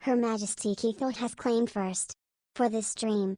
Her Majesty Keithort has claimed first. For this stream.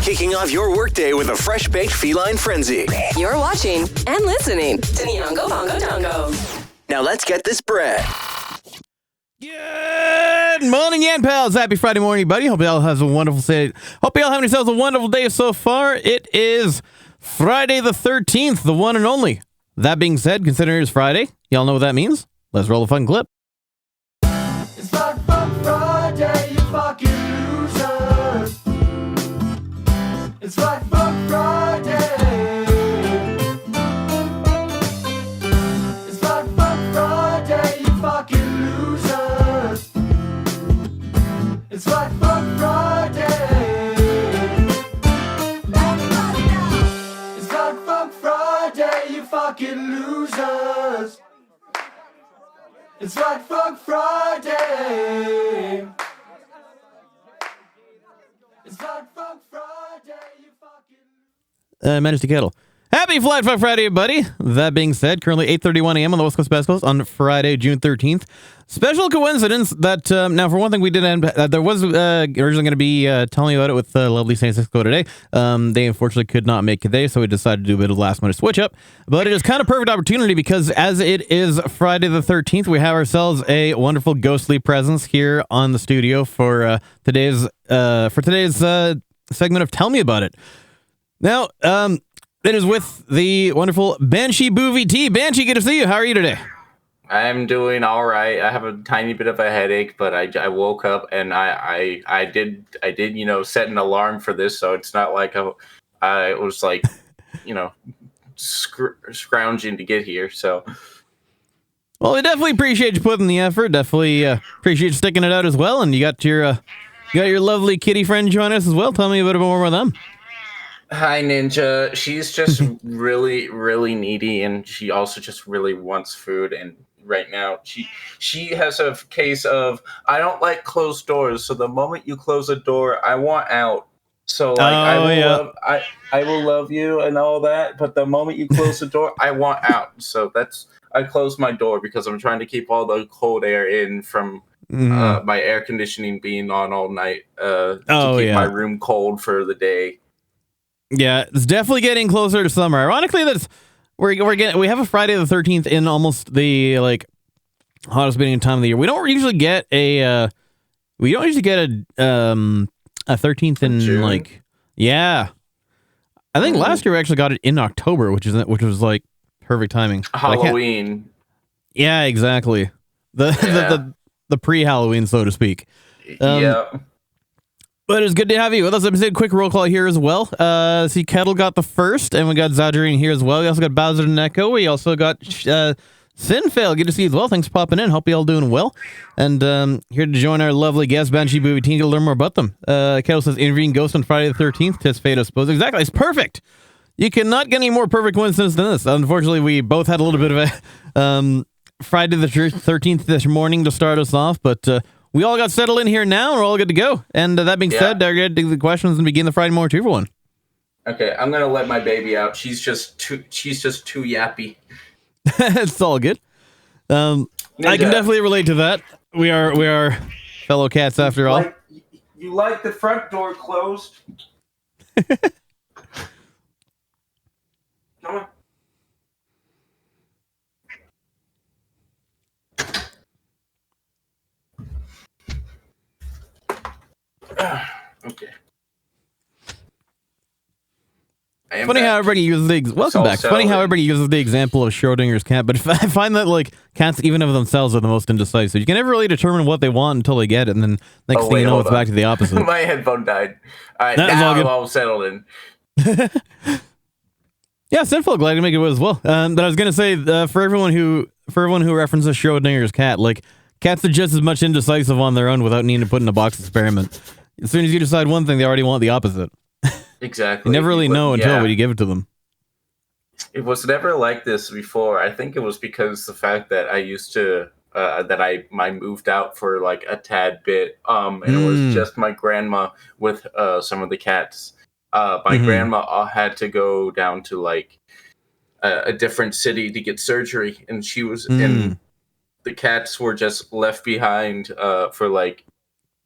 Kicking off your workday with a fresh-baked feline frenzy. You're watching and listening to Nyongo Bongo Dongo. Now let's get this bread. Good morning, Yan Pals. Happy Friday morning, buddy. Hope y'all has a wonderful day. Hope y'all having yourselves a wonderful day so far. It is Friday the 13th, the one and only. That being said, considering it's Friday, y'all know what that means. Let's roll a fun clip. It's Fun Friday, you fucking losers. It's Fun Friday. It's Fun Friday, you fucking losers. It's Fun Friday. It's Fun Friday, you fucking losers. It's Fun Friday. It's Fun Friday, you fucking... Majesty Kettle. Happy Flat Fuck Friday, buddy. That being said, currently 8:31 a.m. on the West Coast Best Coast on Friday, June 13th. Special coincidence that, now for one thing, we did end, there was originally going to be telling you about it with lovely San Francisco today. They unfortunately could not make it today, so we decided to do a bit of last minute switch up. But it is kind of perfect opportunity because as it is Friday the 13th, we have ourselves a wonderful ghostly presence here on the studio for today's segment of Tell Me About It. Now, it is with the wonderful Banshee Boovie T. Banshee, good to see you. How are you today? I'm doing all right. I have a tiny bit of a headache, but I woke up and I did set an alarm for this, so it's not like I was like scrounging to get here. So, well, we definitely appreciate you putting the effort. Definitely appreciate you sticking it out as well. And you got your lovely kitty friend join us as well. Tell me a bit more about them. Hi, Ninja. She's just really, really needy, and she also just really wants food. And right now, she has a case of I don't like closed doors. So the moment you close a door, I want out. So like I will love you and all that, but the moment you close the door, I want out. So I closed my door because I'm trying to keep all the cold air in from my air conditioning being on all night to keep my room cold for the day. Yeah, it's definitely getting closer to summer. Ironically, we have a Friday the 13th in almost the hottest beginning time of the year. We don't usually get a 13th in June? I think last year we actually got it in October, which was like perfect timing. Halloween. Yeah, exactly. The pre-Halloween, so to speak. Yeah. But it's good to have you with us. Let's do a quick roll call here as well. See, Kettle got the first, and we got Zadrine here as well. We also got Bowser and Echo. We also got Sinfail. Good to see you as well. Thanks for popping in. Hope you all doing well. And here to join our lovely guest, Banshee Boovie Team, to learn more about them. Kettle says, interviewing Ghost on Friday the 13th. Test fate, I suppose. Exactly. It's perfect. You cannot get any more perfect coincidence than this. Unfortunately, we both had a little bit of a Friday the 13th this morning to start us off, but... we all got settled in here now. We're all good to go. And that being said, I'll get to the questions and begin the Friday morning 2-for-1. Okay, I'm gonna let my baby out. She's just too yappy. It's all good. I can definitely relate to that. We are fellow cats after all. You like the front door closed? Come on. Okay. Funny how everybody uses welcome back. Funny how everybody uses the example of Schrodinger's cat, but I find that cats, even of themselves, are the most indecisive. You can never really determine what they want until they get it, and then next thing you know, it's back to the opposite. My headphone died. All right, now I'm all settled in. Yeah, Sinful, glad to make it as well. But I was gonna say for everyone who references Schrodinger's cat, cats are just as much indecisive on their own without needing to put in a box experiment. As soon as you decide one thing, they already want the opposite. Exactly. You never really know until you give it to them. It was never like this before. I think it was because the fact that I used to I moved out for a tad bit. And it was just my grandma with some of the cats. My grandma had to go down to a different city to get surgery, and she was and the cats were just left behind for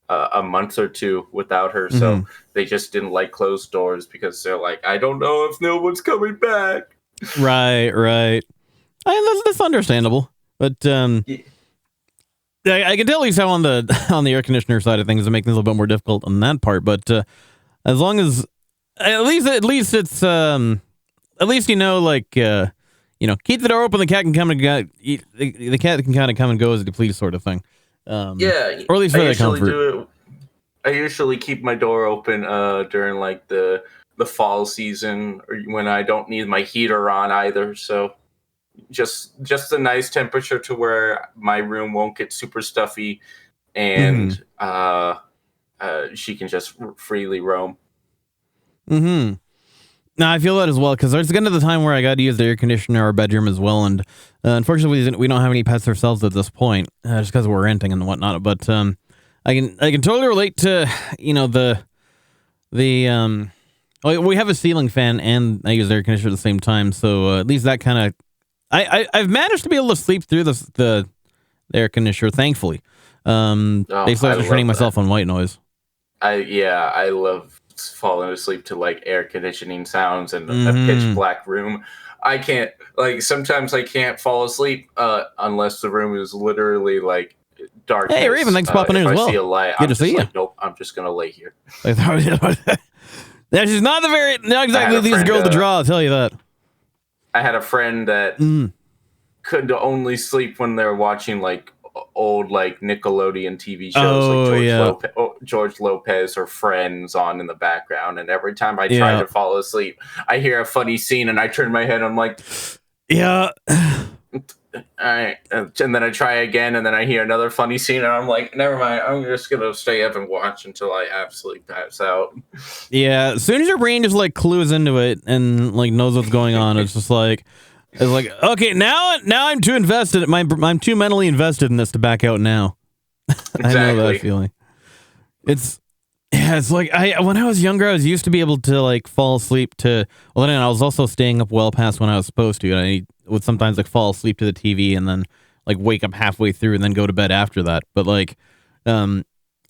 a month or two without her. So they just didn't like closed doors because they're like, I don't know if no one's coming back. Right. That's understandable, but I can tell you how on the air conditioner side of things to make things a little bit more difficult on that part. But as long as at least it's at least keep the door open. The cat can come and go. The cat can kind of come and go as it please, sort of thing. Or at least for that comfort. I usually keep my door open during like the fall season, or when I don't need my heater on either. So just a nice temperature to where my room won't get super stuffy, and she can just freely roam. No, I feel that as well, because there's getting to the time where I got to use the air conditioner in our bedroom as well, and unfortunately we don't have any pets ourselves at this point, just because we're renting and whatnot. But I can totally relate to we have a ceiling fan and I use the air conditioner at the same time, so at least that kind of I've managed to be able to sleep through the air conditioner, thankfully. Basically, I was training myself on white noise. I love falling asleep to like air conditioning sounds and a pitch black room. I can't, like, sometimes I can't fall asleep unless the room is literally like dark. Hey, Raven, thanks for popping in as well. If I see a light, Good to see you. Nope, I'm just gonna lay here. Yeah, she's not exactly the easiest girl to draw, I'll tell you that. I had a friend that could only sleep when they were watching like old like Nickelodeon TV shows like George Lopez or Friends on in the background, and every time I try to fall asleep, I hear a funny scene and I turn my head, I'm like, yeah. All right, and then I try again, and then I hear another funny scene, and I'm like, never mind, I'm just gonna stay up and watch until I absolutely pass out. Yeah, as soon as your brain just like clues into it and like knows what's going on, it's like, okay, now I'm too invested. I'm too mentally invested in this to back out now. Exactly. I know that feeling. It's like when I was younger, I was used to be able to like fall asleep to. Well, then I was also staying up well past when I was supposed to, and I would sometimes like fall asleep to the TV and then like wake up halfway through and then go to bed after that. But like, I don't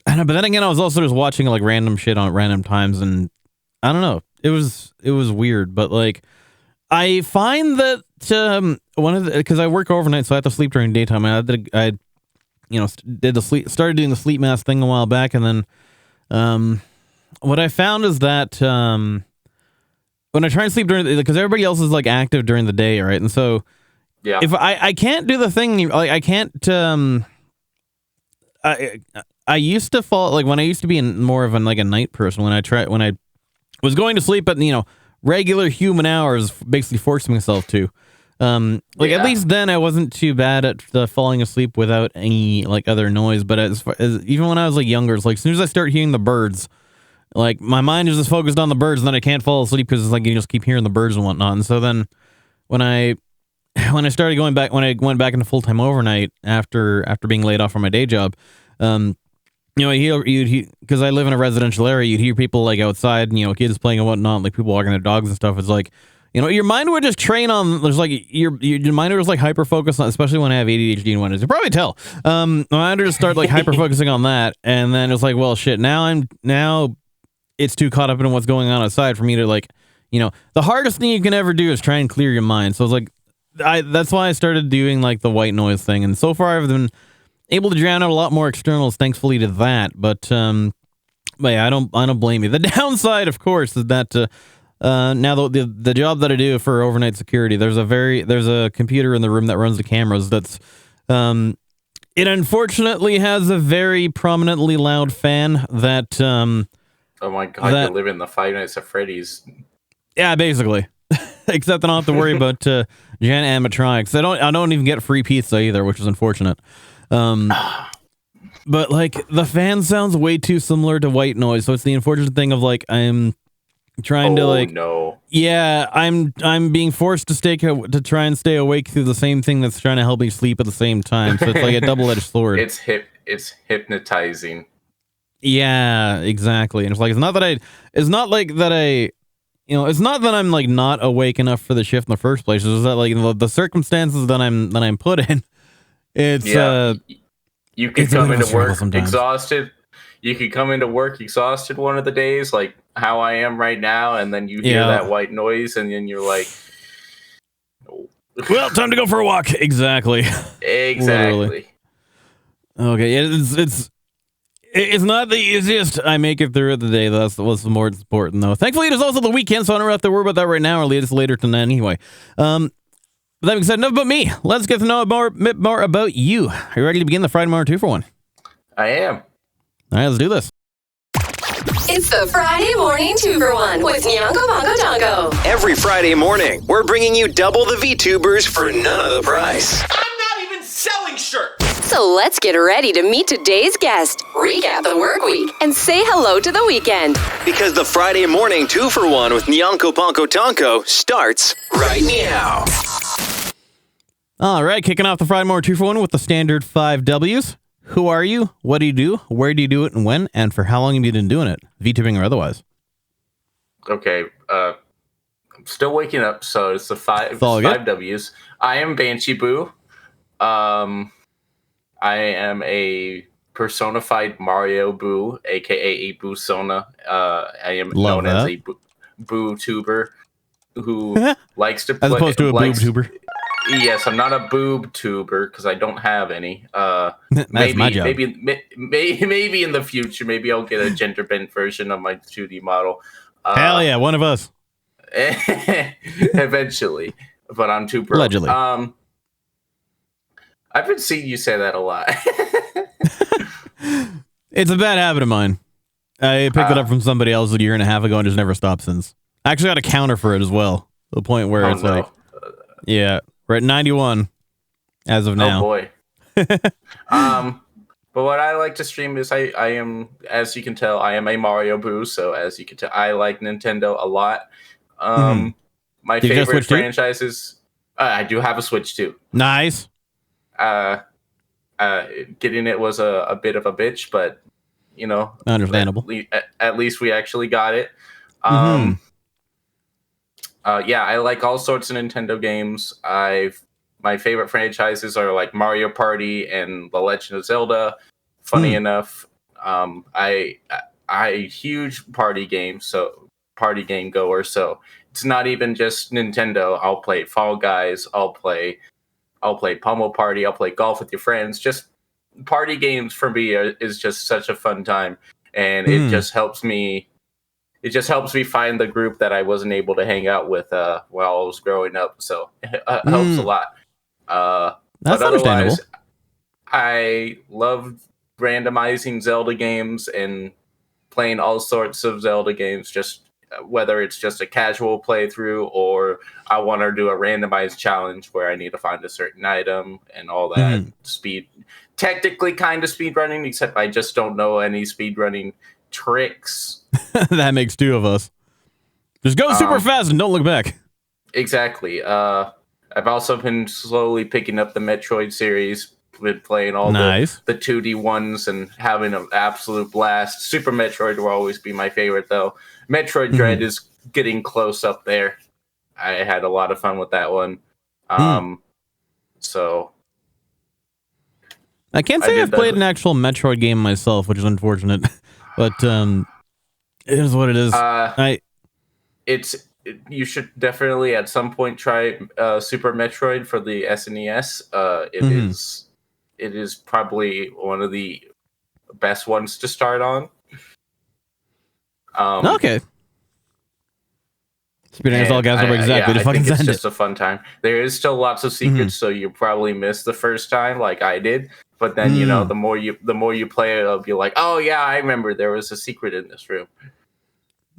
know. But then again, I was also just watching like random shit on random times, and I don't know. It was weird, but like, I find that because I work overnight, so I have to sleep during daytime. I started doing the sleep mask thing a while back, and then what I found is that when I try and sleep because everybody else is like active during the day, right? And so if I can't do the thing, like I can't. I used to fall, like when I used to be more of a night person, when I was going to sleep at regular human hours, basically forcing myself to. At least then I wasn't too bad at falling asleep without any like other noise. But as even when I was like younger, it's like as soon as I start hearing the birds, like my mind is just focused on the birds, and then I can't fall asleep because it's like you just keep hearing the birds and whatnot. And so then when I started going back, when I went back into full time overnight after being laid off from my day job, because I live in a residential area, you'd hear people like outside, and kids playing and whatnot, like people walking their dogs and stuff. It's like, your mind would just train on. There's like your mind would just like hyper focus on, especially when I have ADHD and whatnot. You probably tell. My mind would just start like hyper focusing on that, and then it's like, well, shit. Now it's too caught up in what's going on outside for me to like, the hardest thing you can ever do is try and clear your mind. So it's like, that's why I started doing like the white noise thing, and so far I've been able to drown out a lot more externals, thankfully to that. But yeah, I don't blame you. The downside, of course, is that now the job that I do for overnight security, there's a computer in the room that runs the cameras. That's it unfortunately has a very prominently loud fan that. Oh my god! You live in the Five Nights at Freddy's. Yeah, basically. Except I don't have to worry about Jan animatronics. I don't even get free pizza either, which is unfortunate. But like the fan sounds way too similar to white noise, so it's the unfortunate thing of like I'm trying to like I'm being forced to try and stay awake through the same thing that's trying to help me sleep at the same time. So it's like a double-edged sword. It's hypnotizing. Yeah, exactly. And it's like it's not that I'm like not awake enough for the shift in the first place. It's that like the circumstances that I'm put in. It's you can come into work exhausted. you could come into work exhausted one of the days, like how I am right now, and then you hear that white noise, and then you're like, oh. Well, time to go for a walk. Exactly. Exactly. Okay, it's not the easiest. I make it through the day. That's what's more important, though. Thankfully, it is also the weekend, so I don't have to worry about that right now, or at least later tonight anyway. But that being said, enough about me. Let's get to know more about you. Are you ready to begin the Friday morning 2 for 1? I am. All right, let's do this. It's the Friday morning 2 for 1 with Nyongo Bongo Dongo. Every Friday morning, we're bringing you double the VTubers for none of the price. I'm not even selling shirts. So let's get ready to meet today's guest, recap the work week, and say hello to the weekend. Because the Friday morning 2 for 1 with Nyonko Ponko Tonko starts right now. All right, kicking off the Friday morning 2 for 1 with the standard 5 W's. Who are you? What do you do? Where do you do it and when? And for how long have you been doing it? VTubing or otherwise? Okay, I'm still waking up, so it's the five W's. I am Banshee Boo. I am a personified Mario Boo, aka a Boo-sona. I am known as a Boo-tuber who likes to play. As opposed to a Boob-tuber. Yes, I'm not a Boob-tuber because I don't have any. That's my job. Maybe in the future, maybe I'll get a gender bent version of my 2D model. Hell yeah, one of us. Eventually, but I'm too broke. Allegedly. I've been seeing you say that a lot. It's a bad habit of mine. I picked it up from somebody else a year and a half ago and just never stopped since. I actually got a counter for it as well. To the point where like, yeah, we're at 91 as of now. Oh boy. But what I like to stream is I am, as you can tell, I am a Mario Boo. So as you can tell, I like Nintendo a lot. My favorite franchises. I do have a Switch too. Nice. Getting it was a bit of a bitch, but you know, understandable. At least we actually got it. Yeah, I like all sorts of Nintendo games. My favorite franchises are like Mario Party and The Legend of Zelda. Funny enough, I huge party game goer. So it's not even just Nintendo. I'll play Fall Guys. I'll play Pummel Party. I'll play golf with your friends. Just party games for me is just such a fun time, and it just helps me. It just helps me find the group that I wasn't able to hang out with while I was growing up. So it helps a lot. That's understandable. I love randomizing Zelda games and playing all sorts of Zelda games, just whether it's just a casual playthrough or I want to do a randomized challenge where I need to find a certain item and all that speed. Technically kind of speed running, except I just don't know any speed running tricks. That makes two of us. Just go super fast and don't look back. Exactly. I've also been slowly picking up the Metroid series, been playing all the 2D ones and having an absolute blast. Super Metroid will always be my favorite, though. Metroid Dread is getting close up there. I had a lot of fun with that one. So I can't say I've played an actual Metroid game myself, which is unfortunate. But it is what it is. You should definitely at some point try Super Metroid for the SNES. It is probably one of the best ones to start on. Okay. Speedrunners all guys know exactly to fucking send it. It's just a fun time. There is still lots of secrets, so you probably missed the first time, like I did. But then you know, the more you play it, it'll be like, oh yeah, I remember there was a secret in this room.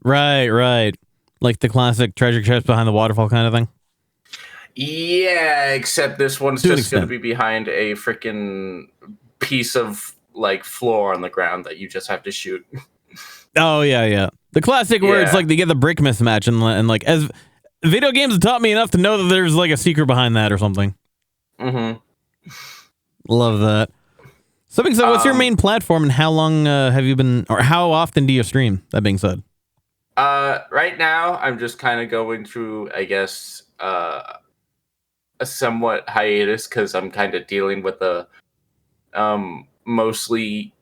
Right. Like the classic treasure chest behind the waterfall kind of thing. Yeah, except this one's just going to be behind a freaking piece of like floor on the ground that you just have to shoot. Oh yeah. The classic where it's like they get the brick mismatch and like as video games have taught me enough to know that there's like a secret behind that or something. Love that. So being said, what's your main platform and how long have you been, or how often do you stream? That being said, right now I'm just kind of going through, I guess, a somewhat hiatus because I'm kind of dealing with a mostly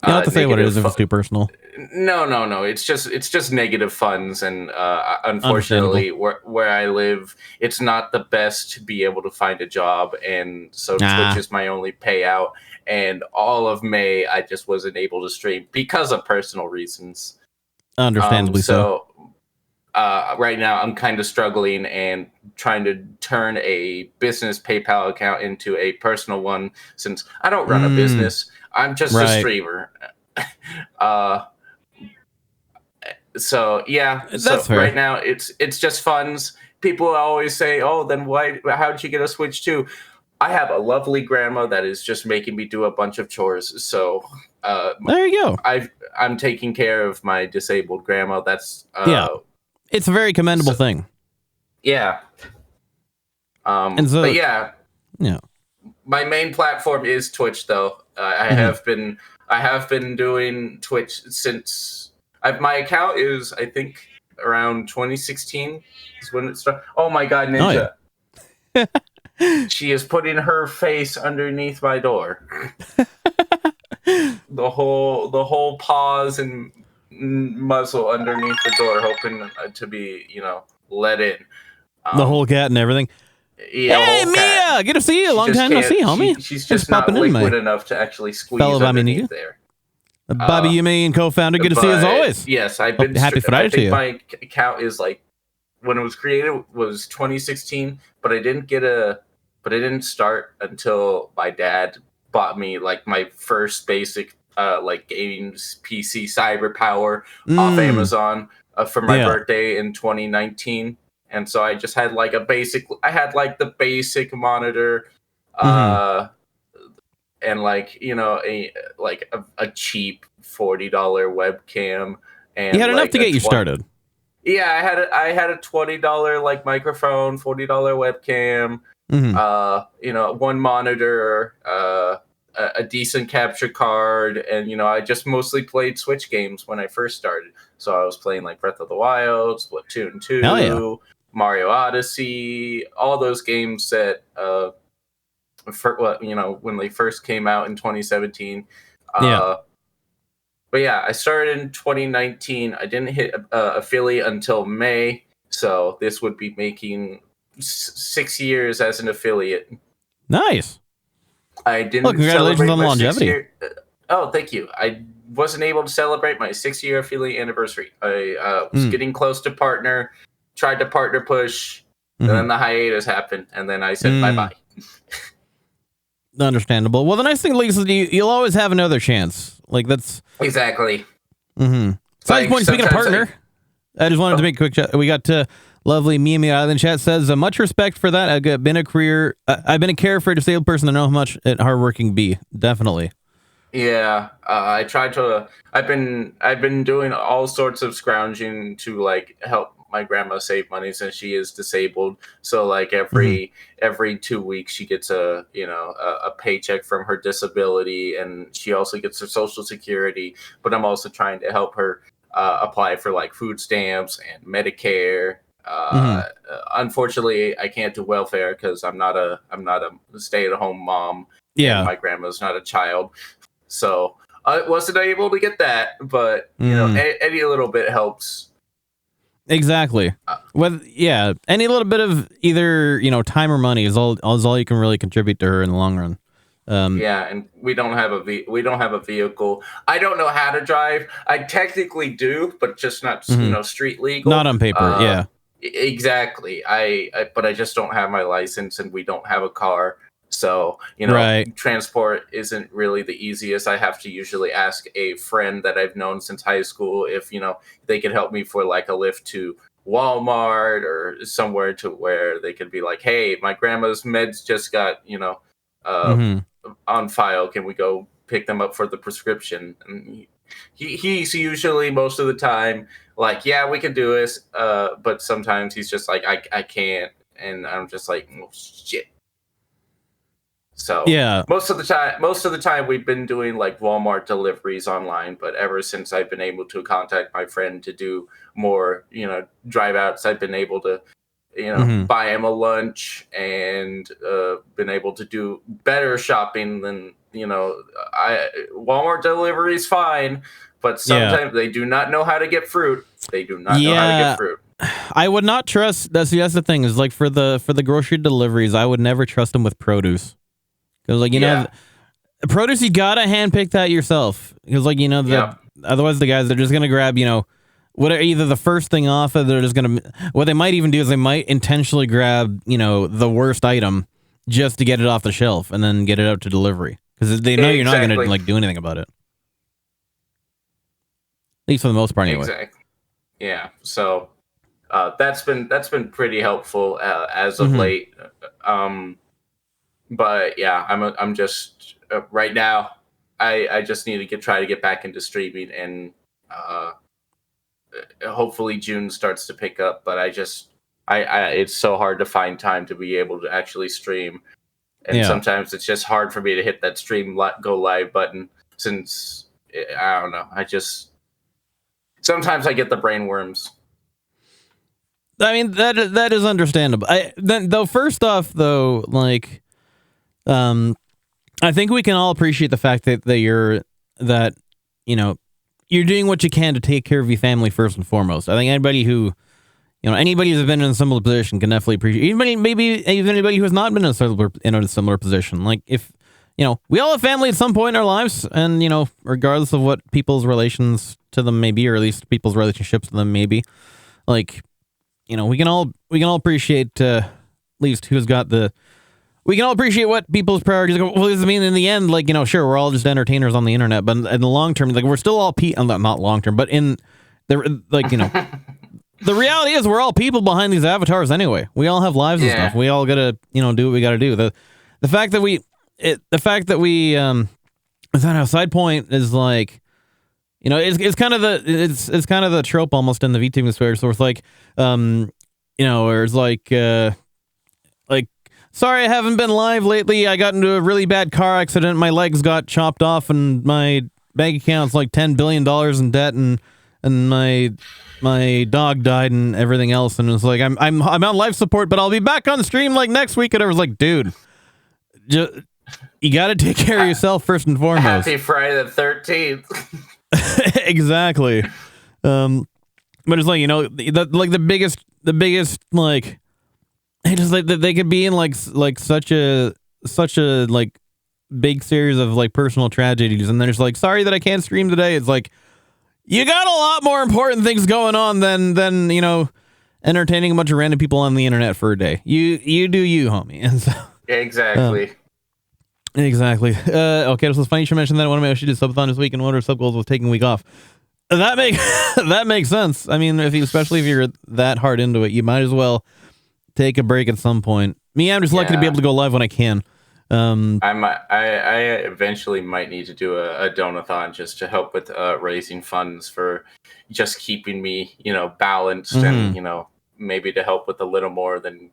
You don't have to say what it is if it's fu- too personal. No. It's just negative funds, and unfortunately, where I live, it's not the best to be able to find a job, and so Twitch is my only payout. And all of May, I just wasn't able to stream because of personal reasons. Understandably so. Right now, I'm kind of struggling and trying to turn a business PayPal account into a personal one, since I don't run a business. I'm just a streamer. So yeah, That's fair. Right now it's just funds. People always say, "Oh, then how'd you get a Switch 2?" I have a lovely grandma that is just making me do a bunch of chores. So there you go. I'm taking care of my disabled grandma. That's it's a very commendable thing. Yeah. And so, but yeah. My main platform is Twitch, though. I have been doing Twitch since my account is, I think, around 2016 is when it started. Oh my God, Ninja! Oh, yeah. She is putting her face underneath my door. the whole paws and muzzle underneath the door, hoping to be, let in. The whole cat and everything. Yeah, hey, Mia! Good to see you. Long time no see, homie. She's just not liquid enough to actually squeeze underneath there. Bobby Yumi and co-founder. Good to see you as always. Yes, I've been happy Friday to you. My account is like, when it was created was 2016, but I didn't start until my dad bought me like my first basic like games PC Cyberpower off Amazon for my birthday in 2019. And so I just had like the basic monitor, and like, a cheap $40 webcam. And you had enough to get you started. Yeah, I had a $20 like microphone, $40 webcam, one monitor, a decent capture card, and I just mostly played Switch games when I first started. So I was playing like Breath of the Wild, Splatoon 2, Mario Odyssey, all those games that when they first came out in 2017. But yeah, I started in 2019. I didn't hit affiliate until May, so this would be making 6 years as an affiliate. Nice. I didn't. Congratulations on the longevity. Oh, thank you. I wasn't able to celebrate my 6-year affiliate anniversary. I was getting close to partner, tried to partner push, and then the hiatus happened, and then I said bye-bye. Understandable. Well, the nice thing, Lisa, is you'll always have another chance. Like, that's... Exactly. Side point, speaking of partner, I just wanted to make a quick chat. We got lovely Mimi out in the chat says, much respect for that. I've been a carer for a disabled person to know how much hardworking be. Definitely. Yeah, I tried to. I've been doing all sorts of scrounging to like help my grandma save money since she is disabled. So like every 2 weeks she gets a paycheck from her disability, and she also gets her Social Security. But I'm also trying to help her apply for like food stamps and Medicare. Unfortunately, I can't do welfare because I'm not a stay-at-home mom. Yeah, and my grandma's not a child, so I wasn't able to get that. But any little bit helps. Exactly. Any little bit of either time or money is all you can really contribute to her in the long run. And we don't have a vehicle. I don't know how to drive. I technically do, but just not street legal. Not on paper. Yeah. Exactly. But I just don't have my license, and we don't have a car. So, transport isn't really the easiest. I have to usually ask a friend that I've known since high school if, they could help me for like a lift to Walmart or somewhere to where they could be like, hey, my grandma's meds just got, on file. Can we go pick them up for the prescription? And he's usually most of the time like, yeah, we can do this. But sometimes he's just like, I can't. And I'm just like, oh, shit. So yeah, most of the time we've been doing like Walmart deliveries online, but ever since I've been able to contact my friend to do more, drive outs, I've been able to buy him a lunch and been able to do better shopping than Walmart delivery is fine, but sometimes they do not know how to get fruit. They do not know how to get fruit. I would not trust. That's the thing is like for the grocery deliveries, I would never trust them with produce because produce you gotta handpick that yourself because otherwise the guys they're just gonna grab whatever either the first thing off of they're just gonna what they might even do is they might intentionally grab the worst item just to get it off the shelf and then get it out to delivery because they know you're not gonna do anything about it. At least for the most part, anyway. Exactly. Yeah. So. That's been pretty helpful as of late, but yeah, I'm just right now. I just need to try to get back into streaming, and hopefully June starts to pick up. But I it's so hard to find time to be able to actually stream, and sometimes it's just hard for me to hit that stream go live button since I don't know. Sometimes I get the brain worms. I mean that is understandable. First off, though, I think we can all appreciate the fact that you're doing what you can to take care of your family first and foremost. I think anybody who, anybody who's been in a similar position can definitely appreciate. Even anybody who has not been in a similar position. Like if we all have family at some point in our lives, and regardless of what people's relations to them may be, or at least people's relationships to them may be, we can all appreciate at least who's got the. We can all appreciate what people's priorities are. Well, I mean, in the end, sure, we're all just entertainers on the internet, but in the long term, we're still all not long term, but in the the reality is we're all people behind these avatars anyway. We all have lives and stuff. We all gotta do what we gotta do. The fact that we side point is it's kind of the trope almost in the VTubing sphere. So it's where it's sorry, I haven't been live lately. I got into a really bad car accident. My legs got chopped off, and my bank account's $10 billion in debt, and my dog died, and everything else. And it's I'm on life support, but I'll be back on stream next week. And I was dude, you got to take care of yourself first and foremost. Happy Friday the 13th. Exactly. But it's the biggest just they could be in such a big series of personal tragedies, and they're just sorry that I can't stream today. It's you got a lot more important things going on than entertaining a bunch of random people on the internet for a day. You do you, homie. And so exactly. Exactly. Okay, so it's funny you should mention that. One of my issues did subathon this week, and one of our sub goals was taking a week off. That makes sense. I mean, especially if you're that hard into it, you might as well take a break at some point. I'm just lucky to be able to go live when I can. I eventually might need to do a donathon just to help with raising funds for just keeping me, balanced, and maybe to help with a little more than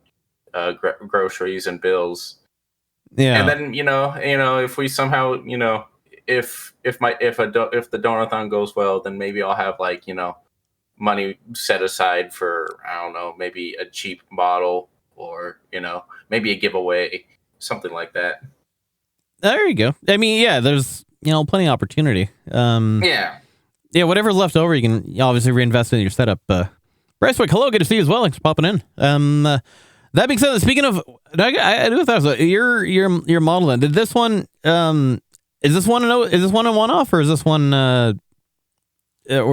groceries and bills. Yeah. And then if we somehow if the donathon goes well, then maybe I'll have money set aside for, I don't know, maybe a cheap model, or maybe a giveaway, something like that. There you go. I mean, yeah, there's plenty of opportunity. Yeah, whatever's left over, you can obviously reinvest in your setup. Bracewick, hello, good to see you as well. Thanks for popping in. That being said, speaking of, I do thought so. Your model then. Did this one? Is this one a one-off, or is this one? Was it?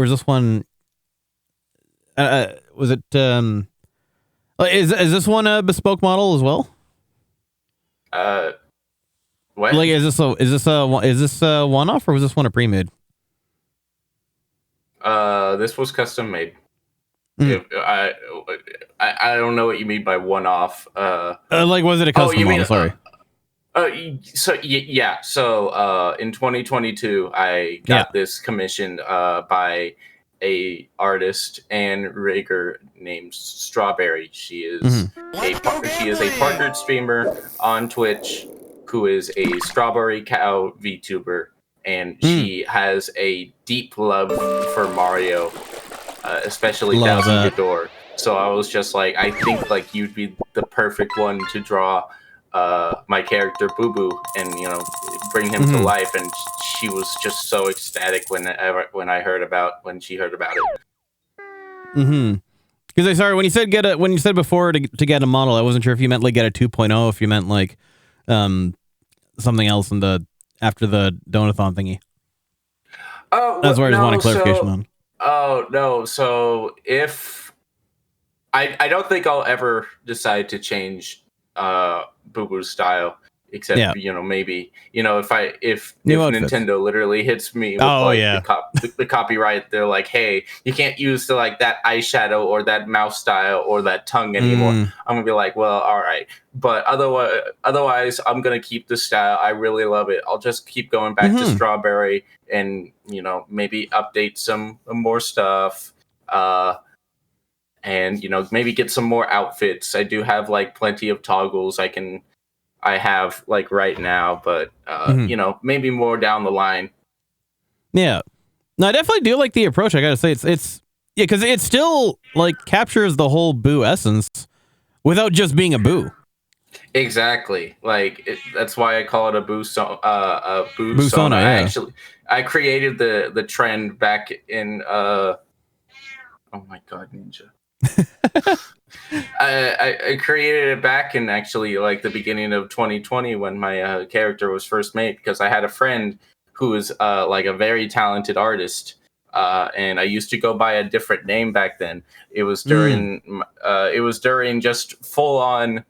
Is this one a bespoke model as well? What? Is this a one-off, or was this one a pre-made? This was custom made. I don't know what you mean by one-off. Was it a custom model? Sorry. So in 2022, I got this commissioned by a artist and rigger named Strawberry. She is a partnered streamer on Twitch who is a Strawberry Cow VTuber, and she has a deep love for Mario, especially Bowser the Door. So I was just like, I think like you'd be the perfect one to draw my character Boo Boo, and bring him to life. And she was just so ecstatic when she heard about it. Mm-hmm. Because I sorry when you said before to get a model, I wasn't sure if you meant like get a 2.0, if you meant like something else after the Donathon thingy. Oh, that's where I just wanted clarification on. Oh no! So if I don't think I'll ever decide to change Boo Boo's style, except maybe if Nintendo literally hits me with the copyright, they're like, hey, you can't use that eyeshadow or that mouth style or that tongue anymore. I'm gonna be like, well, all right, but otherwise I'm gonna keep the style. I really love it. I'll just keep going back to Strawberry and maybe update some more stuff, and maybe get some more outfits. I do have like plenty of toggles I have like right now, but maybe more down the line. Yeah, no, I definitely do like the approach. I gotta say, it's because it still like captures the whole Boo essence without just being a Boo. Exactly, that's why I call it a Boo Sona. Yeah. I created the trend back in oh my god, Ninja. I created it back in actually like the beginning of 2020 when my character was first made, because I had a friend who was like a very talented artist, and I used to go by a different name back then. It was during just full on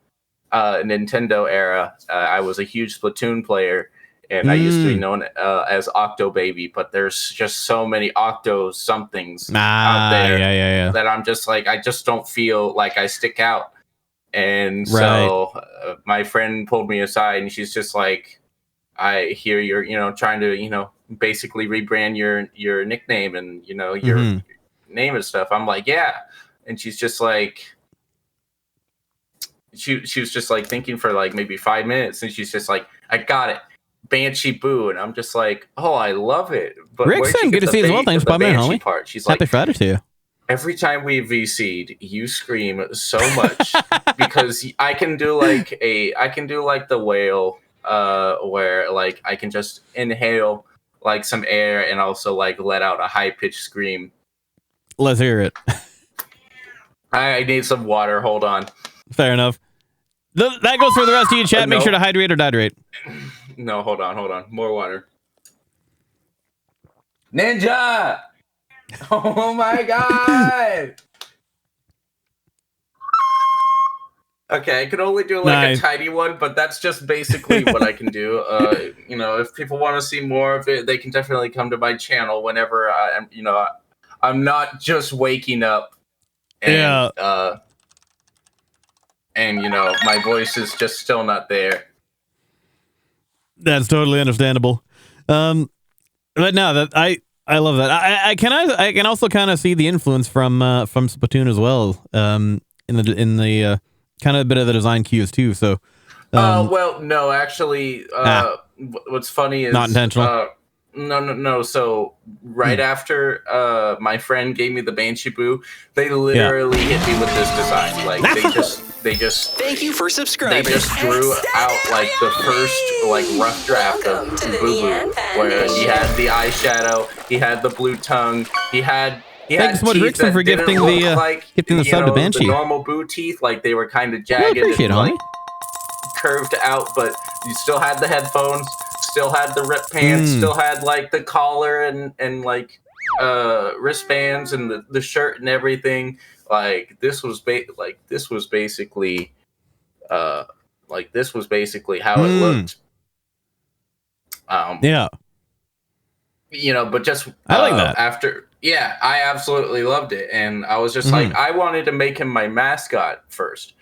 Nintendo era. I was a huge Splatoon player, and I used to be known as Octo Baby, but there's just so many Octo somethings out there that I'm just like, I just don't feel like I stick out. And so my friend pulled me aside, and she's just like, I hear you're, trying to, basically rebrand your nickname and, your name and stuff. I'm like, yeah. And she's just like, she was just like thinking for like maybe 5 minutes, and she's just like, I got it. Banshee Boo. And I'm just like, oh, I love it. But Rickson, good to see you as well. Thanks for popping in, homie. Part? She's Happy like, Friday to you. Every time we VC'd, you scream so much because I can do like the whale, where like I can just inhale like some air and also like let out a high pitched scream. Let's hear it. I need some water. Hold on. Fair enough. That goes for the rest of you, chat. Make sure to hydrate or dihydrate. No, hold on. More water. Ninja! Oh my god! Okay, I can only do like a tiny one, but that's just basically what I can do. If people want to see more of it, they can definitely come to my channel whenever I'm not just waking up and my voice is just still not there. That's totally understandable. But no, that I love that. I can also kind of see the influence from Splatoon as well. In the kind of a bit of the design cues too. So. Well, no, actually, what's funny is not intentional. No. So right after my friend gave me the Banshee Boo, they literally hit me with this design. Like they just thank you for subscribing. They just drew out like the first like rough draft of Boo Boo, where he had the eyeshadow, he had the blue tongue, he had thanks so much, Rickson, for gifting the sub to Banshee. The normal Boo teeth, like they were kind of jagged and like curved out, but you still had the headphones, still had the rip pants, still had like the collar and like wristbands and the shirt and everything. Like this was basically how it looked. But just I like that. I absolutely loved it, and I was just like, I wanted to make him my mascot first.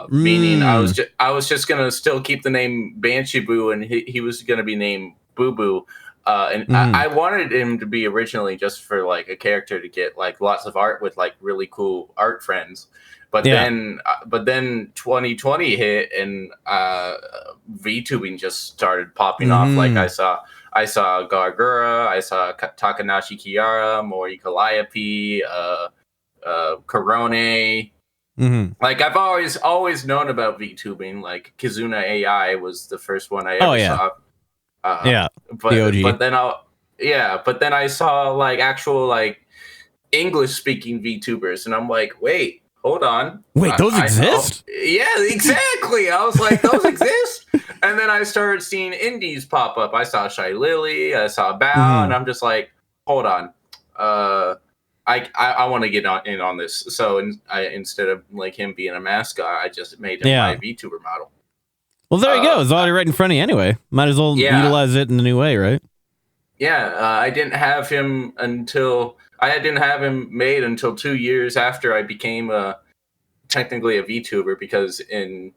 Meaning I was just gonna still keep the name Banshee Boo, and he was gonna be named Boo Boo. I wanted him to be originally just for like a character to get like lots of art with like really cool art friends, but then 2020 hit, and VTubing just started popping off. Like I saw Gargura, I saw Takanashi Kiara, Mori Calliope, Corone. Mm-hmm. Like I've always known about VTubing. Like Kizuna AI was the first one I ever saw. Yeah, the OG. But then I saw like actual like English speaking VTubers, and I'm like, wait, hold on. Wait, those exist? Yeah, exactly. I was like, those exist? And then I started seeing indies pop up. I saw Shy Lily, I saw Bao, and I'm just like, hold on. I want to get in on this. So instead of like him being a mascot, I just made him my VTuber model. Well, there you go. It's already right in front of you anyway. Might as well utilize it in a new way, right? Yeah, I didn't have him made until 2 years after I became technically a VTuber, because in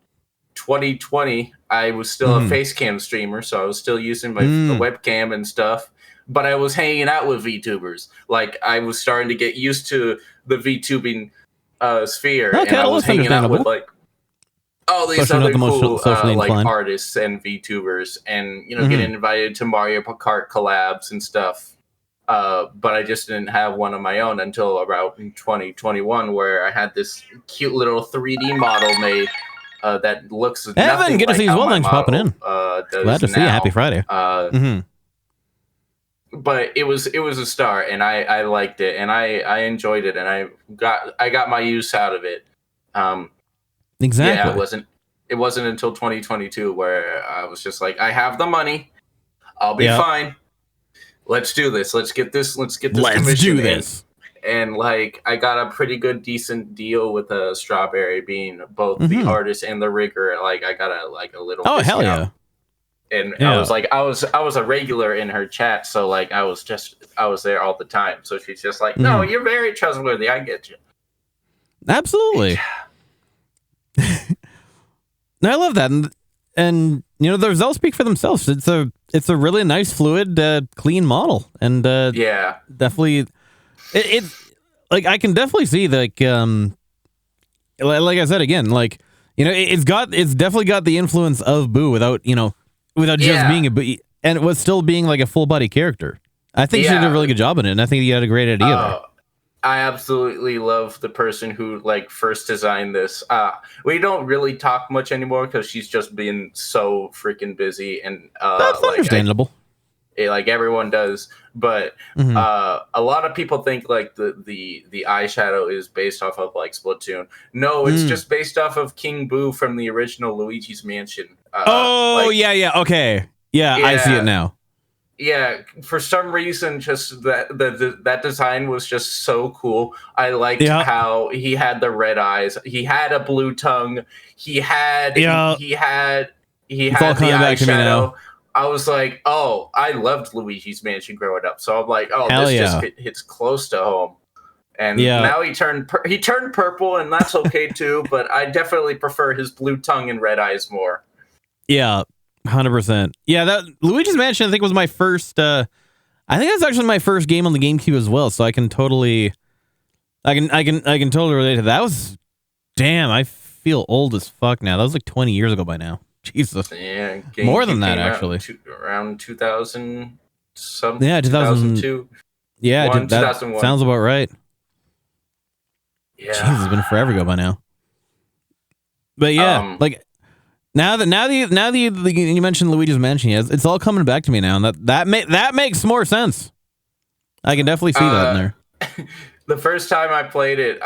2020 I was still a Facecam streamer, so I was still using my the webcam and stuff. But I was hanging out with VTubers. Like I was starting to get used to the VTubing sphere, and I was hanging out with like all these other cool like artists and VTubers, and getting invited to Mario Kart collabs and stuff. But I just didn't have one of my own until about 2021, where I had this cute little 3D model made that looks Evan, good to see you as well. Thanks for popping in. Glad to see you. Happy Friday. But it was a start, and I liked it, and I enjoyed it, and I got my use out of it. Exactly. Yeah, it wasn't until 2022 where I was just like, I have the money, I'll be fine. Let's do this. Let's get this commission in. And like I got a pretty decent deal with Strawberry being both the artist and the rigger. Like I got a little discount. Hell yeah. And I was like, I was a regular in her chat, so like I was there all the time. So she's just like, no, you're very trustworthy. I get you. Absolutely. I love that, and the results speak for themselves. It's a really nice, fluid, clean model, and definitely, it like I can definitely see like I said again, like it's definitely got the influence of Boo without just being a Boo, and it was still being like a full body character. I think she did a really good job in it, and I think you had a great idea there. I absolutely love the person who like first designed this. We don't really talk much anymore because she's just been so freaking busy, and that's understandable. Like everyone does, but a lot of people think like the eyeshadow is based off of like Splatoon. No, it's just based off of King Boo from the original Luigi's Mansion. Okay, I see it now. Yeah, for some reason, just that design was just so cool. I liked how he had the red eyes. He had a blue tongue. He had he had the eyeshadow. I was like, oh, I loved Luigi's Mansion growing up. So I'm like, oh, this just hits close to home. And now he turned purple, and that's okay too. But I definitely prefer his blue tongue and red eyes more. Yeah. 100%. Yeah, that Luigi's Mansion I think was my first. I think that's actually my first game on the GameCube as well. So I can totally relate to that. That was damn. I feel old as fuck now. That was like 20 years ago by now. Jesus. Yeah, more than that actually. Around 2000 something. Yeah, 2002. Yeah, that 2001. Sounds about right. Yeah, Jesus, it's been forever ago by now. But yeah, like. Now that you mentioned Luigi's Mansion, it's all coming back to me now, and that makes more sense. I can definitely see that in there. The first time I played it,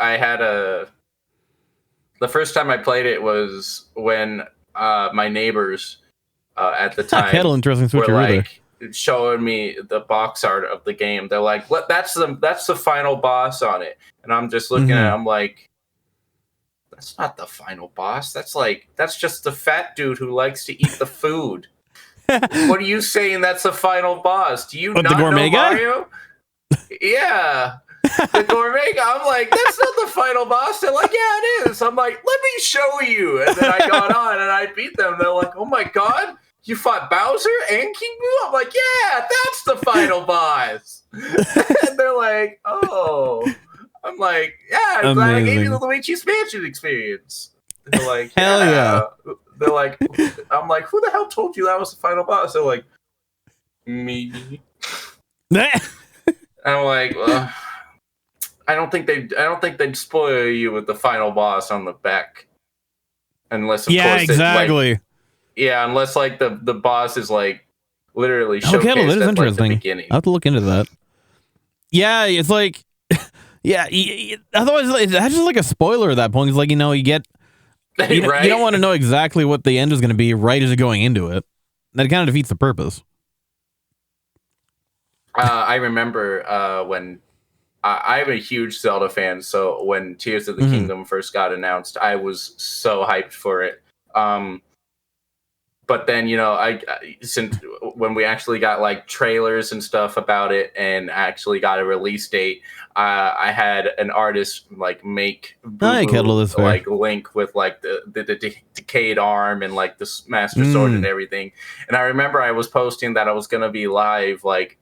was when my neighbors at the time interesting were like showing me the box art of the game. They're like, that's the final boss on it," and I'm just looking at it, I'm like, that's not the final boss. That's just the fat dude who likes to eat the food. What are you saying? That's the final boss? Do you not the gourmet know guy? Mario? Yeah, the gourmet guy. I'm like, that's not the final boss. They're like, yeah, it is. I'm like, let me show you. And then I got on and I beat them. They're like, oh my god, you fought Bowser and King Boo? I'm like, yeah, that's the final boss. And they're like, oh. I'm like, yeah, I'm glad I gave you the Luigi's Mansion experience. They're like, hell yeah. They're like, I'm like, who the hell told you that was the final boss? They're like, me. I'm like, well, I don't think they'd spoil you with the final boss on the back, unless of course exactly. Unless like the boss is like literally Kettle, showcased that is at like, the interesting. beginning. I have to look into that. Yeah, it's like, yeah. Otherwise, that's just like a spoiler at that point. It's like, you know, you get, you, Right? you don't want to know exactly what the end is going to be right as you're going into it. That kind of defeats the purpose. I remember when I'm a huge Zelda fan, so when Tears of the Mhm. Kingdom first got announced, I was so hyped for it. But then, you know, I since when we actually got like trailers and stuff about it, and actually got a release date, I had an artist like make Hi, Kettle, this way. like Link with like the decayed arm and like the Master Sword and everything. And I remember I was posting that I was gonna be live like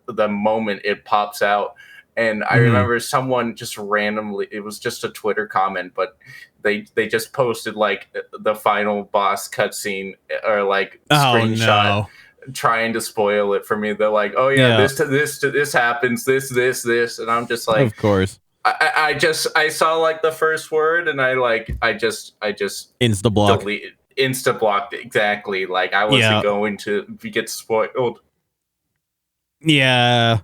the moment it pops out. And I remember someone just randomly, it was just a Twitter comment, but they just posted like the final boss cutscene or like screenshot trying to spoil it for me. They're like, oh yeah, this happens, this. And I'm just like, of course. I saw like the first word and I just Insta block. Insta blocked it. Exactly. Like I wasn't going to get spoiled. Yeah.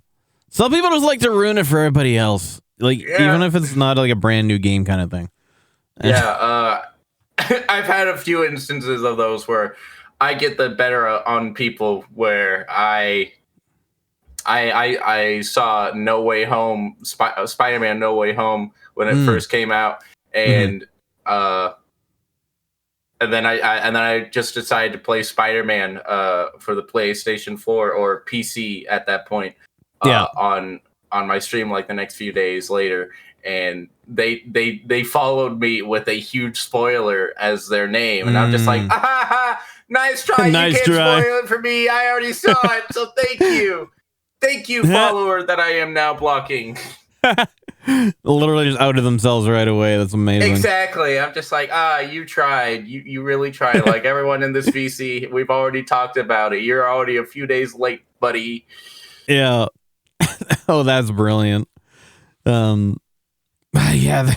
Some people just like to ruin it for everybody else. Like, even if it's not like a brand new game kind of thing. Yeah, I've had a few instances of those where I get the better on people where I saw No Way Home, Spider-Man No Way Home when it first came out, and and then I just decided to play Spider-Man for the PlayStation 4 or PC at that point. On my stream like the next few days later, and they followed me with a huge spoiler as their name, and I'm just like, nice try. Nice you can't try. spoil it for me. I already saw it, so thank you, follower that I am now blocking. Literally just outed themselves right away. That's amazing. Exactly. I'm just like, you tried. You really tried. Like everyone in this VC, we've already talked about it. You're already a few days late, buddy. Yeah. Oh, that's brilliant. Yeah.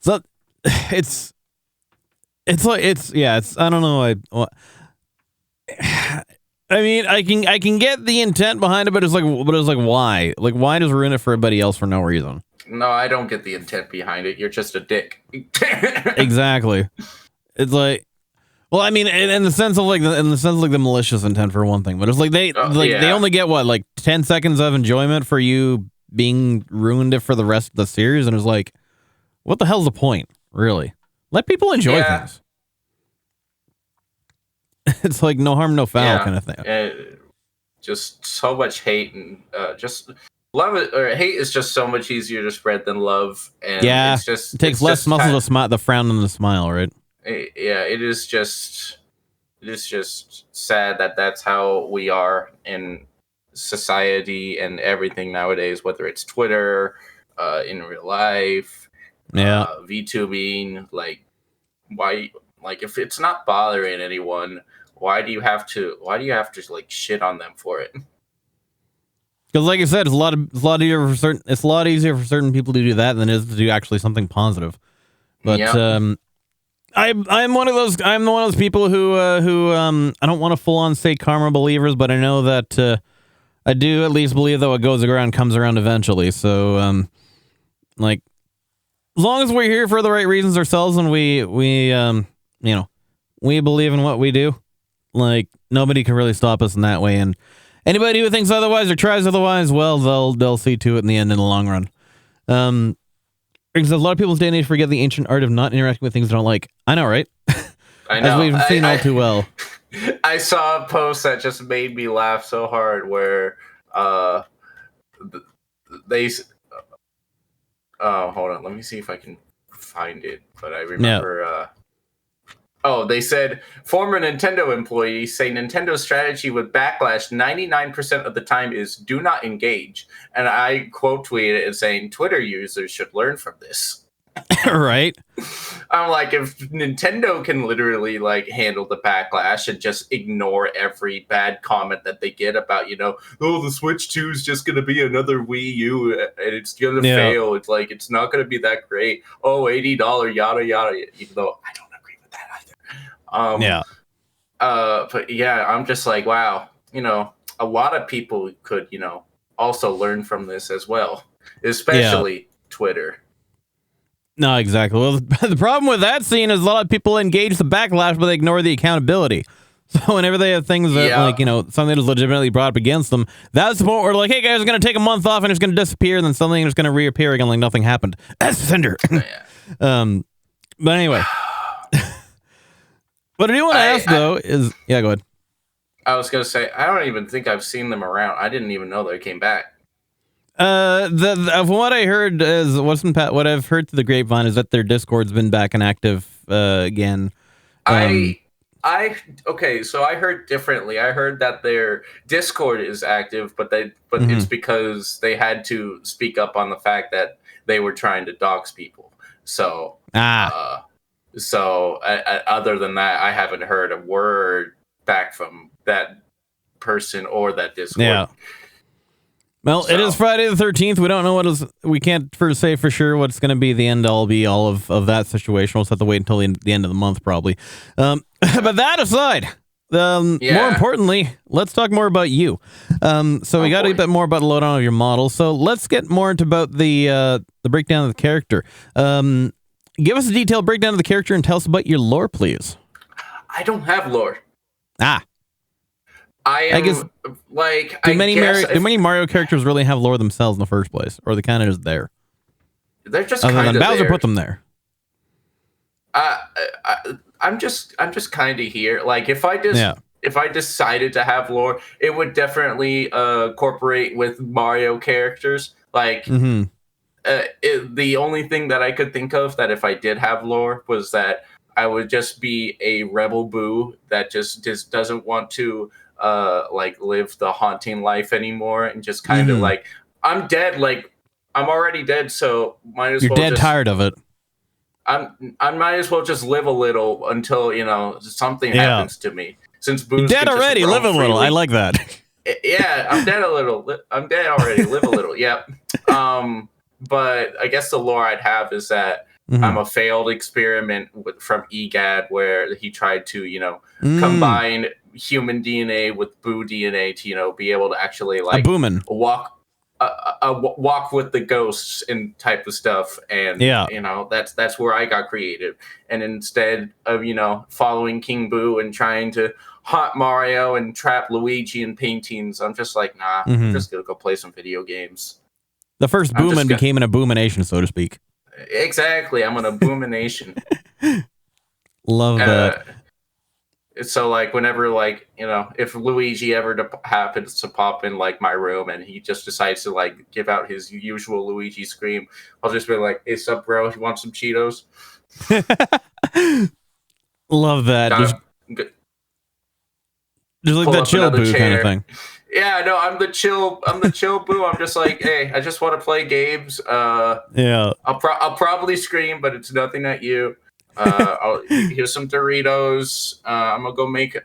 So it's I don't know. I mean, I can get the intent behind it, but it's like why? Like, why just ruin it for everybody else for no reason? No, I don't get the intent behind it. You're just a dick. Exactly. It's like, well, I mean, in the sense of like the malicious intent for one thing, but it's like they only get what, like 10 seconds of enjoyment for you being ruined it for the rest of the series, and it's like, what the hell's the point? Really, let people enjoy things. It's like no harm, no foul kind of thing. Just so much hate and just love it or hate is just so much easier to spread than love. And it's just it takes less muscle to smile, the frown than the smile, right? Yeah, it is just sad that that's how we are in society and everything nowadays, whether it's Twitter, in real life, VTubing, like why, like if it's not bothering anyone, why do you have to like shit on them for it? Because like I said, it's a lot easier for certain people to do that than it is to do actually something positive. But I'm one of those people who I don't want to full on say karma believers, but I know that I do at least believe that what goes around comes around eventually. So like, as long as we're here for the right reasons ourselves, and we believe in what we do, like nobody can really stop us in that way. And anybody who thinks otherwise or tries otherwise, well, they'll see to it in the end, in the long run. Because a lot of people today need to forget the ancient art of not interacting with things they don't like. I know, right? I know. As we've seen all too well. I saw a post that just made me laugh so hard where they hold on, let me see if I can find it. But I remember they said former Nintendo employees say Nintendo's strategy with Backlash 99% of the time is do not engage. And I quote tweeted it saying Twitter users should learn from this. Right? I'm like, if Nintendo can literally like handle the backlash and just ignore every bad comment that they get about, oh, the Switch 2 is just gonna be another Wii U and it's gonna fail. It's like it's not gonna be that great. Oh, $80 yada yada. Even though I don't agree with that either. But yeah, I'm just like, wow, a lot of people could, also learn from this as well, especially Twitter. No, exactly. Well, the problem with that scene is a lot of people engage the backlash, but they ignore the accountability. So whenever they have things that, something that is legitimately brought up against them, that's the point where like, hey guys, we're going to take a month off and it's going to disappear, and then something is going to reappear again like nothing happened. That's Cinder. But anyway. What I do want to ask, though, is... Yeah, go ahead. I was going to say, I don't even think I've seen them around. I didn't even know they came back. Of what I heard is what I've heard through the grapevine is that their Discord's been back and active again. Okay, so I heard differently. I heard that their Discord is active, but it's because they had to speak up on the fact that they were trying to dox people. So other than that, I haven't heard a word back from that person or that Discord. Yeah. Well, it is Friday the 13th. We don't know we can't say for sure what's going to be the end all be all of that situation. We'll just have to wait until the end of the month, probably. But that aside, more importantly, let's talk more about you. We got a bit more about the lowdown of your model. So let's get more into about the breakdown of the character. Give us a detailed breakdown of the character and tell us about your lore, please. I don't have lore. I guess, do many Mario characters really have lore themselves in the first place, or they kind of just there? They're just other than Bowser there. Put them there. I'm just kind of here. Like if I decided to have lore, it would definitely incorporate with Mario characters. Like the only thing that I could think of that if I did have lore was that I would just be a rebel boo that just doesn't want to live the haunting life anymore, and just kind of like, I'm dead, like I'm already dead, so might as well. You're dead tired of it. I might as well just live a little until something happens to me. Since Boo's you're dead already, live a little. I like that. Yeah, I'm dead a little. I'm dead already. Live a little. Yep. But I guess the lore I'd have is that I'm a failed experiment from EGAD where he tried to combine human DNA with Boo DNA to be able to actually like walk with the ghosts and type of stuff, and that's where I got creative. And instead of following King Boo and trying to haunt Mario and trap Luigi in paintings, I'm just like, nah, I'm just gonna go play some video games. The first Boomin became an Aboomination, so to speak. Exactly, I'm an Aboomination. Love that. So like whenever like if Luigi ever happens to pop in like my room and he just decides to like give out his usual Luigi scream, I'll just be like, "Hey, sup, bro? You want some Cheetos?" Love that. Just like that chill Boo kind of thing. Yeah, no, I'm the chill Boo. I'm just like, hey, I just want to play games. I'll probably scream, but it's nothing at you. Here's some Doritos. I'm gonna go make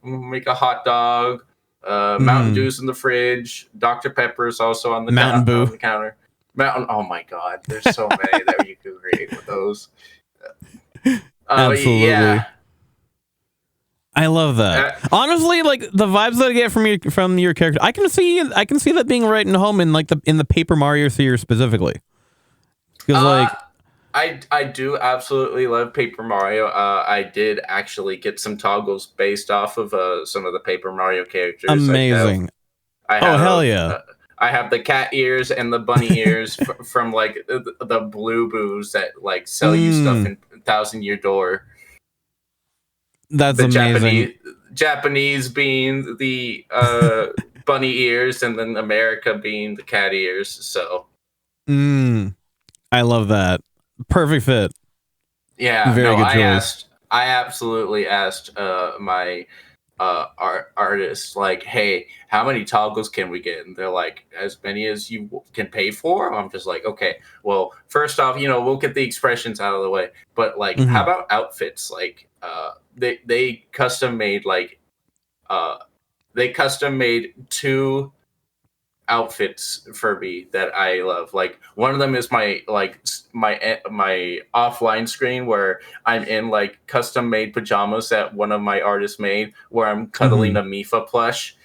make a hot dog. Mountain Dew's in the fridge. Dr. Pepper's also on the counter. Oh my God, there's so many that you could create with those. Absolutely. Yeah. I love that. Honestly, like the vibes that I get from your character, I can see that being right in home in the Paper Mario series specifically. Because I do absolutely love Paper Mario. I did actually get some toggles based off of some of the Paper Mario characters. Amazing. Hell yeah. I have the cat ears and the bunny ears from like the Blue Boos that like sell you stuff in 1,000 Year Door. That's amazing. Japanese being the bunny ears, and then America being the cat ears. So, I love that. Perfect fit. Yeah, very good choice. I absolutely asked my artists like, hey, how many toggles can we get? And they're like, as many as you can pay for. I'm just like, okay, well, first off, we'll get the expressions out of the way, but like, how about outfits? Like, they custom made two outfits for me that I love. Like, one of them is my offline screen where I'm in like custom made pajamas that one of my artists made, where I'm cuddling a Mifa plush.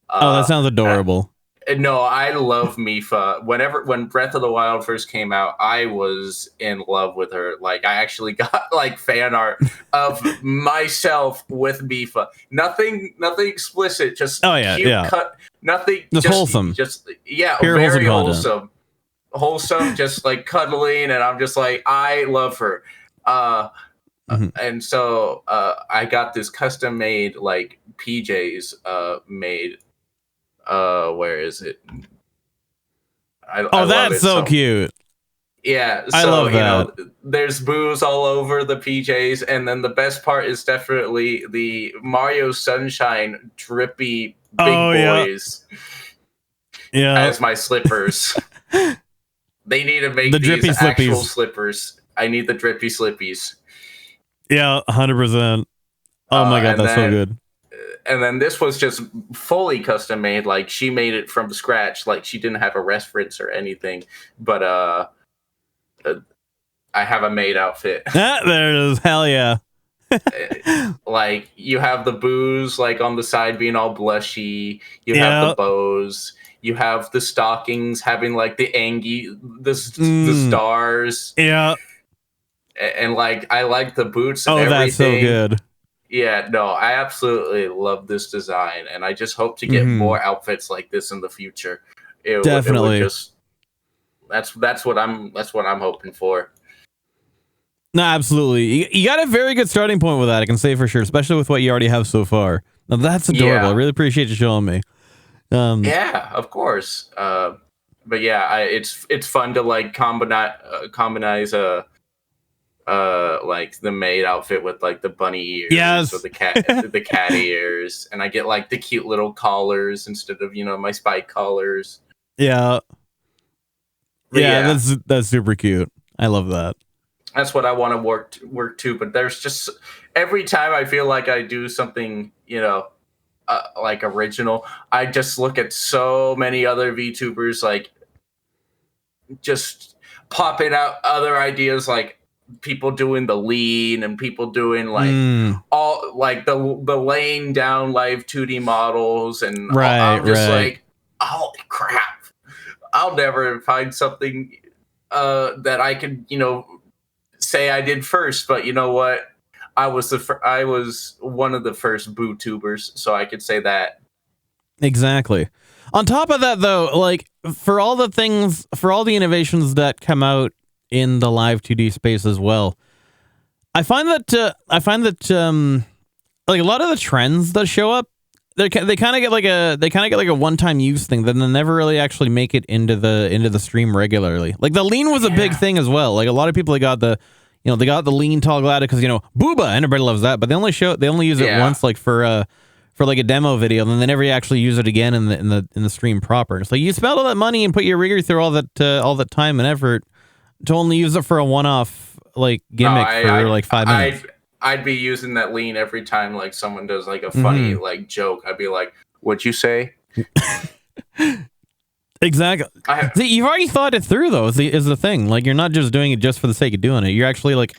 That sounds adorable. No, I love Mifa. When Breath of the Wild first came out, I was in love with her. Like, I actually got like fan art of myself with Mifa. Nothing explicit. Just cute cut. Nothing. Just wholesome. Pure very wholesome. Wholesome. Just like cuddling, and I'm just like, I love her. And so I got this custom made like PJs made. Where is it? I that's so cute. Yeah, so I love that. There's booze all over the PJs, and then the best part is definitely the Mario Sunshine drippy big boys. Yeah, as my slippers. They need to make the these drippy actual slippies. Slippers. I need the drippy slippies. Yeah, 100%. Oh my god, that's so good. And then this was just fully custom made. Like, she made it from scratch. Like, she didn't have a reference or anything. But I have a maid outfit. There it is. Hell yeah. Like, you have the booze like on the side being all blushy. You have the bows. You have the stockings having like the the stars. Yeah. And like, I like the boots and everything. That's so good. Yeah, no, I absolutely love this design, and I just hope to get more outfits like this in the future. Definitely. That's what I'm hoping for. No, absolutely. You got a very good starting point with that, I can say for sure, especially with what you already have so far. Now that's adorable. I really appreciate you showing me. Yeah, of course. But yeah, it's fun to like combinize like the maid outfit with like the bunny ears, or the cat ears, and I get like the cute little collars instead of my spike collars. Yeah, that's super cute. I love that. That's what I want to work to. But there's just every time I feel like I do something like original, I just look at so many other VTubers like just popping out other ideas, like people doing the lean and people doing like all like the laying down live 2D models, and I'm just like, holy crap, I'll never find something that I could say I did first. But you know what, I was one of the first boo tubers, so I could say that. Exactly. On top of that, though, like for all the innovations that come out in the live 2D space as well, I find that like a lot of the trends that show up, they kind of get like a one-time use thing, then they never really actually make it into the stream regularly. Like the lean was a big thing as well. Like a lot of people, they got the lean toggle added because Booba, everybody loves that, but they only use it once, like for like a demo video, and then they never actually use it again in the stream proper. It's like you spent all that money and put your rigger through all that time and effort to only use it for a one-off like gimmick for like 5 minutes. I'd be using that lean every time like someone does like a funny like joke. I'd be like, "What'd you say?" Exactly. See, you've already thought it through though. Is the thing, like you're not just doing it just for the sake of doing it. You're actually like,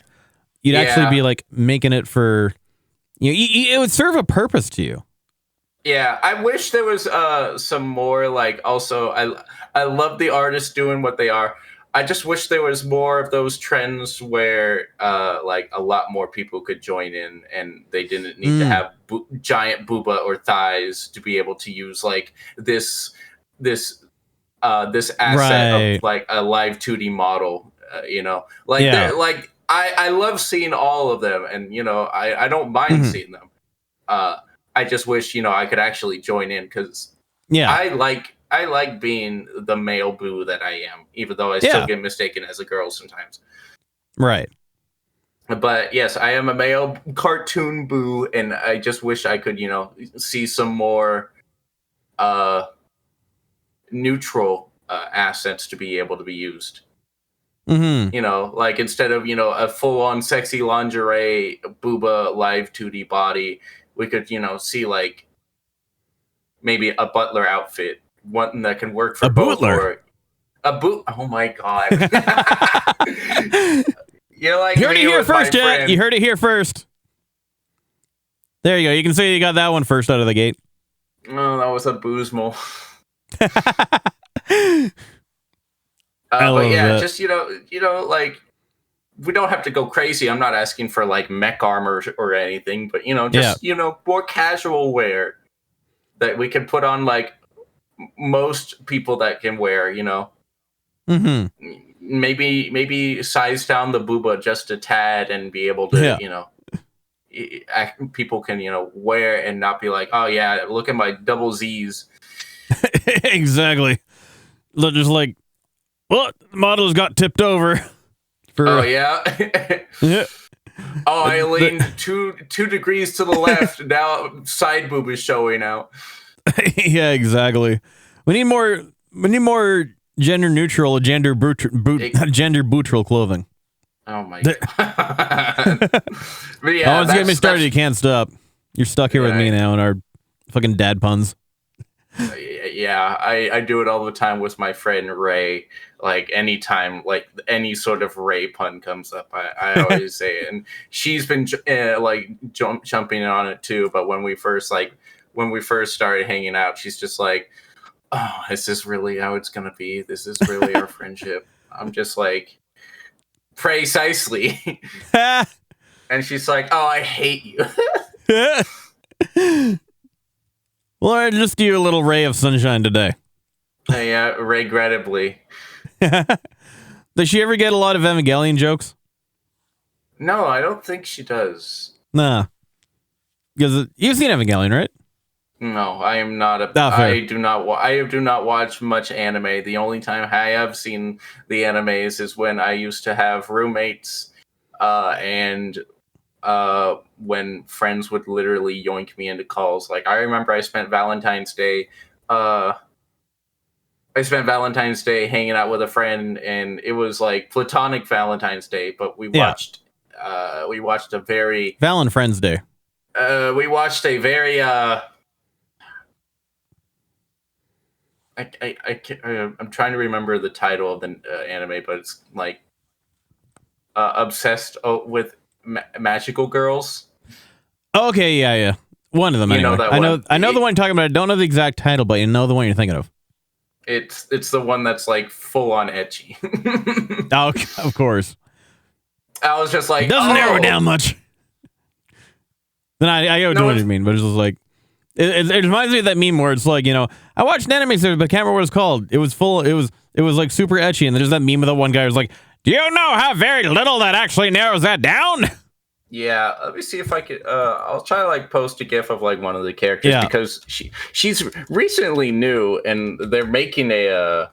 you'd actually be like making it for, it would serve a purpose to you. Yeah, I wish there was some more like. Also, I love the artists doing what they are. I just wish there was more of those trends where like a lot more people could join in, and they didn't need to have giant booba or thighs to be able to use like this asset of like a live 2D model. I love seeing all of them, and I don't mind seeing them. I just wish I could actually join in, because I like being the male boo that I am, even though I still get mistaken as a girl sometimes. Right. But yes, I am a male cartoon boo, and I just wish I could, see some more neutral assets to be able to be used. Mm-hmm. Like instead of, a full-on sexy lingerie booba live 2D body, we could, see like maybe a butler outfit, one that can work for A both. bootler? Or a boot. Oh my god. You're like You heard it me here with my first, Jet. friend. You heard it here first. There you go. You can say you got that one first out of the gate. Oh, that was a boozemel. I love But yeah, that. just like we don't have to go crazy. I'm not asking for like mech armor or anything, but just more casual wear that we can put on like most people that can wear. Mm-hmm. Maybe size down the booba just a tad and be able to people can wear and not be like, oh yeah, look at my double Z's. Exactly. They're just like, well, the model's got tipped over. Oh yeah. Yeah. Oh, I leaned two degrees to the left. Now side boob is showing out. Yeah, exactly. We need more gender neutral, gender neutral clothing. Oh my god. But yeah, Once you get me started, you can't stop. You're stuck here with me now and our fucking dad puns. Yeah, I do it all the time with my friend Ray. Like anytime, like any sort of Ray pun comes up, I always say it. And she's been jumping on it too. But when we first started hanging out, she's just like, "Oh, is this really how it's gonna be? This is really our friendship." I'm just like, precisely. And she's like, "Oh, I hate you." Well, I just do a little ray of sunshine today. Yeah, regrettably. Does she ever get a lot of Evangelion jokes? No, I don't think she does. Nah. Because you've seen Evangelion, right? No, I am not a. Oh, fair. I do not watch much anime. The only time I have seen the animes is when I used to have roommates, and when friends would literally yoink me into calls. Like I remember, I spent Valentine's Day hanging out with a friend, and it was like platonic Valentine's Day. But we watched a very Valen Friends Day. we watched a very I'm trying to remember the title of the anime, but it's like obsessed with magical girls. Okay, yeah. One of them. You anyway. know that I one. know the one you're talking about. I don't know the exact title, but you know the one you're thinking of. It's the one that's like full on ecchi. Oh, of course. I was just like, It doesn't narrow it down much. Then I know what you mean, but it's just like it reminds me of that meme where it's like, I watched an anime series, but I can't remember what it's called. It was like super ecchi, and there's that meme of the one guy who's like, "Do you know how very little that actually narrows that down?" Yeah, let me see if I could. I'll try to like post a gif of like one of the characters because she's recently new, and they're making a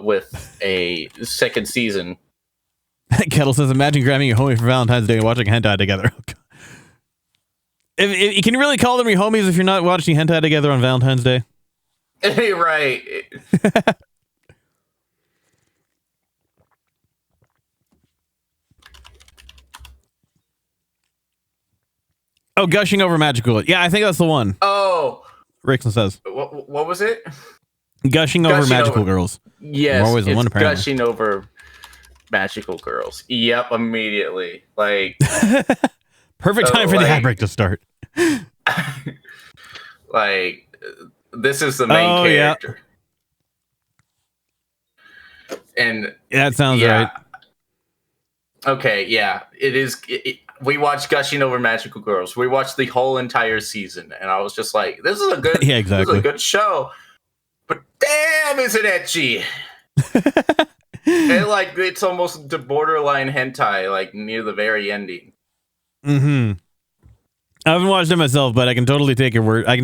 with a second season. Kettle says, "Imagine grabbing your homie for Valentine's Day and watching hentai together." If can you really call them your homies if you're not watching hentai together on Valentine's Day? Right. Oh, gushing over magical. Yeah, I think that's the one. Oh, Rickson says, what was it? Gushing over magical girls. Yes, I'm always the it's one, apparently. gushing over magical girls. Yep, immediately. Like perfect time for the ad break to start. Like this is the main character. Yeah. And that sounds right. Okay, yeah, it is. We watched Gushing Over Magical Girls. We watched the whole entire season, and I was just like, "This is a good, yeah, exactly. This is a good show." But damn, is it ecchi? And like, it's almost the borderline hentai, like near the very ending. Mm-hmm. I haven't watched it myself, but I can totally take your word. I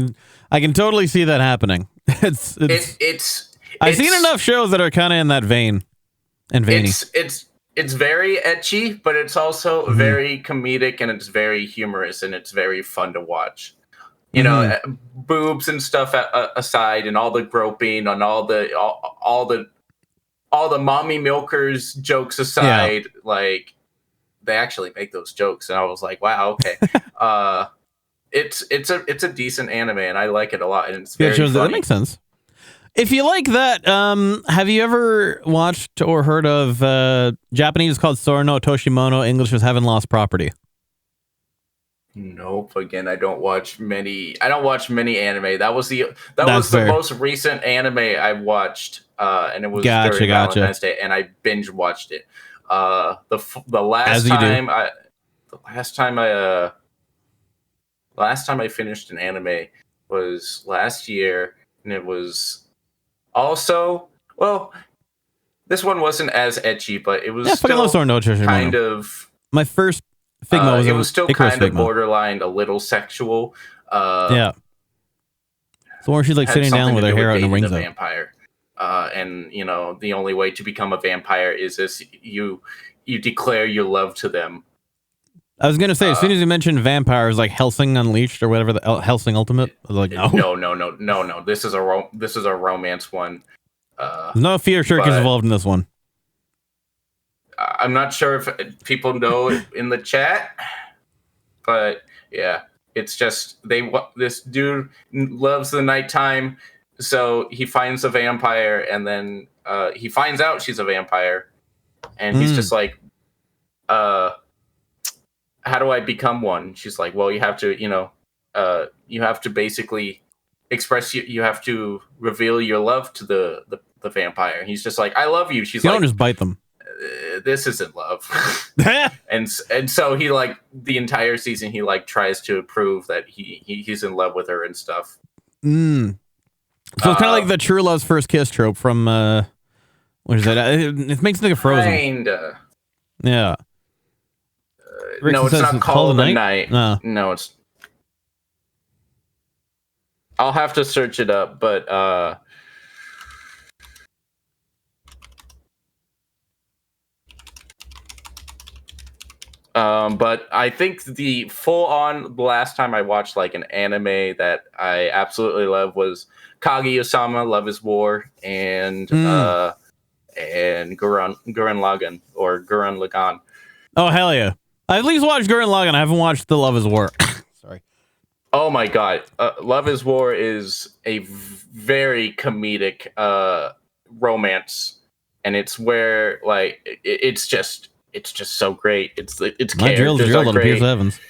can totally see that happening. I've seen enough shows that are kind of in that vein and veiny. it's very ecchi, but it's also very comedic and it's very humorous and it's very fun to watch. You know, boobs and stuff aside, and all the groping and all the mommy milkers jokes aside, like they actually make those jokes, and I was like, wow, okay. It's a decent anime, and I like it a lot, and it's very funny. That makes sense. If you like that, have you ever watched or heard of Japanese is called Sora no Toshimono, English is Heaven Lost Property? Nope. Again, I don't watch many anime. That was the most recent anime I watched, and it was during Valentine's Day, and I binge watched it. The last time I finished an anime was last year, and it was also, well, this one wasn't as ecchi, but it was still kind of my first Figma was it was still kind of Figma. borderline a little sexual. Yeah. So where she's like sitting down with her hair out and the rings out. Vampire. And you know, the only way to become a vampire is this: you declare your love to them. I was gonna say, as soon as you mentioned vampires, like Hellsing Unleashed or whatever, the Hellsing Ultimate, I was like, no. This is a romance one. There's no fear shirk is involved in this one. I'm not sure if people know it in the chat, but yeah, it's just this dude loves the nighttime, so he finds a vampire, and then he finds out she's a vampire, and he's just like, how do I become one? She's like, well, you have to, you have to basically express, you have to reveal your love to the vampire. He's just like, I love you. She's like, don't just bite them. This isn't love. and so he, like, the entire season he like tries to prove that he's in love with her and stuff. So it's kind of like the true love's first kiss trope from what is that? It makes me think of Frozen. Kinda. Yeah. No, it's not Call of the Night. No, it's. I'll have to search it up, but but I think the last time I watched like an anime that I absolutely love was Kaguya-sama, Love is War, and Gurren Lagann or Gurren Lagann. Oh hell yeah! I at least watched Gurren Lagann. I haven't watched the Love is War. Sorry. Oh my god, Love is War is a very comedic romance, and it's where like it's just so great. It's my characters drilled are on great. Pierce Evans.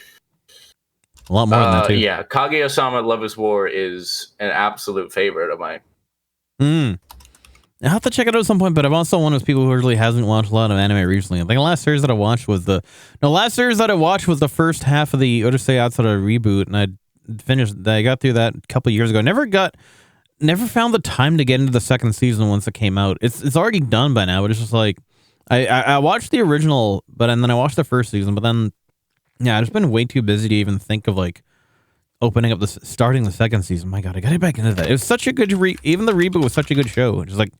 A lot more than that too. Yeah, Kaguya-sama Love is War is an absolute favorite of mine. I'll have to check it out at some point, but I'm also one of those people who really hasn't watched a lot of anime recently. I think the last series that I watched was the first half of the Urusei Yatsura reboot, and I got through that a couple years ago. Never found the time to get into the second season once it came out. It's already done by now, but it's just like I watched the original, and then I watched the first season, but then yeah, I've just been way too busy to even think of like starting the second season. My God, I gotta get back into that. It was such a good even the reboot was such a good show. It's like,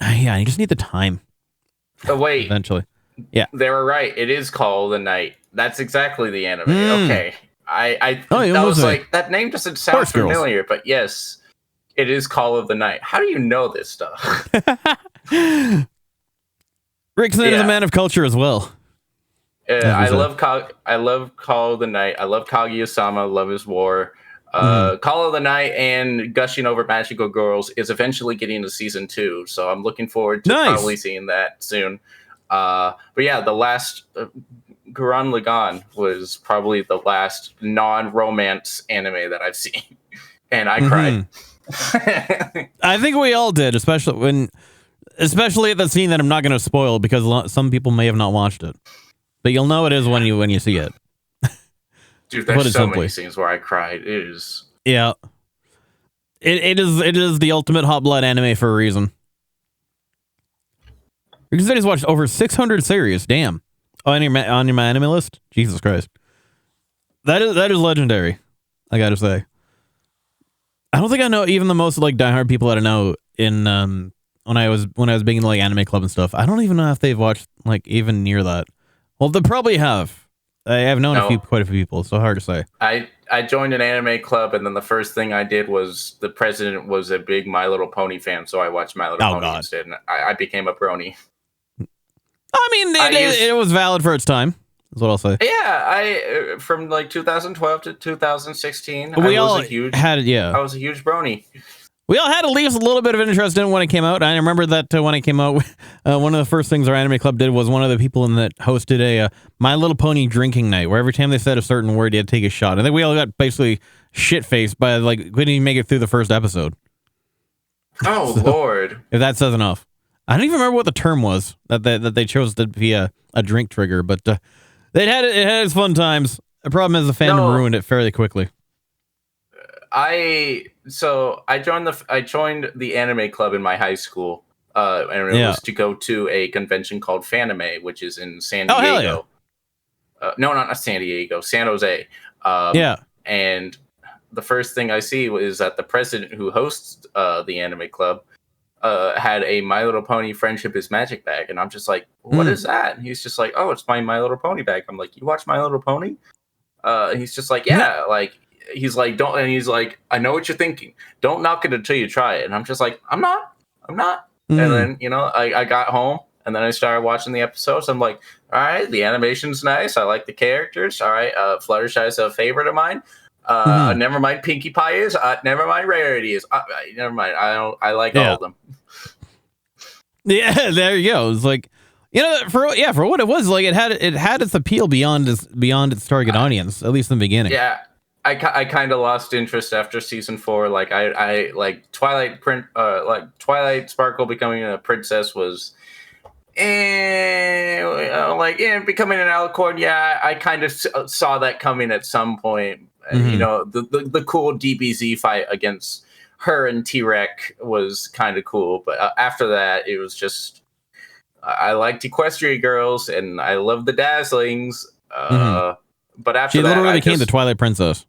yeah, you just need the time. Oh wait, eventually, yeah, they were right. It is Call of the Night. That's exactly the anime. Okay, I was like, that name doesn't sound familiar, but yes, it is Call of the Night. How do you know this stuff? Rickson is a man of culture as well. I love Call of the Night. I love Kaguya-sama, Love is War. Call of the Night and Gushing Over Magical Girls is eventually getting to season 2, so I'm looking forward to probably seeing that soon. But yeah, the last Gurren Lagann was probably the last non-romance anime that I've seen, and I cried. I think we all did, especially at the scene that I'm not going to spoil because some people may have not watched it. But you'll know it is when you see it. Dude, there's so many scenes where I cried. It is. Yeah. It is the ultimate hot blood anime for a reason. You said he's watched over 600 series. Damn. Oh, on your anime list? Jesus Christ. That is legendary. I gotta say. I don't think I know even the most like diehard people that I know in when I was being in like anime club and stuff. I don't even know if they've watched like even near that. Well, they probably have. I have known quite a few people, so hard to say. I joined an anime club, and then the first thing I did was the president was a big My Little Pony fan, so I watched My Little Pony instead, and I became a brony. I mean, it was valid for its time. Is what I'll say. Yeah, I from like 2012 to 2016. I was a huge brony. We all had at least a little bit of interest in it when it came out. I remember that when it came out, one of the first things our anime club did was one of the people in that hosted a My Little Pony drinking night, where every time they said a certain word, you had to take a shot. I think we all got basically shit-faced by like we didn't even make it through the first episode. Oh, so, Lord. If that says enough. I don't even remember what the term was that they chose to be a drink trigger, but it had its fun times. The problem is the fandom ruined it fairly quickly. I joined the anime club in my high school, and it was to go to a convention called Fanime, which is in San Diego. Hell yeah. No, not San Diego, San Jose. And the first thing I see is that the president who hosts the anime club had a My Little Pony Friendship is Magic bag, and I'm just like, what is that? And he's just like, oh, it's my Little Pony bag. I'm like, you watch My Little Pony? And he's just like, yeah, like. He's like, don't, and he's like, I know what you're thinking. Don't knock it until you try it. And I'm just like, I'm not. And then, I got home and then I started watching the episodes. I'm like, all right, the animation's nice. I like the characters. All right. Fluttershy is a favorite of mine. Never mind Pinkie Pie is. Never mind Rarity is. Never mind. I like all of them. Yeah, there you go. It's like, for what it was, like it had its appeal beyond its target audience, at least in the beginning. Yeah. I kind of lost interest after season 4. Like I like Twilight Sparkle becoming a princess was, becoming an alicorn. Yeah, I kind of saw that coming at some point. Mm-hmm. The cool DBZ fight against her and T-Rex was kind of cool, but after that, it was just I liked Equestria Girls and I loved the Dazzlings. But after she that, literally became the Twilight Princess.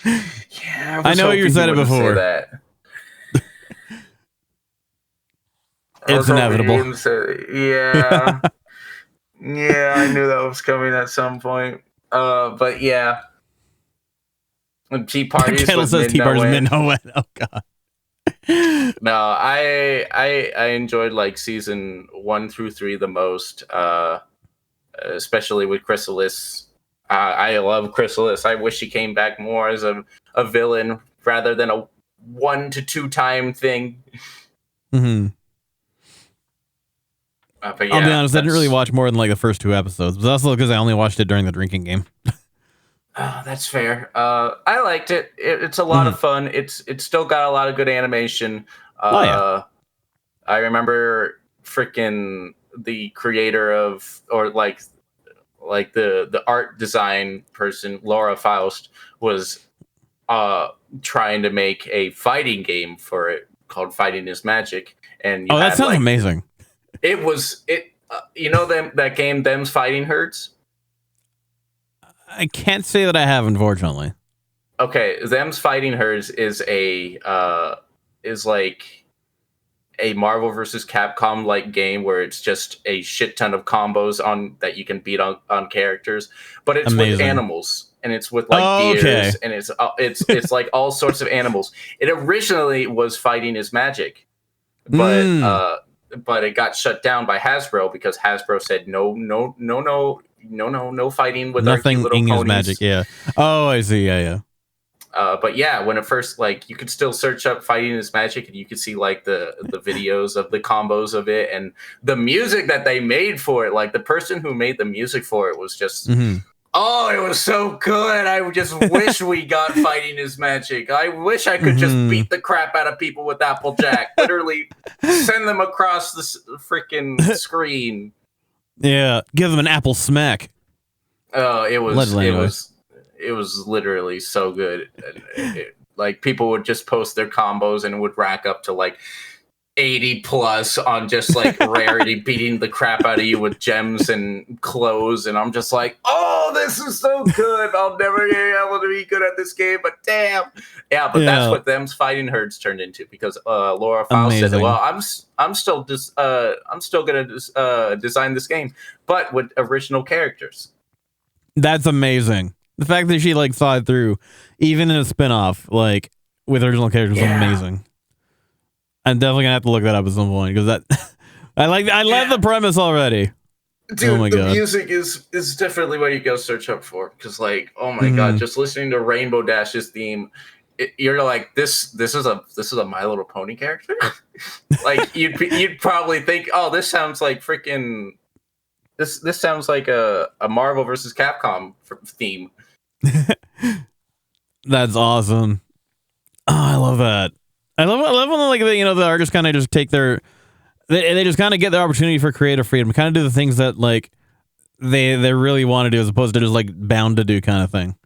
Yeah, I know you said it before. It's inevitable. Yeah. Yeah, I knew that was coming at some point. But yeah. Tea parties. Kettle says tea parties with Minho. Oh god. No, I enjoyed like season 1 through 3 the most. Especially with Chrysalis. I love Chrysalis. I wish she came back more as a villain rather than a 1 to 2 time thing. Mm-hmm. But yeah, I'll be honest, I didn't really watch more than like the first 2 episodes, but that's also because I only watched it during the drinking game. Oh, that's fair. I liked it. It's a lot of fun. It's still got a lot of good animation. I remember freaking the creator of, or like the art design person, Laura Faust, was trying to make a fighting game for it called Fighting is Magic. And that sounds amazing. It was that game, Them's Fighting Herds. I can't say that I have, unfortunately. Okay, Them's Fighting Herds is like a Marvel vs. Capcom like game where it's just a shit ton of combos on that you can beat on characters, but it's with animals and it's with like deers and it's like all sorts of animals. It originally was Fighting is Magic, but it got shut down by Hasbro because Hasbro said no fighting with nothing. Our cute little ponies. Magic, yeah. Oh, I see, yeah. But yeah, when it first, like, you could still search up Fighting is Magic and you could see like the videos of the combos of it and the music that they made for it. Like the person who made the music for it was just, oh, it was so good. I just wish we got Fighting is Magic. I wish I could just beat the crap out of people with Applejack. Literally send them across the freaking screen. Yeah, give them an apple smack. Oh, it was literally so good. Like people would just post their combos and it would rack up to like 80 plus on just like rarity beating the crap out of you with gems and clothes, and I'm just like, oh, this is so good. I'll never be able to be good at this game, but damn. Yeah, but that's what them's fighting herds turned into, because Laura Faust said, well, I'm still gonna design this game, but with original characters. That's amazing. The fact that she like saw it through, even in a spinoff, like with original characters, is amazing. I'm definitely gonna have to look that up at some point, because that I love the premise already. Dude, oh my the God. music is definitely what you go search up for, because like, oh my God, just listening to Rainbow Dash's theme, you're like, this is a My Little Pony character. Like you'd probably think, oh, this sounds like freaking this sounds like a Marvel versus Capcom theme. That's awesome. Oh, I love that. I love when like the artists kind of just take they just kind of get their opportunity for creative freedom, kind of do the things that like they really want to do, as opposed to just like bound to do kind of thing.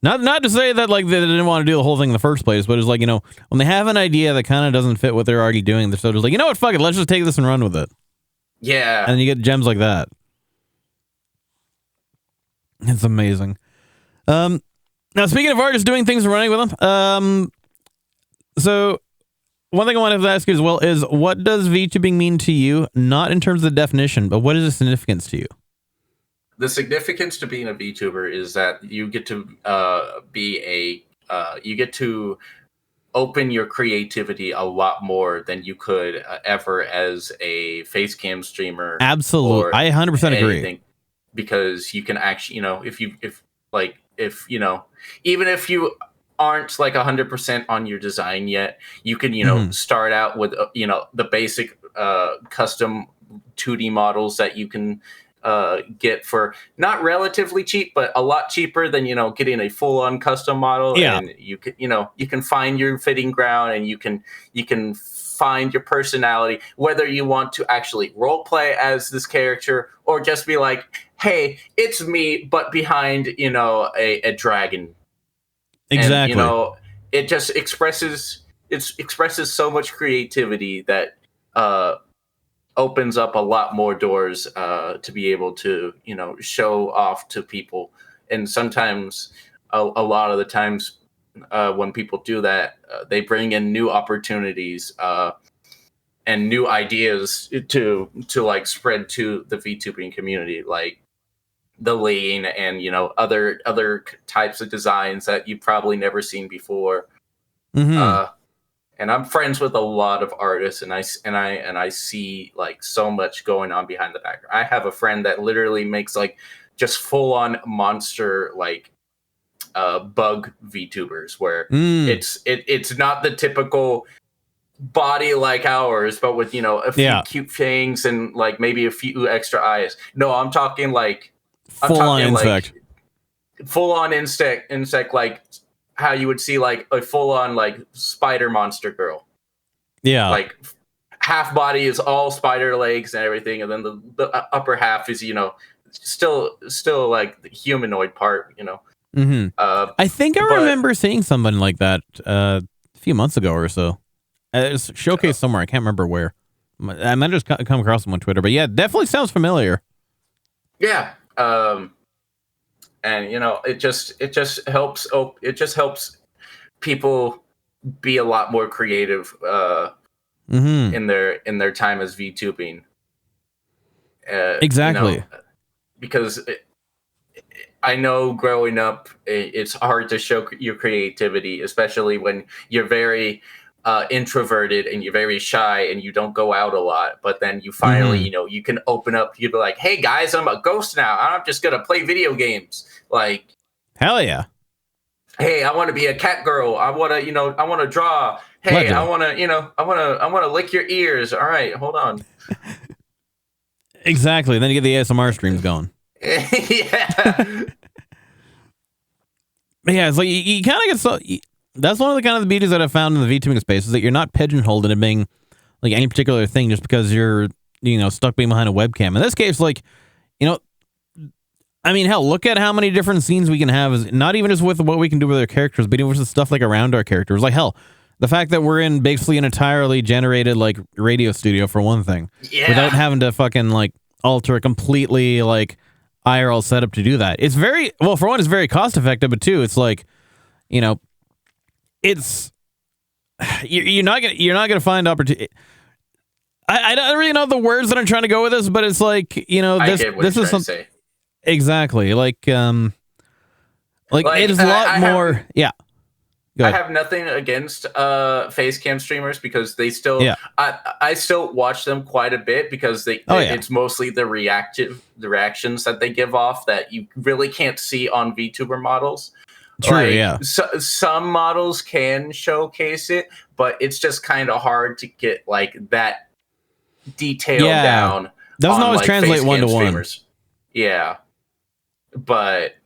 Not to say that like they didn't want to do the whole thing in the first place, but it's like, when they have an idea that kind of doesn't fit what they're already doing, they're sort of like, you know what, fuck it, let's just take this and run with it. Yeah, and you get gems like that. It's amazing. Now speaking of artists doing things and running with them, so one thing I wanted to ask you as well is, what does VTubing mean to you? Not in terms of the definition, but what is the significance to you? The significance to being a VTuber is that you get to you get to open your creativity a lot more than you could ever as a face cam streamer. Absolutely, I 100% agree. Because you can actually, even if you aren't like 100% on your design yet, you can start out with the basic custom 2D models that you can get for not relatively cheap, but a lot cheaper than getting a full-on custom model. Yeah. And you can find your fitting ground, and you can find your personality, whether you want to actually role play as this character or just be like, hey, it's me, but behind a dragon. Exactly. And, it just expresses so much creativity that opens up a lot more doors to be able to show off to people. And sometimes a lot of the times when people do that, they bring in new opportunities and new ideas to like spread to the VTubing community, like the lean and other types of designs that you've probably never seen before. And I'm friends with a lot of artists, and I see like so much going on behind the background. I have a friend that literally makes like just full on monster like bug VTubers, where it's not the typical body like ours, but with a few cute fangs and like maybe a few extra eyes. No, I'm talking like full on insect, like how you would see like a full on like spider monster girl. Yeah, like half body is all spider legs and everything, and then the upper half is still like the humanoid part. I think I remember seeing something like that a few months ago or so. It's showcased somewhere. I can't remember where. I might just come across them on Twitter, but yeah, definitely sounds familiar. Yeah. And it just helps. It just helps people be a lot more creative in their time as VTubing. Exactly. Because I know growing up, it's hard to show your creativity, especially when you're very introverted and you're very shy and you don't go out a lot. But then you finally, you can open up. You'd be like, "Hey guys, I'm a ghost now. I'm just gonna play video games." Like, hell yeah. Hey, I want to be a cat girl. I want to, I want to draw. Hey, Legend. I want to, I want to lick your ears. All right, hold on. Exactly. Then you get the ASMR streams going. Yeah. But yeah, it's like you kind of get so. That's one of the kind of the beauties that I've found in the VTubing space, is that you're not pigeonholed into being like any particular thing just because you're stuck being behind a webcam. In this case, like I mean, hell, look at how many different scenes we can have. Is not even just with what we can do with our characters, but even with the stuff like around our characters. Like hell, The fact that we're in basically an entirely generated like radio studio for one thing, without having to fucking like alter a completely like IRL setup to do that. It's very well, for one, it's very cost effective, but two, it's like, you know, it's you're not gonna find opportunity. I don't really know the words that I'm trying to go with this, but it's like, you know, this is something exactly like it is a lot more. Yeah, I have nothing against face cam streamers because they still I still watch them quite a bit because it's mostly the reactions that they give off that you really can't see on VTuber models. True, some models can showcase it, but it's just kind of hard to get like that detail down. Doesn't always translate one to one. Yeah, but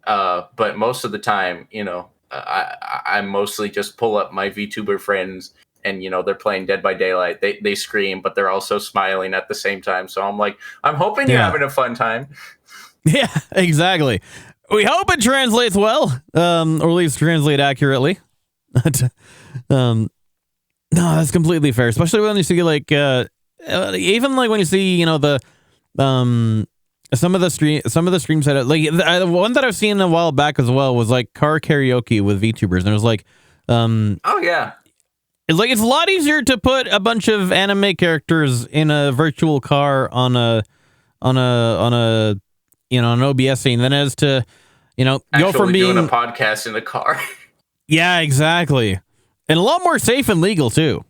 most of the time, you know, I mostly just pull up my VTuber friends, and you know they're playing Dead by Daylight. They scream, but they're also smiling at the same time. So I'm like, I'm hoping you're having a fun time. Yeah, exactly. We hope it translates well, or at least translate accurately. No, that's completely fair, especially when you see like even like when you see, you know, the some of the streams that like the one that I've seen a while back as well was like car karaoke with VTubers, and it was like it's like it's a lot easier to put a bunch of anime characters in a virtual car on a you know, an OBS scene than it is to, you know, actually go from being doing a podcast in the car. Yeah, exactly. And a lot more safe and legal too.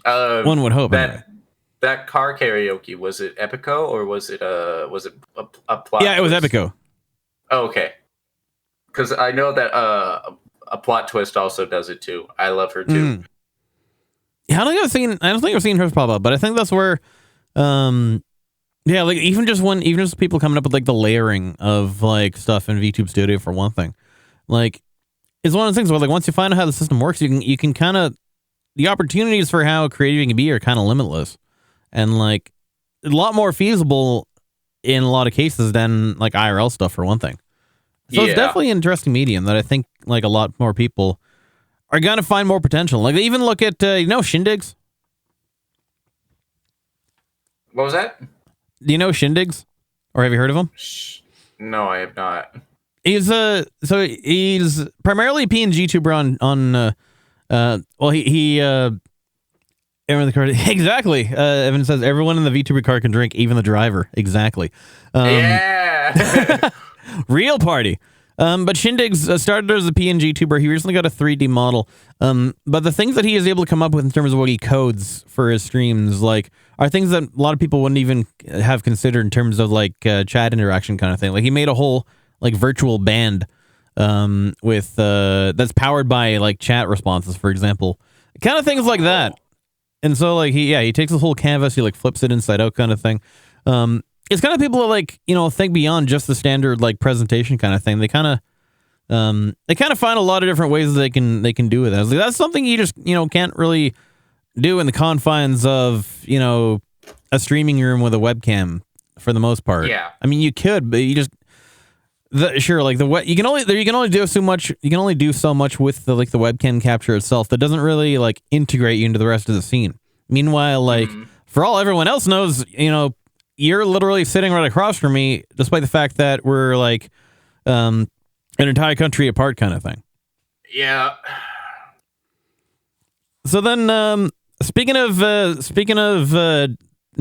One would hope that car karaoke, was it Epico or was it a plot? Yeah, it was Epico. Oh, okay. Because I know that a plot twist also does it too. I love her too. Yeah, I don't think I've seen hers pop up, but I think that's where yeah, like even just people coming up with like the layering of like stuff in VTube Studio for one thing. Like it's one of the things where like once you find out how the system works, you can kind of, the opportunities for how creative you can be are kind of limitless, and like a lot more feasible in a lot of cases than like IRL stuff for one thing. So it's definitely an interesting medium that I think like a lot more people are gonna find more potential. Like they even look at you know Shindigs. What was that? Do you know Shindigs, or have you heard of him? No, I have not. He's primarily a PNG tuber on well he everyone in the car exactly. Evan says everyone in the VTuber car can drink, even the driver. Exactly. Yeah. Real party. But Shindigs started as a PNG tuber. He recently got a 3D model. But the things that he is able to come up with in terms of what he codes for his streams, like, are things that a lot of people wouldn't even have considered in terms of like chat interaction kind of thing. Like he made a whole like virtual band with that's powered by like chat responses, for example, kind of things like that. And so like he takes the whole canvas, he like flips it inside out kind of thing. It's kind of people that like, you know, think beyond just the standard like presentation kind of thing. They kind of find a lot of different ways that they can do with it. Like, that's something you just, you know, can't really do in the confines of, you know, a streaming room with a webcam for the most part. Yeah. I mean, you could, but you just sure, like you can only do so much. You can only do so much with the like the webcam capture itself that doesn't really like integrate you into the rest of the scene. Meanwhile, like for all everyone else knows, you know, you're literally sitting right across from me, despite the fact that we're like an entire country apart, kind of thing. Yeah. So then, speaking of in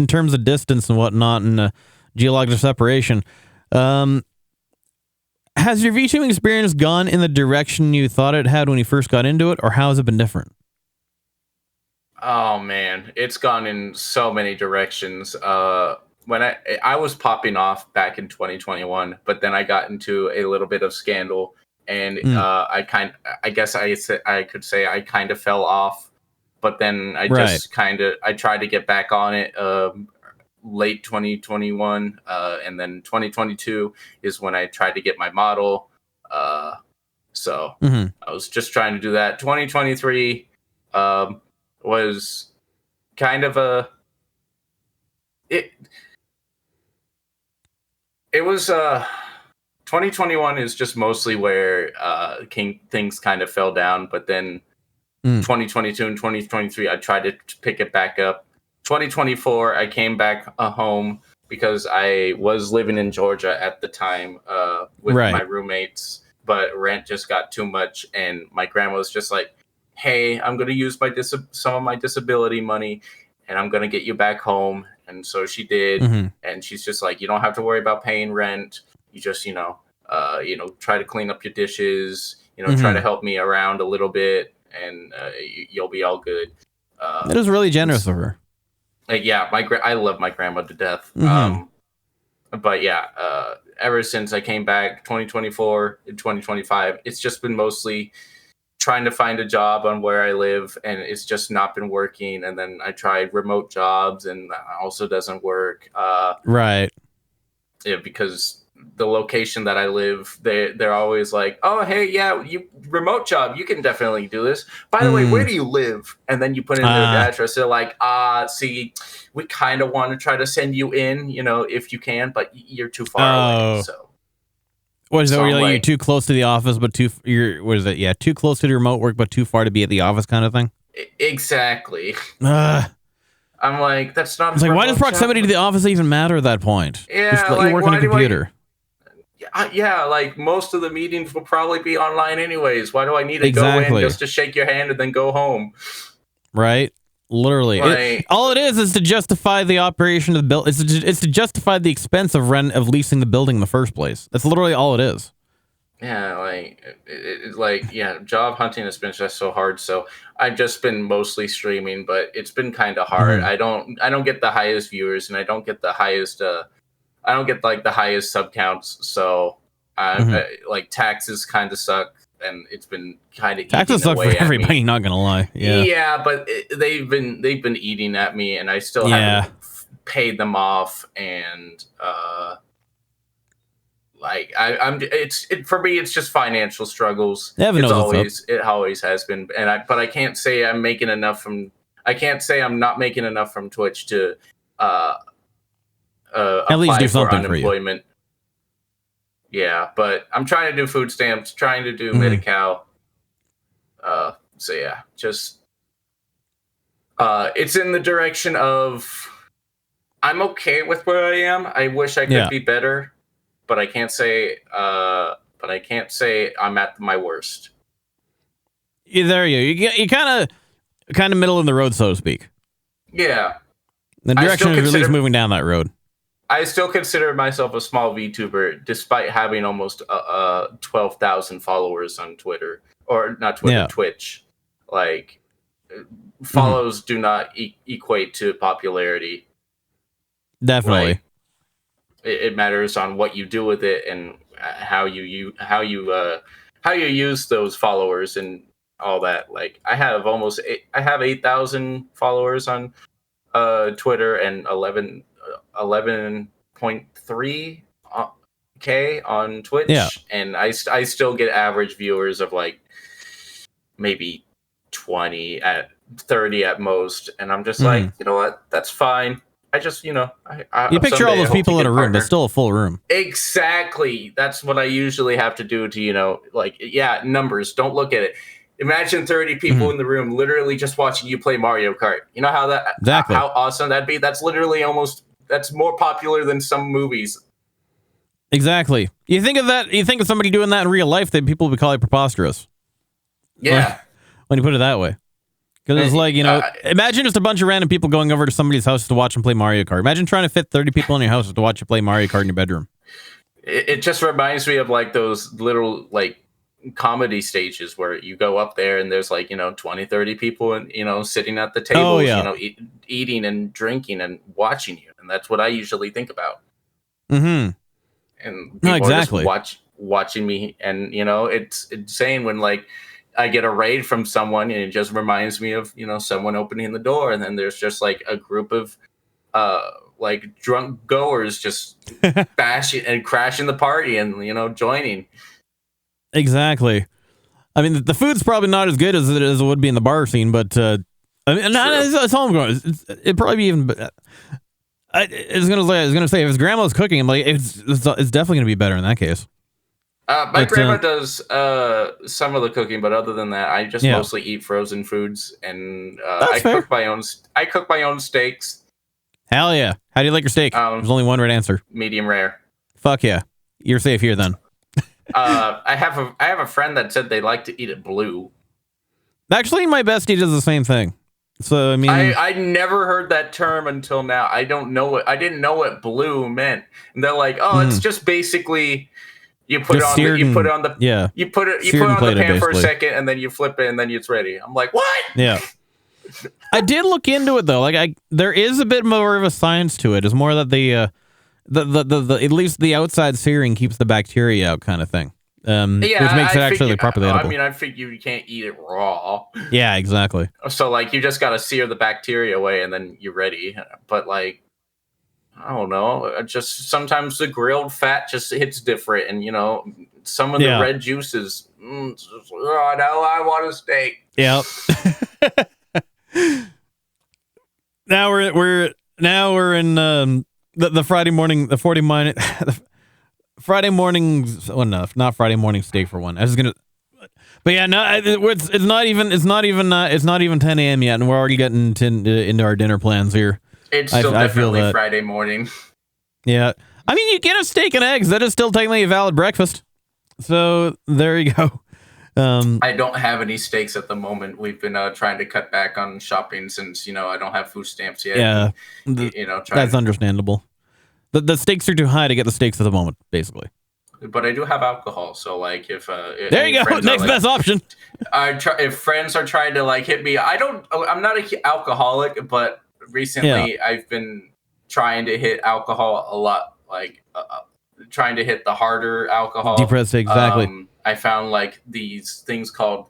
terms of distance and whatnot and geological separation, has your VTubing experience gone in the direction you thought it had when you first got into it, or how has it been different? Oh man, it's gone in so many directions. When I was popping off back in 2021, but then I got into a little bit of scandal, and I guess I could say I kind of fell off, but then I just I tried to get back on it late 2021, and then 2022 is when I tried to get my model. So I was just trying to do that. 2023 was kind of it was 2021 is just mostly where things kind of fell down, but then 2022 and 2023, I tried to pick it back up. 2024, I came back home because I was living in Georgia at the time with my roommates, but rent just got too much, and my grandma was just like, hey, I'm going to use some of my disability money, and I'm going to get you back home. And so she did, and she's just like, you don't have to worry about paying rent. You just, try to clean up your dishes, try to help me around a little bit, and you'll be all good. That is really generous of her. Yeah, I love my grandma to death. But yeah, ever since I came back 2024 and 2025, it's just been mostly trying to find a job on where I live, and it's just not been working. And then I tried remote jobs, and that also doesn't work. Right. Yeah, because the location that I live, they're always like, oh, hey, yeah, you remote job, you can definitely do this. By the way, where do you live? And then you put in their address. They're like, see, we kind of want to try to send you in, if you can, but you're too far away. So what is that? So You're too close to the office, but too close to the remote work, but too far to be at the office kind of thing? Exactly. I'm like, that's not. It's like, why does proximity to the office even matter at that point? Yeah, just let you work on a computer. Yeah, like most of the meetings will probably be online anyways. Why do I need to go in just to shake your hand and then go home? Right. Literally, all it is to justify the operation of the building. It's to justify the expense of leasing the building in the first place. That's literally all it is. Yeah, job hunting has been just so hard. So I've just been mostly streaming, but it's been kind of hard. I don't get the highest viewers, and I don't get the highest. I don't get the highest sub counts. So taxes kind of suck. And it's been kind of taxes suck for everybody. Not gonna lie, yeah, but they've been eating at me, and I still haven't paid them off. And for me, it's just financial struggles. It always has been, but I can't say I'm making enough from. I can't say I'm not making enough from Twitch to at least do something for unemployment. Yeah, but I'm trying to do food stamps, trying to do Medi-Cal. So yeah, just it's in the direction of I'm okay with where I am. I wish I could be better, but I can't say I'm at my worst. There you kind of middle in the road, so to speak. Yeah, the direction is at least moving down that road. I still consider myself a small VTuber, despite having almost 12,000 followers on Twitter, or not Twitter, Twitch. Like, follows do not equate to popularity. Definitely, it matters on what you do with it and how you use those followers and all that. Like, I have 8,000 followers on Twitter and 11.3 K on Twitch, and I still get average viewers of maybe 20 at 30 at most, and I'm just like, you know what, that's fine. I just you picture all those people in a room. That's still a full room. Exactly. That's what I usually have to do to numbers. Don't look at it. Imagine 30 people in the room literally just watching you play Mario Kart. You know how how awesome that'd be? That's literally that's more popular than some movies. Exactly. You think of that, you think of somebody doing that in real life, then people would call it preposterous. Yeah. When you put it that way. Because it's imagine just a bunch of random people going over to somebody's house to watch them play Mario Kart. Imagine trying to fit 30 people in your house to watch you play Mario Kart in your bedroom. It just reminds me of those little comedy stages where you go up there and there's 20, 30 people and sitting at the tables, eating and drinking and watching you, and that's what I usually think about. And people exactly are just watching me, and it's insane when I get a raid from someone and it just reminds me of someone opening the door, and then there's just a group of drunk goers just bashing and crashing the party and joining. Exactly. I mean, the food's probably not as good as it would be in the bar scene, but I mean, that's all I'm going. It'd probably be even. I was gonna say if his grandma's cooking, I'm like, it's definitely gonna be better in that case. My But, grandma does some of the cooking, but other than that, I just Yeah. mostly eat frozen foods, and That's I fair. cook my own. I cook my own steaks, Hell yeah. How do you like your steak? There's only one right answer. medium rare. Fuck yeah. You're safe here then. I have a friend that said they like to eat it blue. Actually, my bestie does the same thing. So, I mean, I never heard that term until now. I didn't know what blue meant. And they're like, oh, it's just basically you put Just it on seared you put it and- on the yeah. you put it Seared and on the plated, pan for a basically. second and then you flip it and then it's ready. I'm like, what? Yeah. I did look into it though. Like there is a bit more of a science to it. It's more that the at least the outside searing keeps the bacteria out kind of thing. Which makes it actually properly edible. I mean, I think you can't eat it raw. Yeah, exactly. So like you just got to sear the bacteria away and then you're ready. But like I don't know, just sometimes the grilled fat just hits different, and some of the Yeah. red juices. Now I want a steak. Yep. Now we're in the Friday morning, the 40 minute Friday mornings. Oh no, not Friday morning steak for one. I was gonna, but yeah, no, it's not even 10 a.m. yet, and we're already getting into our dinner plans here. It's I still feel definitely that. Friday morning. Yeah, I mean, you get a steak and eggs. That is still technically a valid breakfast. So there you go. I don't have any steaks at the moment. We've been trying to cut back on shopping since I don't have food stamps yet. Yeah, Trying. that's understandable. The stakes are too high to get the steaks at the moment, basically. But I do have alcohol, so like if There any you go. friends are, Next like, best option. if friends are trying to like hit me, I'm not an alcoholic, but recently I've been trying to hit alcohol a lot, like trying to hit the harder alcohol. Deep red steak, exactly. I found like these things called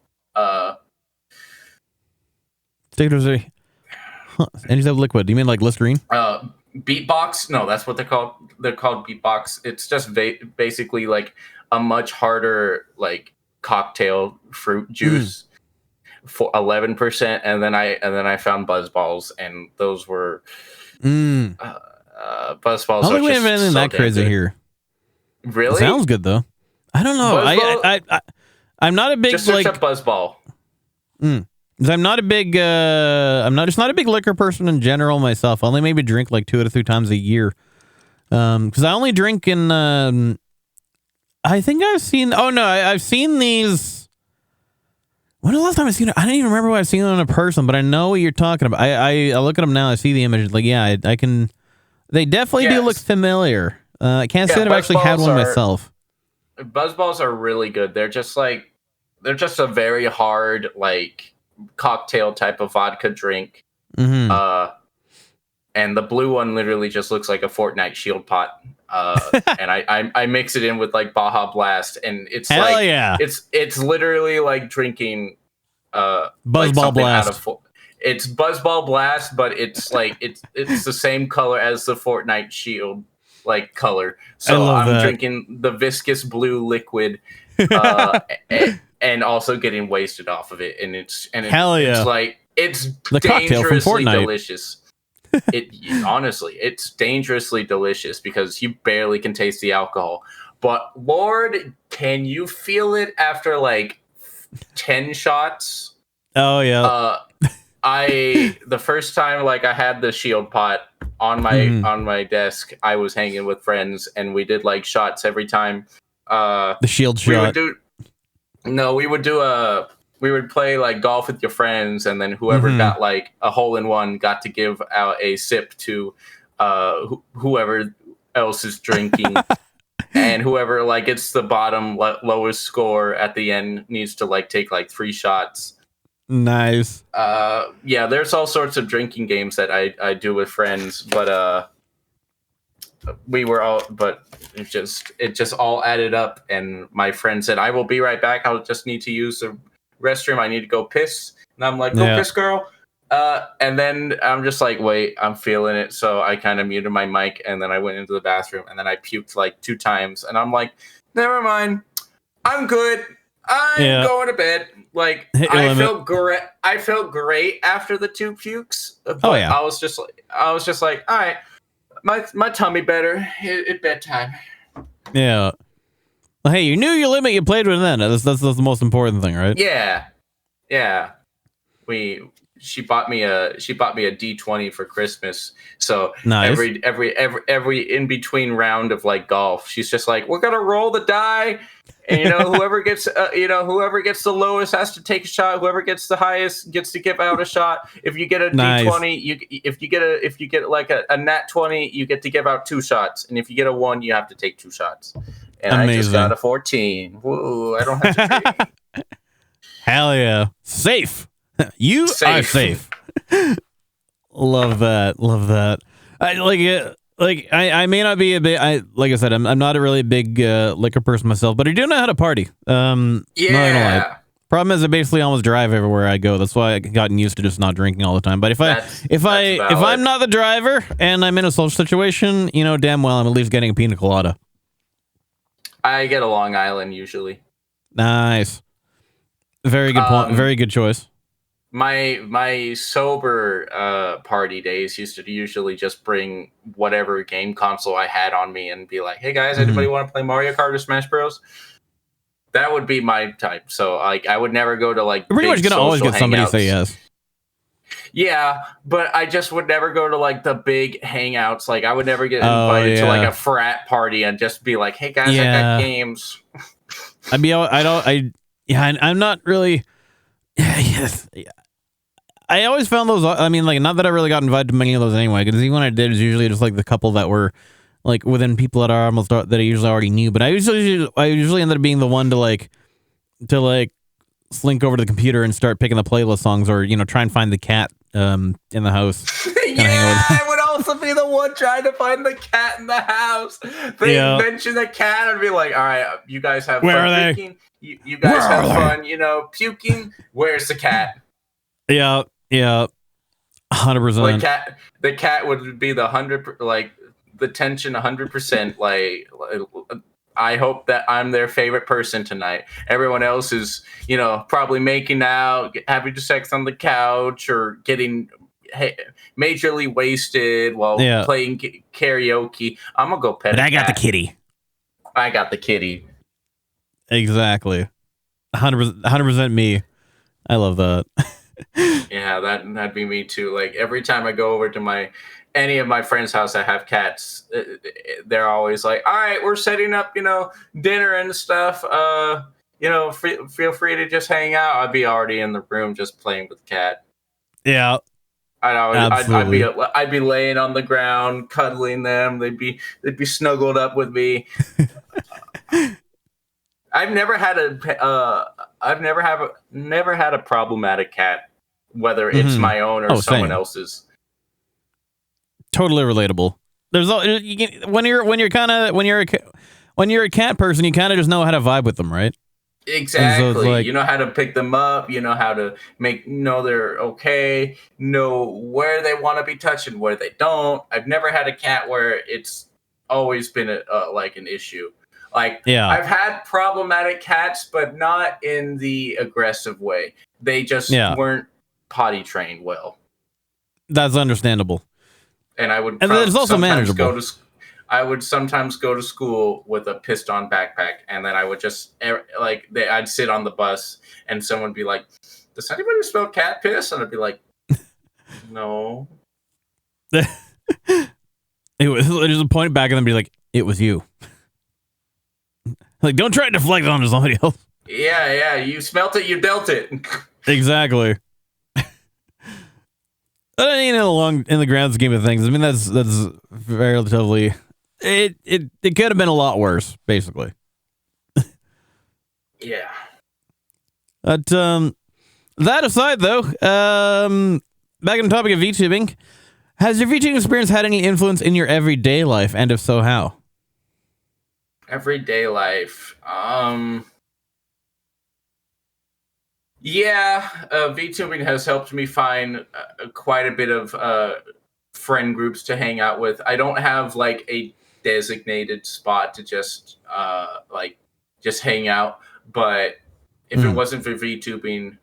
Steak rosé. Huh. And you have liquid. Do you mean like Listerine? beatbox. No, that's what they're called. They're called beatbox. It's just basically like a much harder like cocktail fruit juice for 11%, and then I found Buzzballs, and those were Buzzballs. I don't are think we just have anything so that damn crazy good. here. Really? Sounds good though. I don't know. Buzzball? I'm not a big Just search like. up Buzzball. 'Cause I'm not a big. I'm not just not a big liquor person in general myself. I only maybe drink like 2 to 3 times a year. Because I only drink in. I think I've seen. Oh no, I've seen these. When was the last time I've seen it? I don't even remember what I've seen them in person, but I know what you're talking about. I look at them now. I see the images. Like yeah, I can. They definitely do Yes. look familiar. I can't say that I've actually had Buzzballs one are- myself. Buzzballs are really good. They're just a very hard like cocktail type of vodka drink. Mm-hmm. And the blue one literally just looks like a Fortnite shield pot. And I mix it in with like Baja Blast, and it's Hell like yeah. it's literally like drinking like Buzzball something out Blast. of it's Buzzball Blast, but it's like it's the same color as the Fortnite shield like color. So love I'm that. drinking the viscous blue liquid and also getting wasted off of it, and it's Hell yeah. it's like it's The cocktail from dangerously Fortnite. delicious. Honestly, it's dangerously delicious because you barely can taste the alcohol. But Lord, can you feel it after like 10 shots? Oh yeah. The first time like I had the shield pot on my desk, I was hanging with friends and we did like shots every time. The shield We shot. we would play like golf with your friends, and then whoever got like a hole in one got to give out a sip to whoever else is drinking. And whoever like gets the bottom lowest score at the end needs to like take like 3 shots. Nice. Yeah, there's all sorts of drinking games that I do with friends, but it just all added up, and my friend said, I will be right back. I'll just need to use the restroom. I need to go piss. And I'm like, go piss, girl. And then I'm just like, wait, I'm feeling it. So I kind of muted my mic, and then I went into the bathroom, and then I puked like 2 times, and I'm like, never mind. I'm good. I'm going to bed. Like I felt great after the 2 pukes. But I was just like, all right, my tummy better at bedtime. Yeah. Well, hey, you knew your limit. You played with it then. That's the most important thing, right? Yeah. She bought me a D20 for Christmas. So Nice. every in between round of like golf, she's just like, we're gonna roll the die, and whoever gets the lowest has to take a shot. Whoever gets the highest gets to give out a shot. If you get a Nice. D20, if you get like a nat 20, you get to give out 2 shots, and if you get a 1, you have to take 2 shots. And I just Amazing. got a 14. Woo! I don't have to take. Hell yeah. Safe. You are safe. Love that. I like it. Like I may not be a big. Like I said, I'm not a really big liquor person myself, but I do know how to party. Not gonna lie. Problem is, I basically almost drive everywhere I go. That's why I've gotten used to just not drinking all the time. But if I'm not the driver and I'm in a social situation, damn well I'm at least getting a pina colada. I get a Long Island usually. Nice. Very good point. Very good choice. My sober party days used to usually just bring whatever game console I had on me and be like, "Hey guys, anybody want to play Mario Kart or Smash Bros?" That would be my type. So like, I would never go to like. You're pretty much gonna always get somebody to say yes. Yeah, but I just would never go to like the big hangouts. Like I would never get invited to like a frat party and just be like, "Hey guys, I got games." I'm not really. Yes. I always found those. I mean, like, not that I really got invited to many of those anyway. Because even when I did, it was usually just like the couple that were like within people that are almost that I usually already knew. But I usually ended up being the one to slink over to the computer and start picking the playlist songs, or try and find the cat in the house. Yeah, I would also be the one trying to find the cat in the house. They mention the cat and be like, "All right, you guys have Where fun are puking. You guys have fun, puking. Where's the cat?" Yeah, 100%. Like the cat would be the 100, like the tension 100%. Like I hope that I'm their favorite person tonight. Everyone else is, probably making out, having sex on the couch, or getting majorly wasted while playing karaoke. I'm gonna go pet. But I got the kitty. I got the kitty. Exactly. 100% me. I love that. Yeah, that'd be me too. Like every time I go over to any of my friends' house that have cats, they're always like, "All right, we're setting up, dinner and stuff. Feel free to just hang out." I'd be already in the room just playing with the cat. Yeah. I'd be laying on the ground, cuddling them. They'd be snuggled up with me. I've never had a problematic cat, whether it's my own or someone else's. Totally relatable. There's when you're a cat person, you kind of just know how to vibe with them, right? Exactly. So you know how to pick them up. You know how to know they're okay. Know where they want to be touched and where they don't. I've never had a cat where it's always been an issue. I've had problematic cats, but not in the aggressive way. They just weren't potty trained well. That's understandable. And I would. And it's also manageable. I would sometimes go to school with a pissed on backpack, and then I would just I'd sit on the bus, and someone would be like, "Does anybody smell cat piss?" And I'd be like, "No." It was just point back and then be like, "It was you." Like, don't try to deflect onto somebody else. Yeah, you smelt it, you dealt it. Exactly. But I mean, in the grand scheme of things, I mean that's relatively. It could have been a lot worse, basically. Yeah. But that aside, though, back on the topic of VTubing, has your VTubing experience had any influence in your everyday life, and if so, how? Everyday life. Yeah, VTubing has helped me find quite a bit of friend groups to hang out with. I don't have like a designated spot to just hang out, but if it wasn't for VTubing,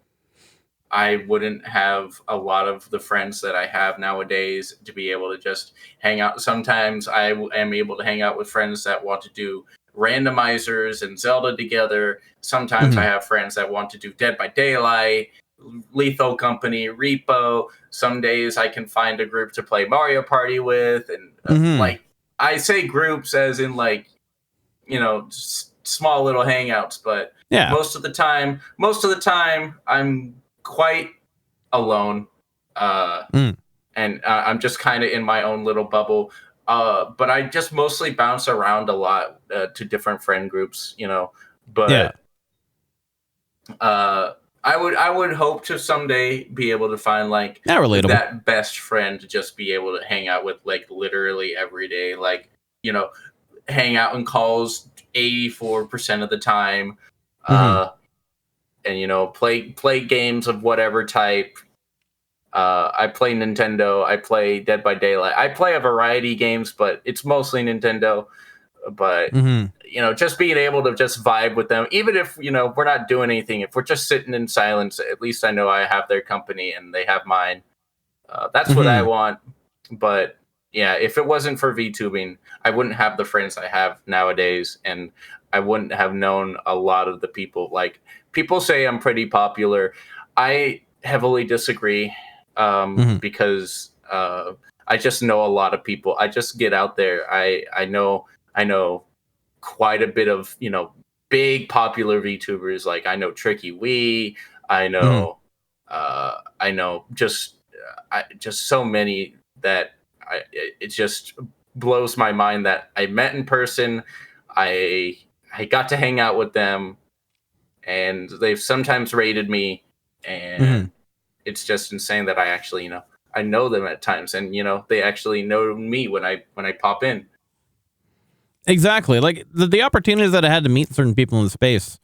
I wouldn't have a lot of the friends that I have nowadays to be able to just hang out. Sometimes I am able to hang out with friends that want to do randomizers and Zelda together. Sometimes I have friends that want to do Dead by Daylight, Lethal Company, Repo. Some days I can find a group to play Mario Party with, and like I say groups as in like, you know, small little hangouts, but most of the time I'm quite alone, and I'm just kind of in my own little bubble. But I just mostly bounce around a lot to different friend groups, you know. But I would hope to someday be able to find like that best friend to just be able to hang out with like literally every day, like, you know, hang out in calls 84% of the time, and you know, play games of whatever type. I play Nintendo. I play Dead by Daylight. I play a variety of games, but it's mostly Nintendo. But you know, just being able to just vibe with them, even if, you know, we're not doing anything, if we're just sitting in silence, at least I know I have their company and they have mine. That's what I want. But yeah, if it wasn't for VTubing, I wouldn't have the friends I have nowadays, and I wouldn't have known a lot of the people. Like, people say I'm pretty popular. I heavily disagree, because I just know a lot of people. I just get out there. I know quite a bit of, you know, big popular VTubers. Like, I know Tricky Wee. I know just so many that it just blows my mind that I met in person. I got to hang out with them, and they've sometimes rated me, and it's just insane that I actually, you know, I know them at times, and, you know, they actually know me when I pop in. Exactly. Like the opportunities that I had to meet certain people in the space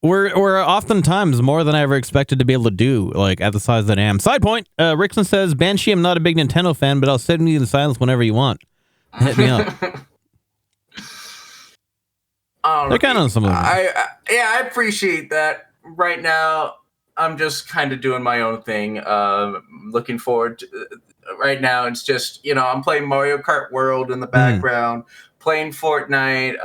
were oftentimes more than I ever expected to be able to do, like at the size that I am. Side point, Rickson says, Banshee, I'm not a big Nintendo fan, but I'll sit with you in silence whenever you want. Hit me up. They're kind of some of them. I appreciate that. Right now, I'm just kind of doing my own thing. Looking forward to, right now, it's just, you know, I'm playing Mario Kart World in the background, playing Fortnite,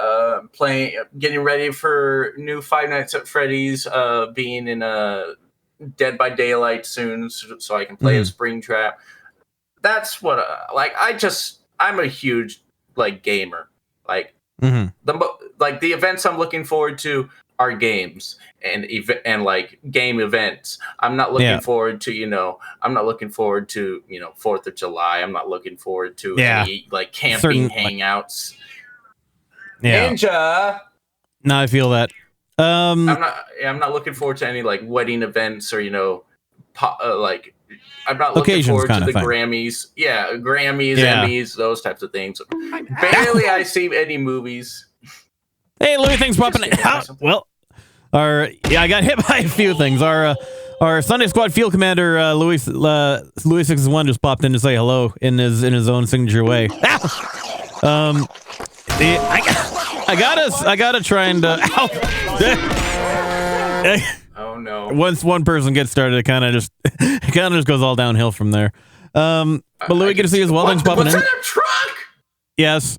getting ready for new Five Nights at Freddy's, being in a Dead by Daylight soon, so I can play a Springtrap. That's what, I'm a huge, like, gamer. Like, the events I'm looking forward to are games and like game events. I'm not looking forward to, you know, 4th of July. I'm not looking forward to any like camping hangouts. Ninja. No, I feel that. I'm not looking forward to any like wedding events or, you know, I'm not looking forward to the Grammys. Yeah, Grammys, Emmys, those types of things. Barely I see any movies. Hey, Louis, things popping out. Well, I got hit by a few things. Our Sunday Squad Field Commander Louis 61 just popped in to say hello in his own signature way. I gotta try and oh no! Once one person gets started, it kind of just goes all downhill from there. But Louis, good to see you as well. Thanks for popping in. Was that a truck? Yes.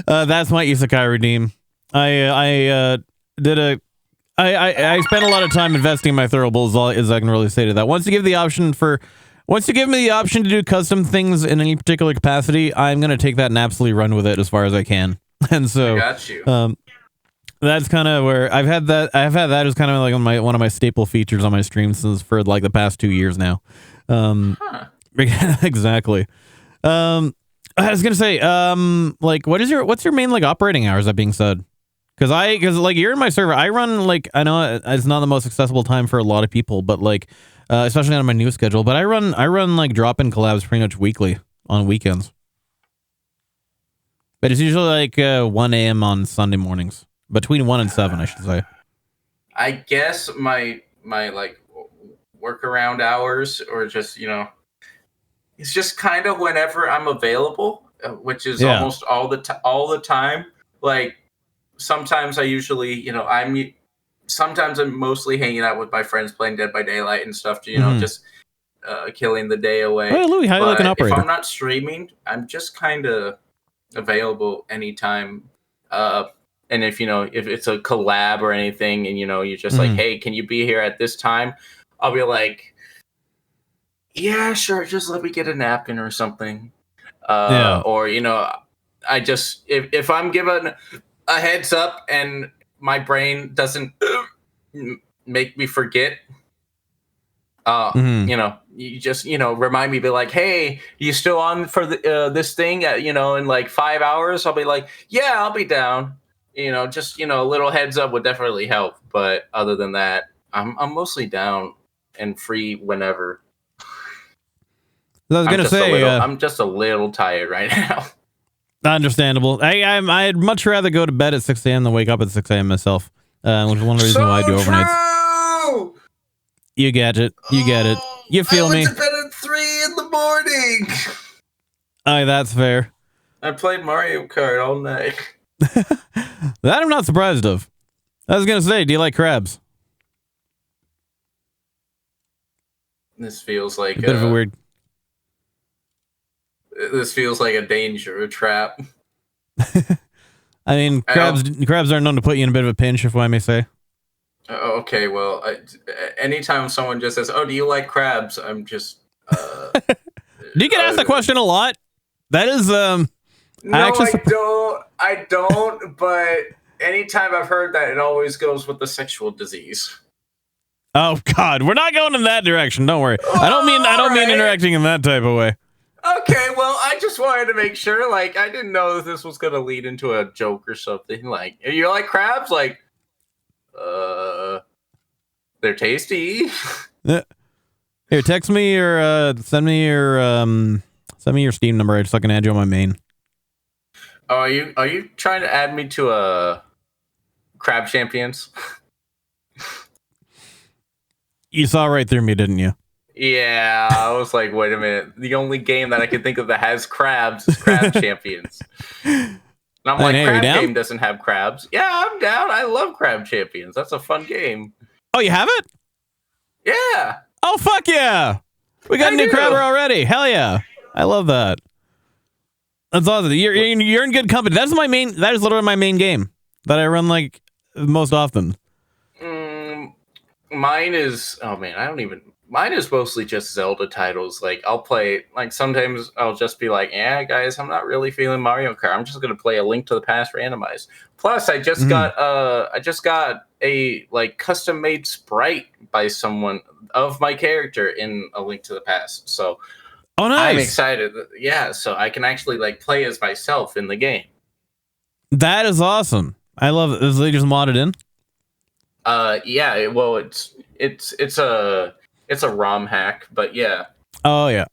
That's my isekai redeem. I spent a lot of time investing in my throwables, as I can really say to that. Once you give me the option to do custom things in any particular capacity, I'm gonna take that and absolutely run with it as far as I can. And so I got you. That's kind of where I've had that as kind of like one of my staple features on my streams since for like the past 2 years now. Exactly. I was gonna say, like, what's your main like operating hours? That being said, because like you're in my server, I run like, I know it's not the most accessible time for a lot of people, but like, especially on my new schedule. But I run like drop-in collabs pretty much weekly on weekends. But it's usually like 1 a.m. on Sunday mornings, between 1 and 7, I should say. I guess my like workaround hours, or just, you know, it's just kind of whenever I'm available, which is almost all the time. Like, sometimes I usually, you know, sometimes I'm mostly hanging out with my friends playing Dead by Daylight and stuff, you know, just killing the day away. Hey, Louis, how do you like an operator? If I'm not streaming, I'm just kind of available anytime. And if it's a collab or anything, and you're just like, hey, can you be here at this time? I'll be like, yeah, sure, just let me get a napkin or something. Or I just if I'm given a heads up and my brain doesn't make me forget, you just remind me, be like, hey, you still on for this thing at in like 5 hours? I'll be like, yeah, I'll be down. Just a little heads up would definitely help. But other than that, I'm mostly down and free whenever. I was gonna say, I'm just a little tired right now. Understandable. I'd much rather go to bed at 6 a.m. than wake up at 6 a.m. myself, which is one of the reasons why I do overnights. You get it. You get it. You feel me? I went to bed at 3 in the morning. Oh, that's fair. I played Mario Kart all night. That I'm not surprised of. I was gonna say, do you like crabs? This feels like a bit of a weird. This feels like a danger trap. I mean, crabs are known to put you in a bit of a pinch, if I may say. Okay, well, anytime someone just says, "Oh, do you like crabs?" I'm just. Do you get asked that question a lot? That is No, I don't. But anytime I've heard that, it always goes with the sexual disease. Oh God, we're not going in that direction. Don't worry. I don't mean interacting in that type of way. Okay, well, I just wanted to make sure. Like, I didn't know that this was going to lead into a joke or something. Like, you like crabs? Like, they're tasty. Here, text me or send me your Steam number so I can add you on my main. Oh, are you trying to add me to Crab Champions? You saw right through me, didn't you? Yeah, I was like, wait a minute. The only game that I can think of that has crabs is Crab Champions. And I'm like, hey, Crab Game doesn't have crabs. Yeah, I'm down. I love Crab Champions. That's a fun game. Oh, you have it? Yeah. Oh, fuck yeah. We got a new crabber already. Hell yeah. I love that. That's awesome. You're in good company. That is literally my main game that I run like most often. Mine is, mine is mostly just Zelda titles. Like, I'll play, like, sometimes I'll just be like, yeah, guys, I'm not really feeling Mario Kart. I'm just going to play A Link to the Past randomized. Plus, I just got a, like, custom-made sprite by someone of my character in A Link to the Past. So, oh, nice. I'm excited. Yeah, so I can actually, like, play as myself in the game. That is awesome. I love it. Is they just modded in? Yeah, well, it's a ROM hack, but yeah. Oh yeah,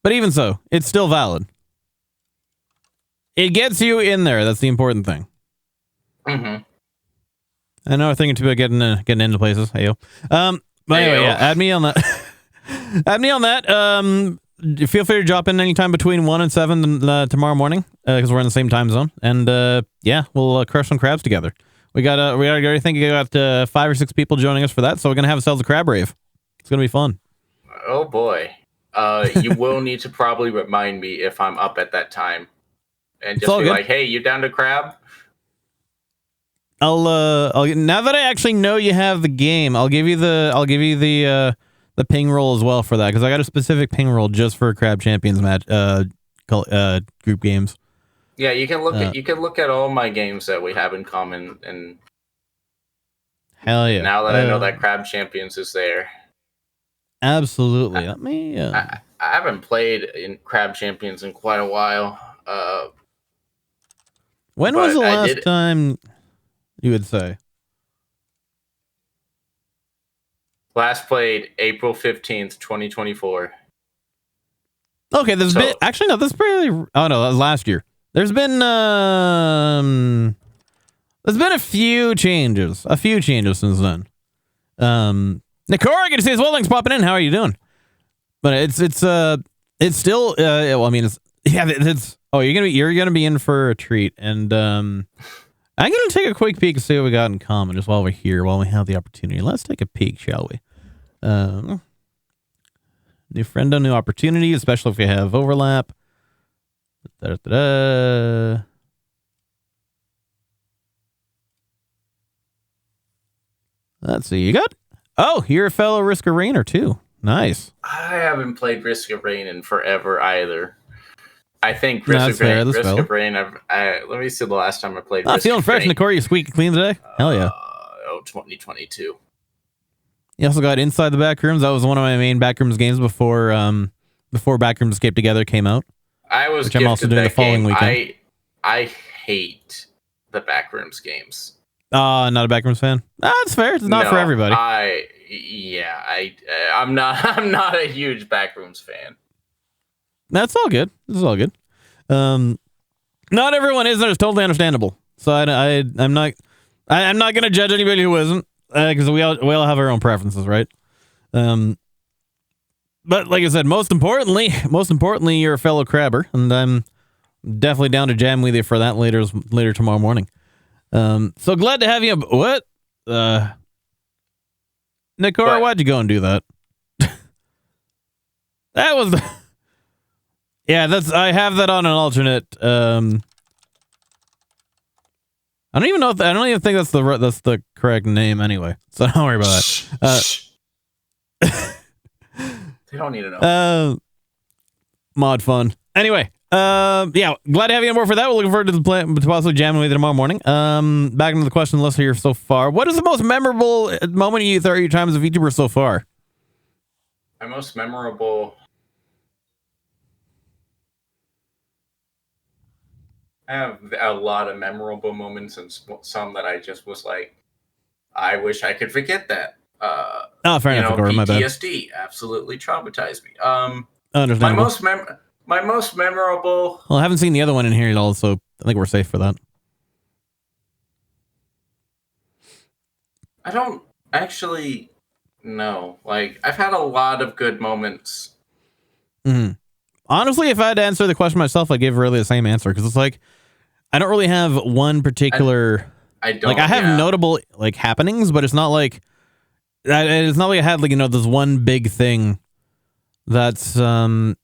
but even so, it's still valid. It gets you in there. That's the important thing. Mm-hmm. I know I'm thinking too about getting into places. Heyo. But anyway, yeah, add me on that. Add me on that. Feel free to drop in anytime between 1 and 7 tomorrow morning, because we're in the same time zone, and yeah, we'll crush some crabs together. We already think we got 5 or 6 people joining us for that, so we're gonna have ourselves a crab rave. It's gonna be fun. Oh boy, you will need to probably remind me if I'm up at that time, and just be like, "Hey, you down to crab?" I'll now that I actually know you have the game, I'll give you the ping roll as well for that, because I got a specific ping roll just for Crab Champions match group games. Yeah, you can look at all my games that we have in common, and hell yeah! Now that I know that Crab Champions is there, absolutely. Let me. I haven't played in Crab Champions in quite a while. When was the last time you would say? Last played April 15th, 2024. Okay, this bit actually no, this pretty. Oh no, that was last year. There's been a few changes since then. Nakora, good to see his well, thanks for popping in. How are you doing? But it's still well, I mean you're gonna be in for a treat, and I'm gonna take a quick peek and see what we got in common just while we're here, while we have the opportunity. Let's take a peek, shall we? New friendo, new opportunity, especially if we have overlap. Let's see. You got. Oh, you're a fellow Risk of Rainer too. Nice. I haven't played Risk of Rain in forever either. I think No, Risk that's of fair, Rain. that's Risk valid. of Rain. Let me see the last time I played. Ah, Risk feeling of fresh, Rain. Nikori. You squeaky clean today. Hell yeah. 2022. You also got Inside the Backrooms. That was one of my main Backrooms games before Backrooms Escape Together came out. I was. Which I'm also doing the following weekend. I hate the Backrooms games. Not a Backrooms fan. That's fair. It's not for everybody. I'm not. I'm not a huge Backrooms fan. That's all good. This is all good. Not everyone is, and it's totally understandable. So I'm not gonna judge anybody who isn't, because we all have our own preferences, right? But like I said, most importantly, you're a fellow crabber, and I'm definitely down to jam with you for that later tomorrow morning. So glad to have you. What? Nikora, why'd you go and do that? That was the. Yeah, I have that on an alternate. I don't even know. I don't even think that's the correct name anyway. So don't worry about that. They don't need to know. Mod fun. Anyway, yeah, glad to have you on board for that. We're looking forward to possibly jamming with you tomorrow morning. Back into the question list here so far. What is the most memorable moment you thought your time as a VTuber so far? My most memorable. I have a lot of memorable moments and some that I just was like, I wish I could forget that. Fair enough. My bad. PTSD absolutely traumatized me. Understandable. My most memorable. Well, I haven't seen the other one in here at all, so I think we're safe for that. I don't actually know. Like, I've had a lot of good moments. Mm-hmm. Honestly, if I had to answer the question myself, I give really the same answer, because it's like I don't really have one particular. I don't. Like, I have notable like happenings, but it's not like I had like this one big thing. That's I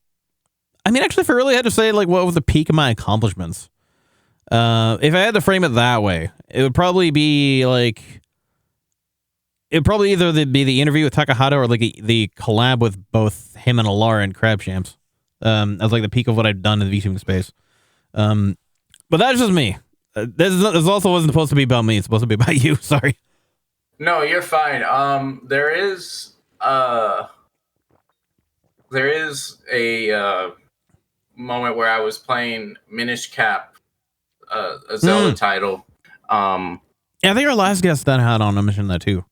mean, actually, if I really had to say like what was the peak of my accomplishments, if I had to frame it that way, it would probably be like. It'd probably either be the interview with Takahata or like the collab with both him and Alara and Crab Champs. As like the peak of what I've done in the VTubing space. But that's just me. This also wasn't supposed to be about me. It's supposed to be about you. Sorry. No, you're fine. There is a moment where I was playing Minish Cap, a Zelda title. Yeah, I think our last guest that had on mentioned that too.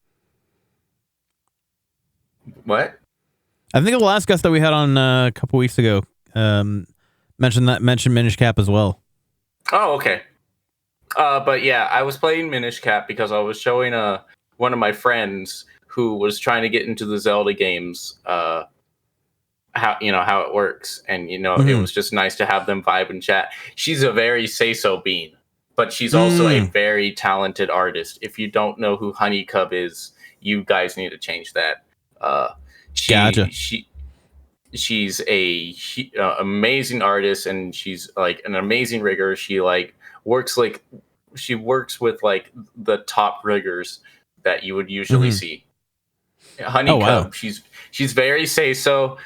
What? I think the last guest that we had on a couple weeks ago mentioned Minish Cap as well. Oh, okay. But yeah, I was playing Minish Cap because I was showing one of my friends who was trying to get into the Zelda games how it works, and it was just nice to have them vibe and chat. She's a very say-so bean, but she's also a very talented artist. If you don't know who Honeycub is, you guys need to change that. Gotcha. She's a amazing artist, and she's like an amazing rigger. She works with like the top riggers that you would usually see. Honeycomb, wow. She's very say-so.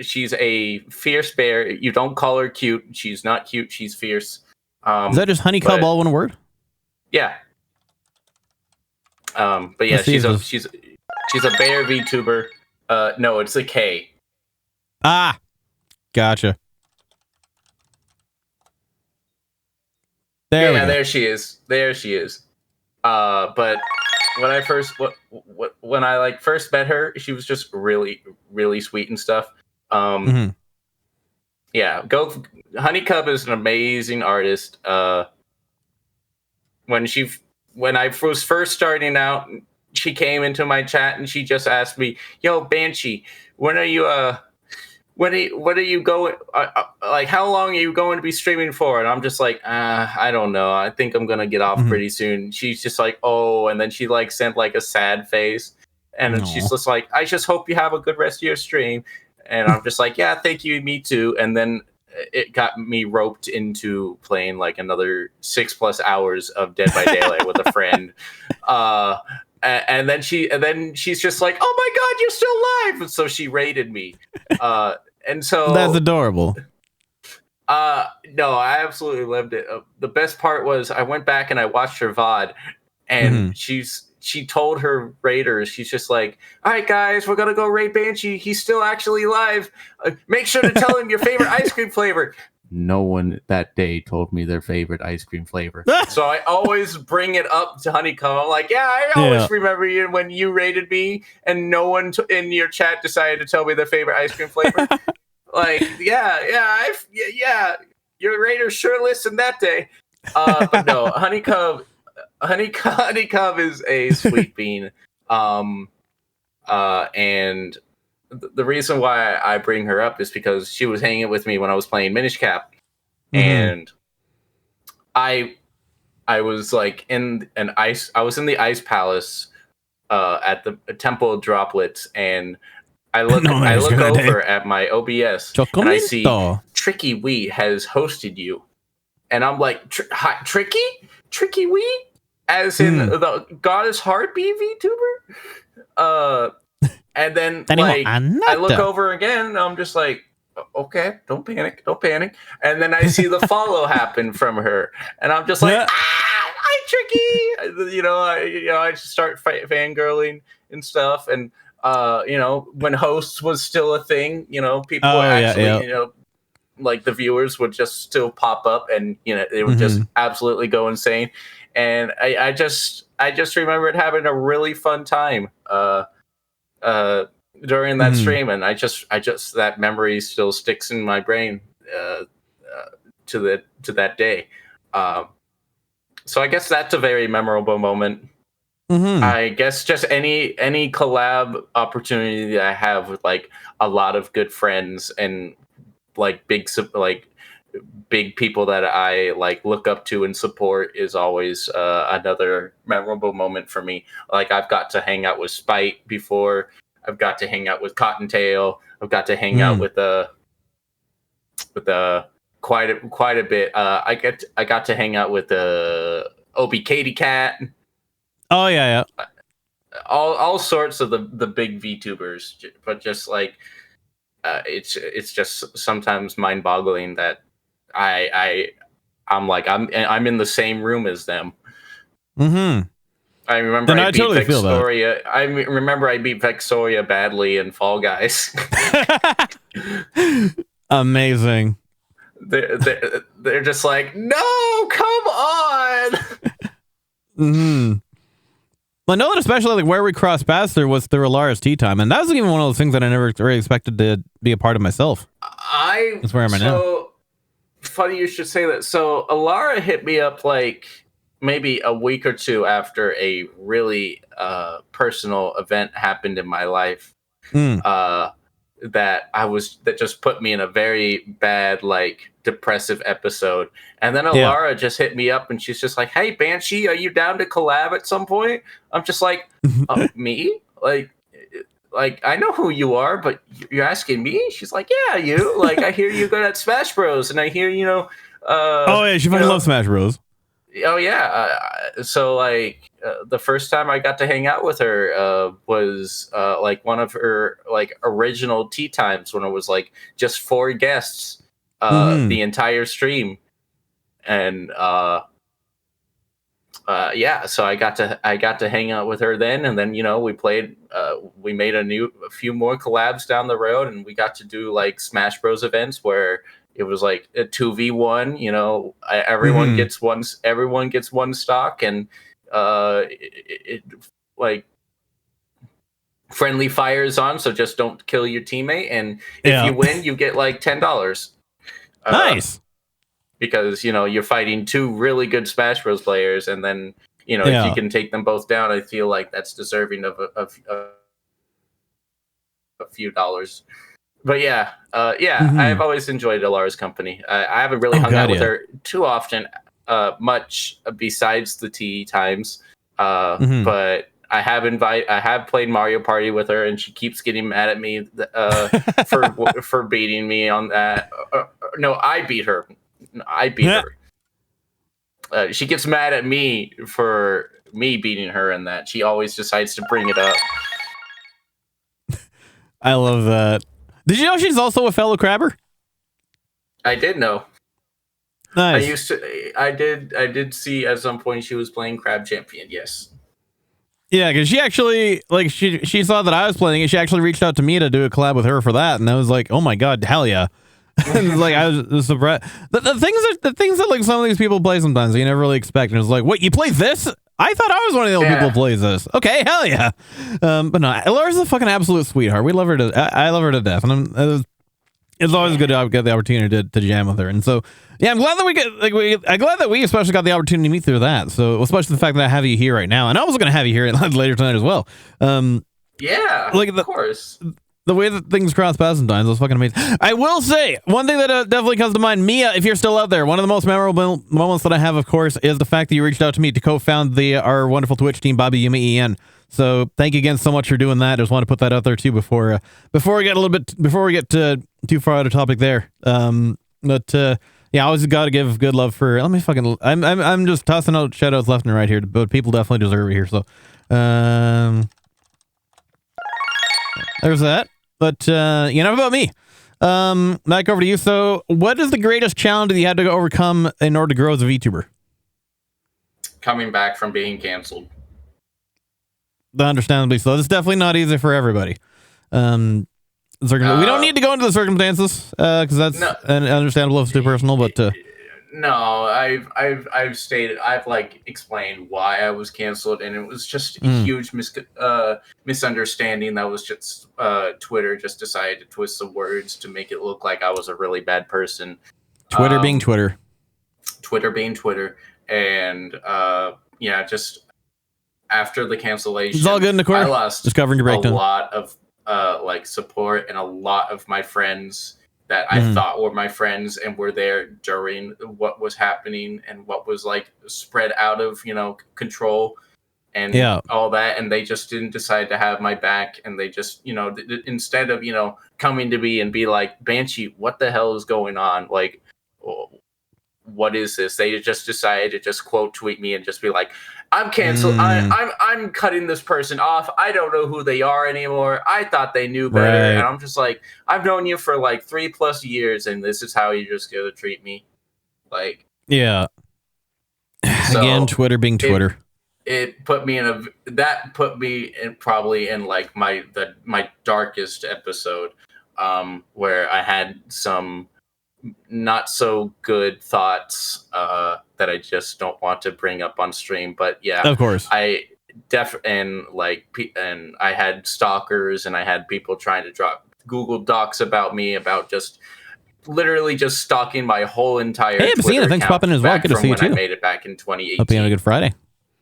She's a fierce bear. You don't call her cute. She's not cute. She's fierce. Is that just Honeycomb all one word? Yeah. But yeah, she's a bear VTuber. No, it's a K. Ah, gotcha. There she is. But when I first first met her, she was just really, really sweet and stuff. Yeah, Honeycomb is an amazing artist. When I was first starting out, she came into my chat and she just asked me, "Yo, Banshee, what are you going? Like, how long are you going to be streaming for?" And I'm just like, I don't know. I think I'm gonna get off pretty soon. She's just like, oh, and then she like sent like a sad face, and then she's just like, I just hope you have a good rest of your stream. And I'm just like, yeah, thank you, me too. And then it got me roped into playing like another 6+ hours of Dead by Daylight with a friend. and then she's just like, oh my god, you're still alive. And so she raided me. And so That's adorable. No, I absolutely loved it. The best part was I went back and I watched her VOD, and she told her raiders, she's just like, all right, guys, we're going to go raid Banshee. He's still actually alive. Make sure to tell him your favorite ice cream flavor. No one that day told me their favorite ice cream flavor. So I always bring it up to Honeycomb. I'm like, yeah, I always remember you when you raided me and no one in your chat decided to tell me their favorite ice cream flavor. Like, yeah, your raiders sure listened that day. But no, Honeycomb is a sweet bean. And the reason why I bring her up is because she was hanging with me when I was playing Minish Cap, and I was like I was in the Ice Palace at the Temple of Droplets, and I look over at my OBS and I see Tricky Wee has hosted you, and I'm like, Tricky Wee, as in the Goddess Heartbeat VTuber. And then I look over again, and I'm just like, okay, don't panic. And then I see the follow happen from her, and I'm just like, hi, Tricky. I just start fangirling and stuff. And when hosts was still a thing, people like the viewers would just still pop up, and they would just absolutely go insane. And I just remembered having a really fun time during that stream, and I just that memory still sticks in my brain to that day. So I guess that's a very memorable moment. I guess just any collab opportunity that I have with like a lot of good friends and like big people that I like look up to and support is always another memorable moment for me. Like, I've got to hang out with Spite before. I've got to hang out with Cottontail. I've got to hang out with quite a bit. I got to hang out with Obi Katie Cat. Oh yeah. All sorts of the big VTubers, but just like it's just sometimes mind-boggling that I'm like I'm in the same room as them. I remember I beat Vexoria. I remember I beat Vexoria badly in Fall Guys. Amazing. They're just like, no, come on. Well, I know that especially like where we crossed paths there was through Alara's tea time, and that was even one of those things that I never really expected to be a part of myself. That's where am I now? Funny you should say that. So Alara hit me up like maybe a week or two after a really personal event happened in my life. That just put me in a very bad, like, depressive episode. And then Alara just hit me up and she's just like, hey, Banshee, are you down to collab at some point? I'm just like, me? Like, I know who you are, but you're asking me? She's like, yeah, you. Like, I hear you're good at Smash Bros. And I hear, oh, yeah, she fucking loves Smash Bros. Oh, yeah. So, like, the first time I got to hang out with her was, like, one of her, like, original tea times when it was, like, just 4 guests the entire stream. And, so I got to hang out with her then. And then, we played, we made a few more collabs down the road. And we got to do, like, Smash Bros. Events where it was like a 2v1, everyone gets one stock, and like friendly fire is on, so just don't kill your teammate, and if you win you get like $10. Nice. Because you're fighting 2 really good Smash Bros players, and then if you can take them both down, I feel like that's deserving of a few dollars. But I've always enjoyed Alara's company. I haven't really hung out with her too often, much besides the tea times. But I have played Mario Party with her, and she keeps getting mad at me for beating me on that. No, I beat her. She gets mad at me for me beating her in that. She always decides to bring it up. I love that. Did you know she's also a fellow crabber? I did know. Nice. I did see at some point she was playing Crab Champion. Yes. Yeah, because she actually, like, she saw that I was playing it. She actually reached out to me to do a collab with her for that, and I was like, oh my god, hell yeah! And like, I was surprised. The things that like some of these people play sometimes you never really expect, and it's like, what, you play this? I thought I was one of the old people who plays this. Okay, hell yeah. But no, Laura's a fucking absolute sweetheart. We love her I love her to death, and it's always good to get the opportunity to jam with her. And so, yeah, I'm glad that I'm glad that we especially got the opportunity to meet through that. So, especially the fact that I have you here right now, and I was going to have you here later tonight as well. Yeah, like of course. The way that things cross paths sometimes was fucking amazing. I will say one thing that definitely comes to mind, Mia, if you're still out there, one of the most memorable moments that I have, of course, is the fact that you reached out to me to co-found our wonderful Twitch team, Bobby Yumi EN. So thank you again so much for doing that. I just want to put that out there too before we get too far out of topic there. Yeah, I always got to give good love for. Let me fucking. I'm just tossing out shout outs left and right here, but people definitely deserve it here. So, there's that. But enough about me. Back over to you. So, what is the greatest challenge that you had to overcome in order to grow as a VTuber? Coming back from being canceled. Understandably so. It's definitely not easy for everybody. We don't need to go into the circumstances because that's understandable if it's too personal. But no, I've stated, I've like explained why I was canceled, and it was just a huge misunderstanding. That was just Twitter just decided to twist the words to make it look like I was a really bad person. Twitter being Twitter. Twitter being Twitter, and yeah, just. After the cancellation, it's all good in the corner. I lost Discovering your breakdown. A lot of like support and a lot of my friends that I thought were my friends and were there during what was happening and what was like spread out of control and all that, and they just didn't decide to have my back, and they just instead of coming to me and be like, Banshee, what the hell is going on? Like, what is this? They just decided to just quote tweet me and just be like, I'm canceled. I'm cutting this person off. I don't know who they are anymore. I thought they knew better. Right. And I'm just like, I've known you for like 3+ years, and this is how you're just gonna treat me. Like, yeah. So again, Twitter being Twitter. It put me probably in like my darkest episode, where I had some not so good thoughts that I just don't want to bring up on stream. But yeah, of course, I had stalkers, and I had people trying to drop Google Docs about me, about just literally just stalking my whole entire. Hey, Basina, thanks for popping in as well. Good to see you too. I made it back in 2018. Hope you had a good Friday.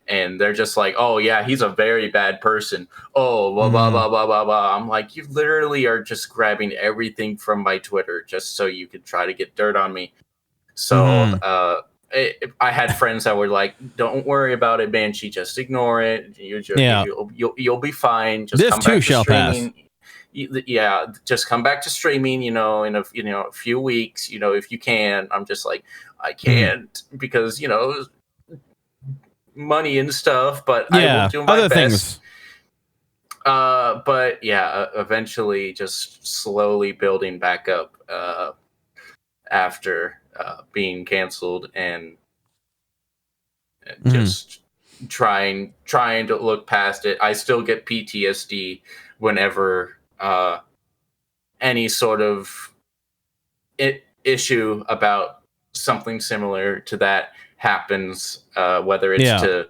And they're just like, oh yeah, he's a very bad person. Oh, blah, blah, blah, blah, blah, blah. I'm like, you literally are just grabbing everything from my Twitter just so you could try to get dirt on me. So I had friends that were like, don't worry about it, Banshee. Just ignore it. You'll be fine. Just this come too back shall to streaming. pass. Yeah, just come back to streaming, in a few weeks, if you can. I'm just like, I can't because, money and stuff, but I will do my other best. Things. But yeah, eventually just slowly building back up after being canceled, and just trying to look past it. I still get PTSD whenever any sort of issue about something similar to that happens, whether it's to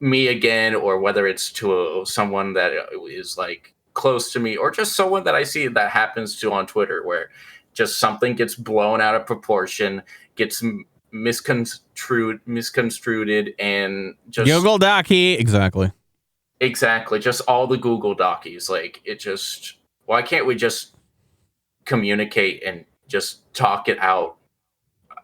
me again, or whether it's to someone that is like close to me, or just someone that I see that happens to on Twitter, where just something gets blown out of proportion, gets misconstrued, and just Google Docky, exactly, just all the Google Docies. Like, it just, why can't we just communicate and just talk it out?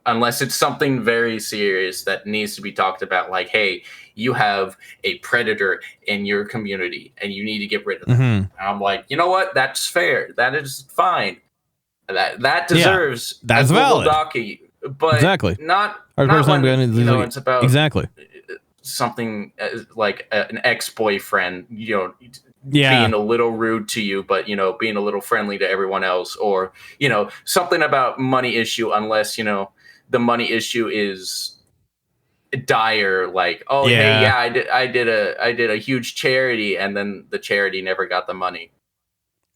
Unless it's something very serious that needs to be talked about, like, hey, you have a predator in your community and you need to get rid of them. And I'm like, you know what? That's fair. That is fine. That deserves that's a valid. Google Docky, but exactly. not when it's about exactly. something like an ex-boyfriend, Yeah. being a little rude to you, but being a little friendly to everyone else, or something about money issue, unless the money issue is dire, like, oh hey, yeah, I did a huge charity, and then the charity never got the money.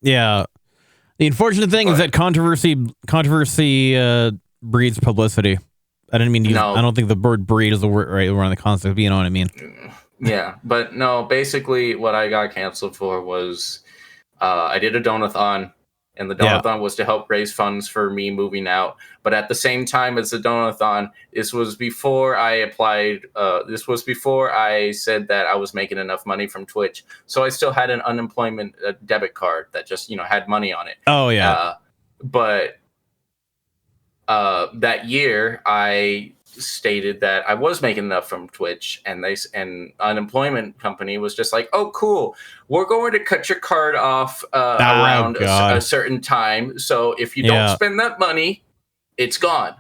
Yeah. The unfortunate thing is that controversy breeds publicity. I didn't mean to use, No. I don't think the word breed is the word right around the concept, but you know what I mean. Yeah, but no, basically what I got canceled for was I did a donathon, and the donathon was to help raise funds for me moving out. But at the same time as the donathon, this was before I applied. This was before I said that I was making enough money from Twitch. So I still had an unemployment debit card that just, had money on it. Oh, yeah. But that year, I stated that I was making enough from Twitch, and unemployment company was just like, "Oh, cool, we're going to cut your card off around a certain time. So if you don't spend that money, it's gone."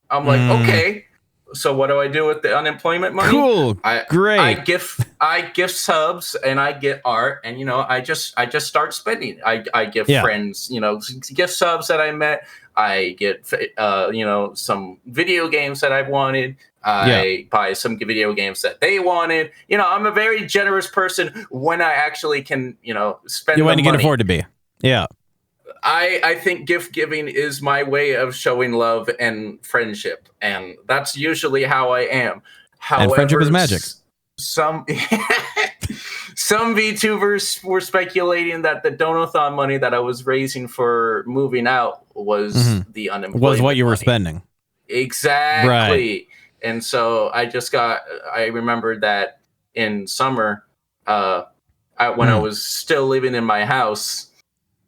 I'm like, okay. So what do I do with the unemployment money? Cool, great. I gift subs, and I get art, and I just start spending. I give friends, gift subs that I met. I get some video games that I've wanted. I buy some video games that they wanted. I'm a very generous person when I actually can, spend the money. When you can afford to be. Yeah. I think gift giving is my way of showing love and friendship, and that's usually how I am. However, and friendship is magic. Some VTubers were speculating that the donathon money that I was raising for moving out was the unemployment was what you were money. spending. Exactly. Right. And so I remembered that in summer, when I was still living in my house,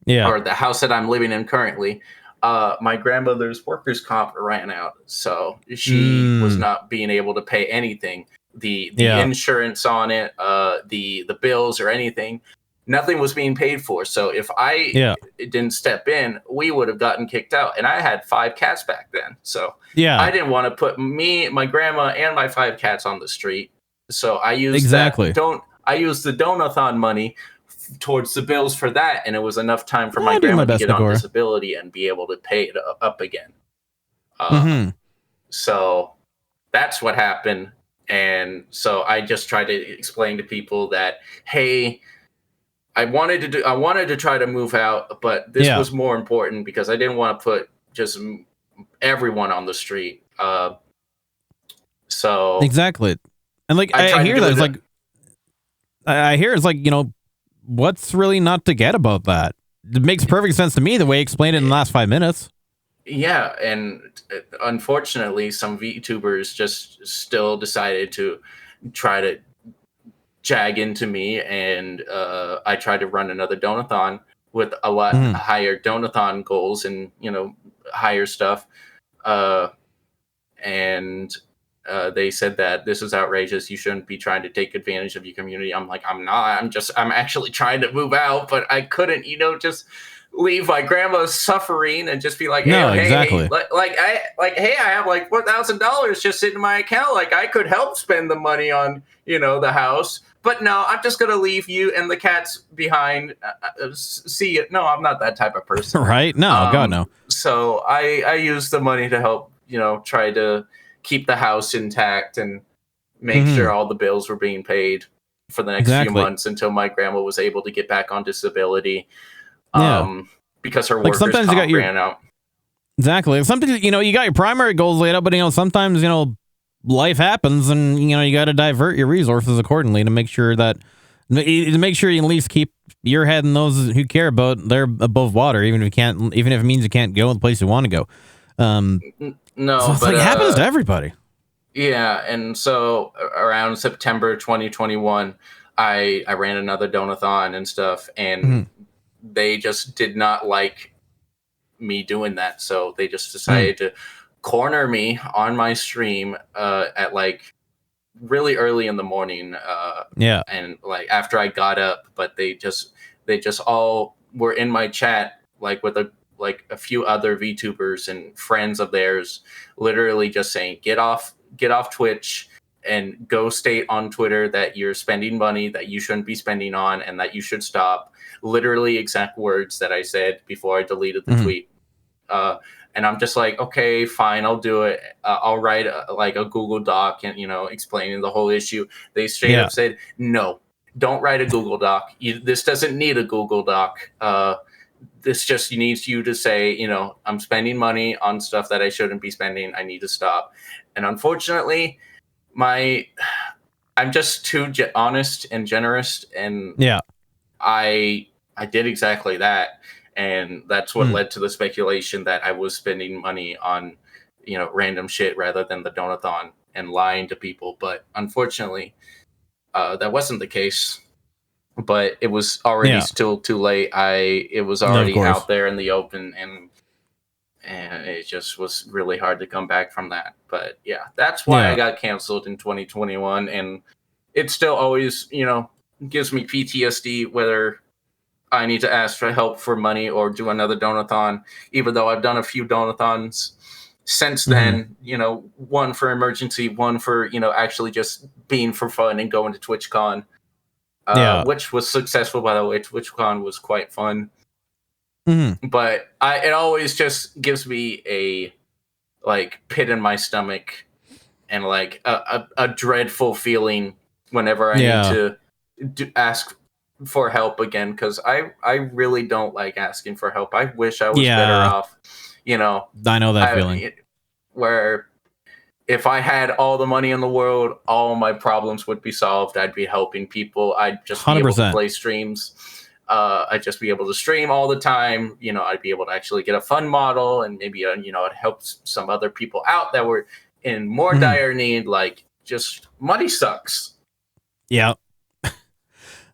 or the house that I'm living in currently, my grandmother's workers' comp ran out. So she was not being able to pay anything. The insurance on it, the bills or anything, nothing was being paid for. So if I didn't step in, we would have gotten kicked out. And I had 5 cats back then. So I didn't want to put me, my grandma, and my 5 cats on the street. So I used I used the donathon money towards the bills for that, and it was enough time for my grandma to get on disability and be able to pay it up again. So that's what happened. And so I just tried to explain to people that, hey, I wanted to try to move out, but this was more important because I didn't want to put just everyone on the street. So exactly. And like I hear that it's like I hear it's like, what's really not to get about that? It makes perfect sense to me the way you explained it in the last 5 minutes. Yeah, and unfortunately, some VTubers just still decided to try to jag into me, and I tried to run another donathon with a lot higher donathon goals and higher stuff, and they said that this is outrageous. You shouldn't be trying to take advantage of your community. I'm like, I'm not. I'm actually trying to move out, but I couldn't, just leave my grandma suffering and just be like, hey, hey, hey, I have like $4,000 just sitting in my account. Like I could help spend the money on, the house, but no, I'm just going to leave you and the cats behind. See it. No, I'm not that type of person. Right. No, God, no. So I used the money to help, try to keep the house intact and make sure all the bills were being paid for the next few months until my grandma was able to get back on disability. Because her workers' comp ran out. Exactly. Sometimes, you got your primary goals laid out, but, sometimes, life happens and, you got to divert your resources accordingly to make sure that, you at least keep your head and those who care about, they're above water, even if it means you can't go in the place you want to go. No, so it's but it happens to everybody. Yeah. And so around September 2021, I ran another donathon and stuff, and they just did not like me doing that. So they just decided to corner me on my stream at like really early in the morning. And like after I got up, but they just all were in my chat, like with a few other VTubers and friends of theirs, literally just saying, get off Twitch and go state on Twitter that you're spending money that you shouldn't be spending on and that you should stop. Literally exact words that I said before I deleted the tweet. And I'm just like, okay, fine, I'll do it. I'll write like a Google Doc and, explaining the whole issue. They straight up said, no, don't write a Google Doc. This doesn't need a Google Doc. This just needs you to say, I'm spending money on stuff that I shouldn't be spending. I need to stop. And unfortunately, I'm just too honest and generous. And I did exactly that. And that's what led to the speculation that I was spending money on, random shit rather than the Donathon and lying to people. But unfortunately, that wasn't the case. But it was already still too late. It was already out there in the open, and it just was really hard to come back from that. But yeah, that's why I got canceled in 2021, and it still always, gives me PTSD whether I need to ask for help for money or do another Donathon, even though I've done a few Donathons since then, one for emergency, one for, actually just being for fun and going to TwitchCon, which was successful, by the way. TwitchCon was quite fun. But it always just gives me a pit in my stomach and a dreadful feeling whenever I need to ask for help again, because I really don't like asking for help. I wish I was better off. I know that feeling. Where if I had all the money in the world, all my problems would be solved. I'd be helping people. I'd just be 100%. able to play streams. I'd just be able to stream all the time. I'd be able to actually get a fun model, and maybe it helps some other people out that were in more dire need. Just money sucks. Yeah.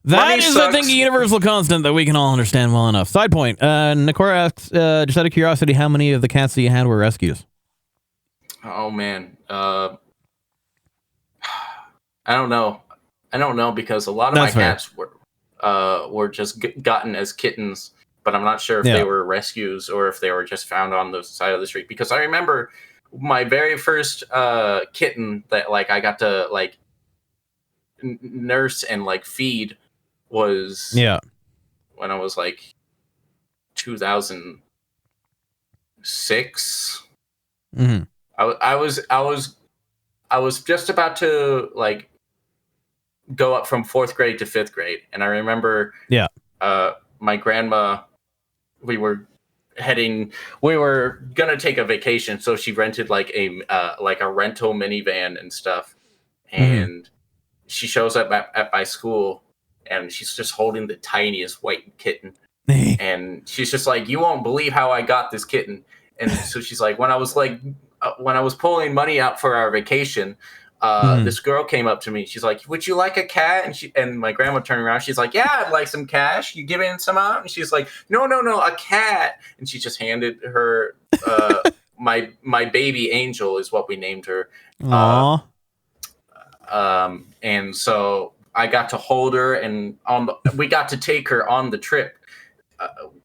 That is, I think, a universal constant that we can all understand well enough. Side point. Nakora asks, just out of curiosity, how many of the cats that you had were rescues? Oh, man. I don't know. I don't know, because a lot of my cats were just gotten as kittens, but I'm not sure if they were rescues or if they were just found on the side of the street. Because I remember my very first kitten that I got to nurse and feed was when I was 2006. I was just about to go up from 4th grade to 5th grade, and I remember my grandma, we were gonna take a vacation, so she rented a rental minivan and stuff, and she shows up at my school, and she's just holding the tiniest white kitten. And she's just like, you won't believe how I got this kitten. And so she's like, when I was pulling money out for our vacation, this girl came up to me. She's like, would you like a cat? And my grandma turned around. She's like, yeah, I'd like some cash. You giving some out? And she's like, no, a cat. And she just handed her my baby Angel is what we named her. Aww. And so I got to hold her, and we got to take her on the trip.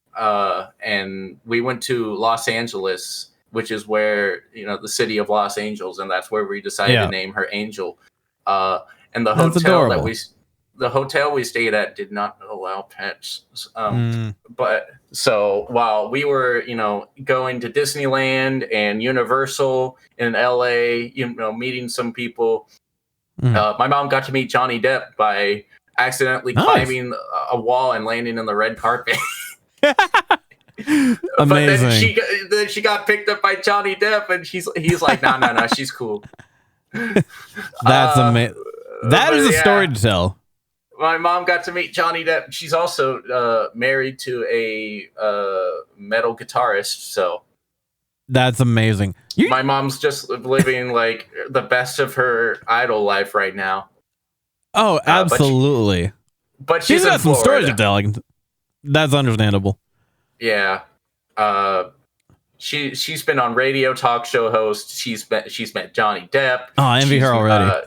And we went to Los Angeles, which is where, the city of Los Angeles, and that's where we decided to name her Angel. And the hotel we stayed at did not allow pets. But so while we were, going to Disneyland and Universal in LA, meeting some people, my mom got to meet Johnny Depp by accidentally climbing a wall and landing on the red carpet. Amazing. But then she got picked up by Johnny Depp, and he's like, no, she's cool. That's amazing. That is a story to tell. My mom got to meet Johnny Depp. She's also married to a metal guitarist, so that's amazing. My mom's just living the best of her idol life right now. Oh, absolutely. But she's got some stories to tell. That's understandable. Yeah. She's been on radio talk show hosts. She's met Johnny Depp. Oh, I envy her already.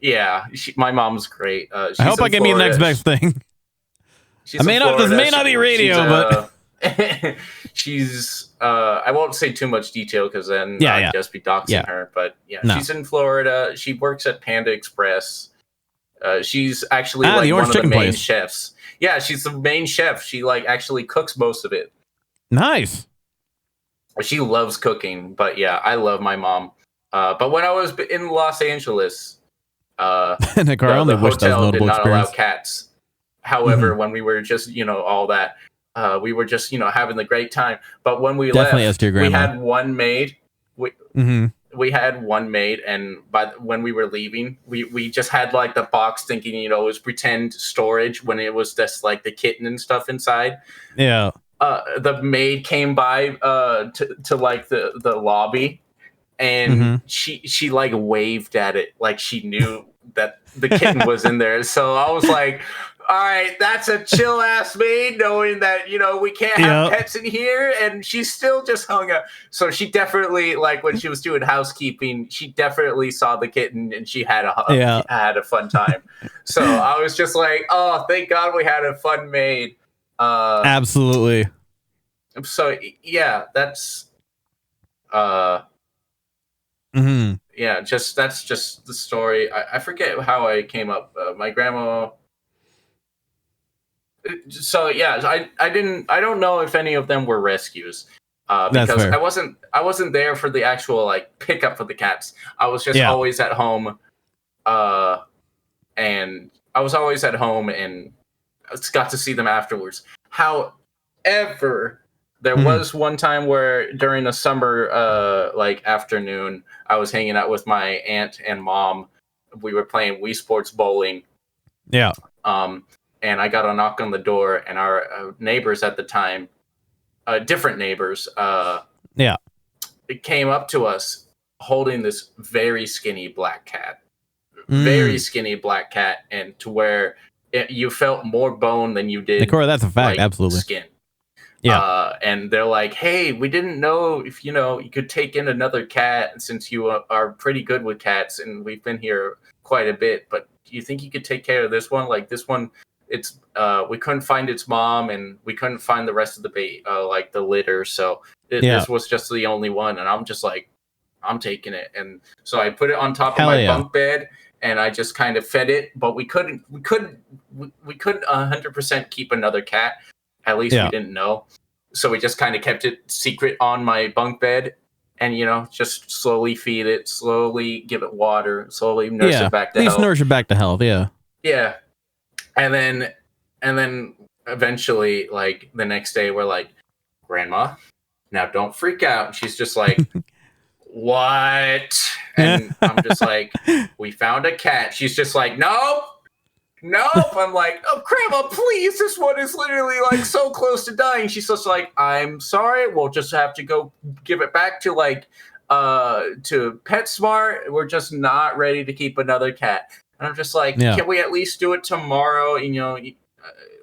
Yeah. My mom's great. I hope I can meet the next best thing. This may not be radio, but she's I won't say too much detail because then I'd just be doxing her. But she's in Florida. She works at Panda Express. She's actually like one of the main chefs. Yeah, she's the main chef. She like actually cooks most of it. Nice. She loves cooking, but yeah, I love my mom. But when I was in Los Angeles, the hotel did not allow cats. However, when we were just, all that, we were just, having the great time. But when we left, we had one maid. We had one maid, and when we were leaving, we just had like the box thinking, it was pretend storage when it was just like the kitten and stuff inside. Yeah. The maid came by to like the lobby, and she like waved at it like she knew that the kitten was in there. So I was like, all right, that's a chill ass maid, knowing that we can't have pets in here, and she still just hung up. So she definitely, like, when she was doing housekeeping, she definitely saw the kitten, and she had a fun time. So I was just like, oh, thank God we had a fun maid. Absolutely. So yeah, that's that's just the story. I forget how I came up. My grandma. So yeah, I don't know if any of them were rescues, because I wasn't there for the actual like pickup for the cats. I was just always at home, and I was always at home and got to see them afterwards. However, there was one time where during a summer like afternoon, I was hanging out with my aunt and mom. We were playing Wii Sports bowling. Yeah. And I got a knock on the door, and our neighbors at the time, different neighbors, it came up to us holding this very skinny black cat. Very skinny black cat, and to where you felt more bone than you did. Nicora, that's a fact, absolutely. Skin. Yeah. And they're like, hey, we didn't know if, you could take in another cat, since you are pretty good with cats, and we've been here quite a bit, but do you think you could take care of this one? Like, this one, it's we couldn't find its mom, and we couldn't find the rest of the like the litter, so this was just the only one. And I'm just like, I'm taking it. And so I put it on top of my bunk bed, and I just kind of fed it, but we couldn't 100% keep another cat. At least we didn't know. So we just kind of kept it secret on my bunk bed, and just slowly feed it, slowly give it water, slowly nurse it back to health. At least nurse it back to health, yeah. Yeah. And then eventually, like, the next day, we're like, Grandma, now don't freak out. And she's just like, what? And I'm just like, we found a cat. She's just like, nope. I'm like, oh, Grandma, please. This one is literally like so close to dying. She's just like, I'm sorry. We'll just have to go give it back to to PetSmart. We're just not ready to keep another cat. And I'm just like, can we at least do it tomorrow?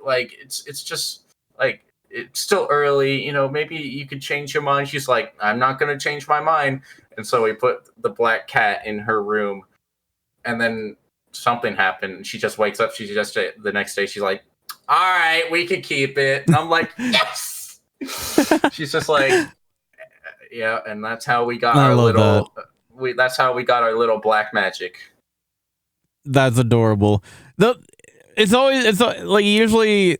Like, it's just like, it's still early. Maybe you could change your mind. She's like, I'm not going to change my mind. And so we put the black cat in her room, and then something happened. She just wakes up. She's just the next day. She's like, all right, we can keep it. And I'm like, yes. She's just like, yeah. And that's how we got that's how we got our little black magic. That's adorable. It's usually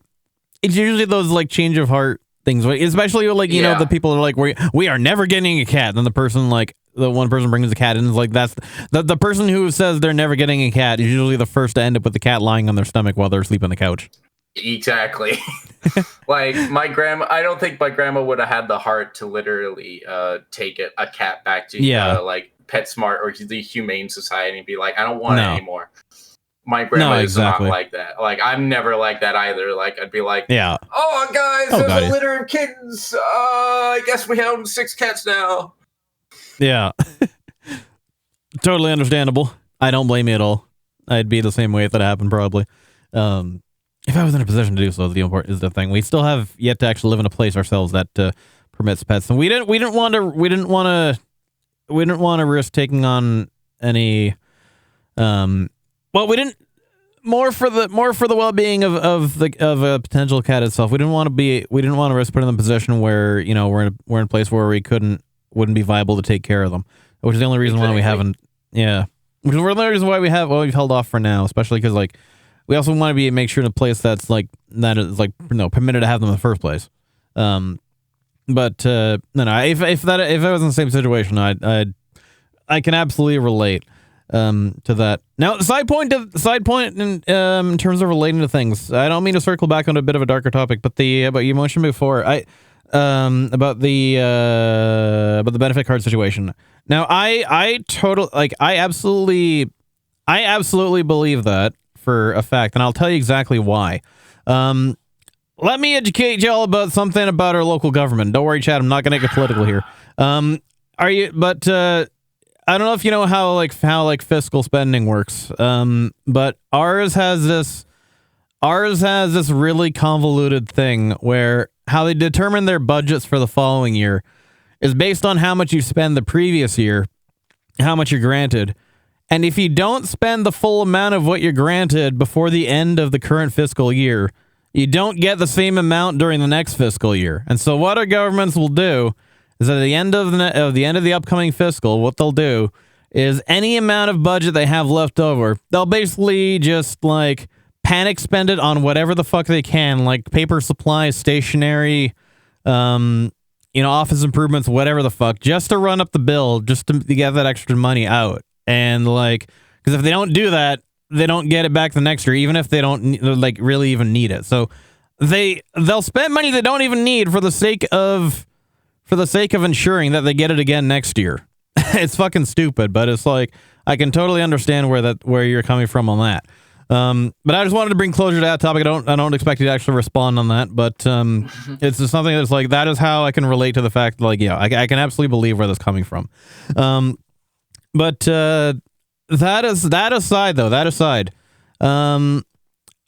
those like change of heart things, especially like the people are like, we are never getting a cat. And then the one person brings the cat in, is like, that's the person who says they're never getting a cat is usually the first to end up with the cat lying on their stomach while they're asleep on the couch. Exactly. Like, my grandma, I don't think my grandma would have had the heart to literally take a cat back to like PetSmart or the Humane Society and be like, I don't want it anymore. My grandma is not like that. Like, I'm never like that either. Like, I'd be like, oh, guys, there's a litter of kittens. I guess we have 6 cats now. Yeah. Totally understandable. I don't blame you at all. I'd be the same way if that happened, probably. If I was in a position to do so, is the thing. We still have yet to actually live in a place ourselves that permits pets, and we didn't want to risk taking on any. We didn't. more for the well-being of a potential cat itself. We didn't want to risk putting them in a position where, you know, we're in a place where wouldn't be viable to take care of them, which is the only reason why we haven't. Yeah, which is the only reason why we've held off for now, especially because like we also want to make sure in a place that is like permitted to have them in the first place. But no, if I was in the same situation, I can absolutely relate to that. Now, side point in terms of relating to things. I don't mean to circle back on a bit of a darker topic, but you mentioned before about the benefit card situation. Now, I absolutely believe that for a fact, and I'll tell you exactly why. Let me educate y'all about something about our local government. Don't worry, Chad. I'm not going to get political here. Are you? But I don't know if you know how fiscal spending works. But ours has this really convoluted thing where how they determine their budgets for the following year is based on how much you spend the previous year, how much you're granted. And if you don't spend the full amount of what you're granted before the end of the current fiscal year, you don't get the same amount during the next fiscal year. And so what our governments will do is at the end of the upcoming fiscal, what they'll do is any amount of budget they have left over, they'll basically just like panic spend it on whatever the fuck they can, like paper supplies, stationery, office improvements, whatever the fuck, just to run up the bill, just to get that extra money out. And like, because if they don't do that, they don't get it back the next year, even if they don't like really even need it. So they'll spend money they don't even need for the sake of ensuring that they get it again next year. It's fucking stupid, but it's like I can totally understand where you're coming from on that. But I just wanted to bring closure to that topic. I don't expect you to actually respond on that, but it's just something that's like that is how I can relate to the fact like I can absolutely believe where that's coming from. But that aside,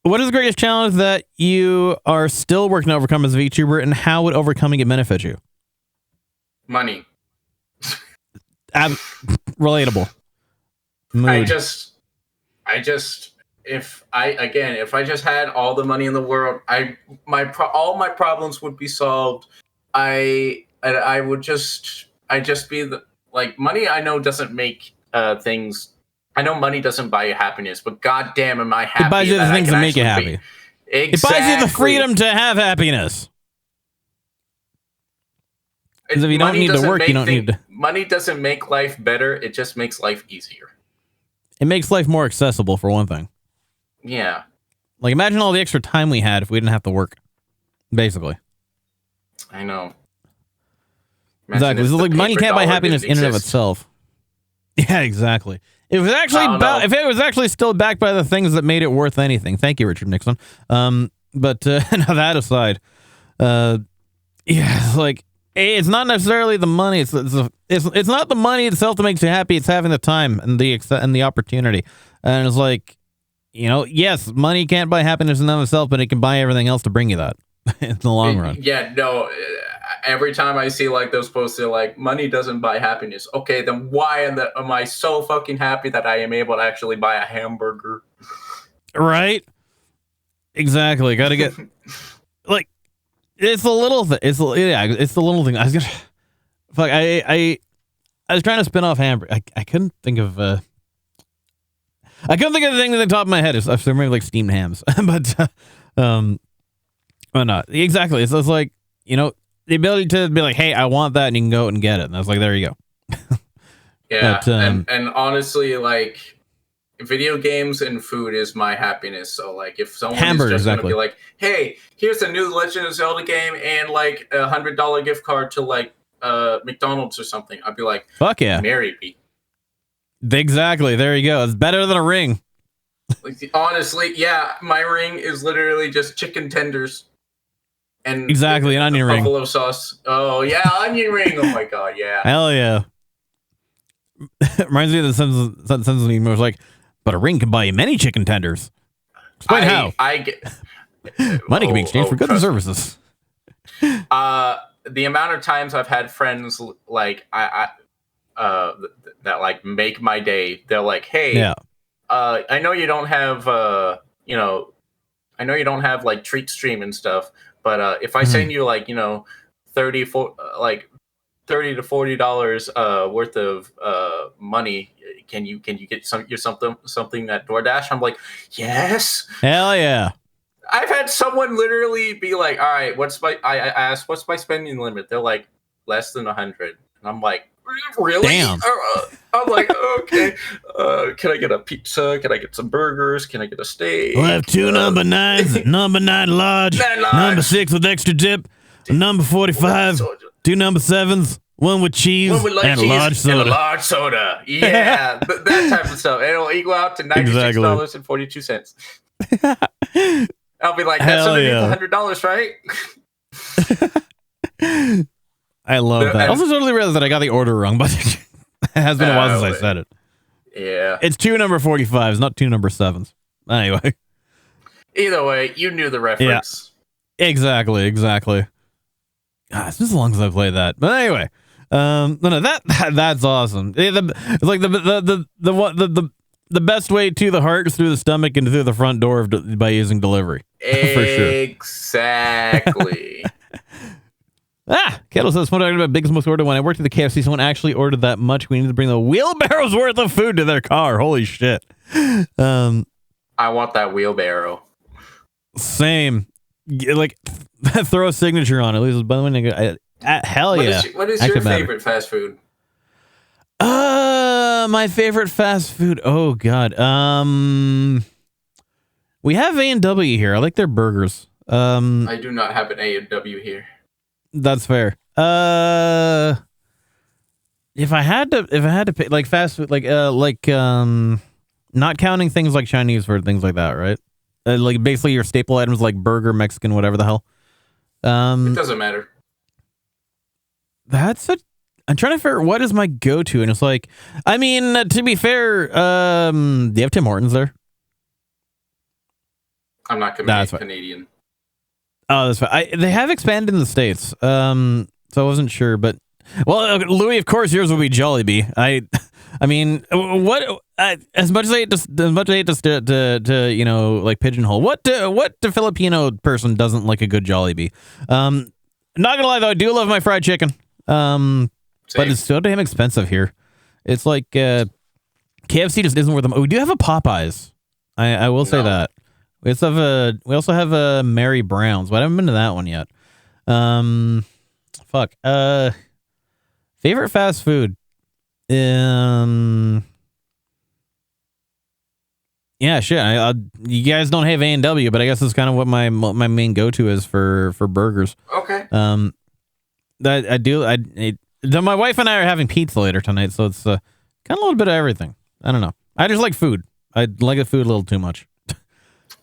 what is the greatest challenge that you are still working to overcome as a VTuber, and how would overcoming it benefit you? Money. Relatable. Mood. I just if I just had all the money in the world, all my problems would be solved. I just be the like money. I know doesn't make things. I know money doesn't buy you happiness, but goddamn, am I happy? It buys you the things that make you happy. Exactly. It buys you the freedom to have happiness. Because if you don't need to work, you don't need to. Money doesn't make life better. It just makes life easier. It makes life more accessible, for one thing. Yeah. Like, imagine all the extra time we had if we didn't have to work. Basically. I know. Exactly. It's like money can't buy happiness in and of itself. Yeah, exactly. If it was actually still backed by the things that made it worth anything. Thank you, Richard Nixon. But now that aside, it's like it's not necessarily the money. It's not the money itself that makes you happy. It's having the time and the opportunity. And it's like, yes, money can't buy happiness in and of itself, but it can buy everything else to bring you that in the long run. Yeah, no. Every time I see like those posts, they're like, money doesn't buy happiness. Okay, then why am I so fucking happy that I am able to actually buy a hamburger? Right? Exactly. Got to get like it's the little thing. It's the little thing. I was I was trying to spin off hamburger. I couldn't think of the thing at the top of my head. I remember like steamed hams, but not exactly. It's like the ability to be like, hey, I want that, and you can go out and get it. And I was like, there you go. Yeah, but, and honestly, like, video games and food is my happiness. So, like, if someone is just going to be like, hey, here's a new Legend of Zelda game and, like, $100 gift card to, like, McDonald's or something, I'd be like, fuck yeah. Marry me. Exactly. There you go. It's better than a ring. Like, honestly, yeah, my ring is literally just chicken tenders. And exactly, an onion ring. Buffalo sauce. Oh, yeah, onion ring. Oh, my God, yeah. Hell yeah. Reminds me of the Simpsons meme where it's like, but a ring can buy you many chicken tenders. Explain how. Money can be exchanged for goods and services. The amount of times I've had friends, like, that, like, make my day. They're like, hey, I know you don't have you know, I know you don't have like Treat Stream and stuff, but if I send you like, you know, 30 to $40 worth of money, can you get something at DoorDash? I'm like, yes. Hell yeah. I've had someone literally be like, all right, I asked, what's my spending limit? They're like, less than 100. And I'm like, really? Damn. I'm like, okay. Can I get a pizza? Can I get some burgers? Can I get a steak? We'll have two number 9s, number 9 large, number 6 with extra dip, number 45, two number 7s, one with cheese, One with light and a cheese large soda. And a large soda. Yeah, that type of stuff. It'll equal out to $96.42. I'll be like, that's Hell underneath yeah. $100, right? I love that. I also totally realized that I got the order wrong, but it has been a while since I said it. Yeah. It's two number 45s, not two number 7s. Anyway. Either way, you knew the reference. Yeah. Exactly. God, it's been so long since I played that. But anyway, that's awesome. It's like the best way to the heart is through the stomach and through the front door by using delivery. For sure. Exactly. Kettle says, "What talking about biggest most order when I worked at the KFC, someone actually ordered that much. We need to bring the wheelbarrow's worth of food to their car. Holy shit." I want that wheelbarrow. Same. Like, throw a signature on it. At least, by the way, hell yeah. What is your favorite fast food? My favorite fast food. Oh god. We have A&W here. I like their burgers. I do not have an A&W here. That's fair. If I had to pick like fast food, not counting things like Chinese food, things like that, right? Like basically your staple items like burger, Mexican, whatever the hell. It doesn't matter. I'm trying to figure out what is my go-to, and it's like, I mean, to be fair, do you have Tim Hortons there? I'm not Canadian. Oh, that's fine. They have expanded in the States, so I wasn't sure, but Louis, of course, yours would be Jollibee. I mean, what? As much as I hate to you know, like pigeonhole, what the Filipino person doesn't like a good Jollibee? Not gonna lie though, I do love my fried chicken. But it's so damn expensive here. It's like KFC just isn't worth them. Oh, we do have a Popeyes. I will say that. We also have a Mary Brown's, but I haven't been to that one yet. Favorite fast food. Yeah, shit. You guys don't have A&W, but I guess that's kind of what my main go-to is for burgers. Okay. My wife and I are having pizza later tonight, so it's kind of a little bit of everything. I don't know. I just like food. I like the food a little too much.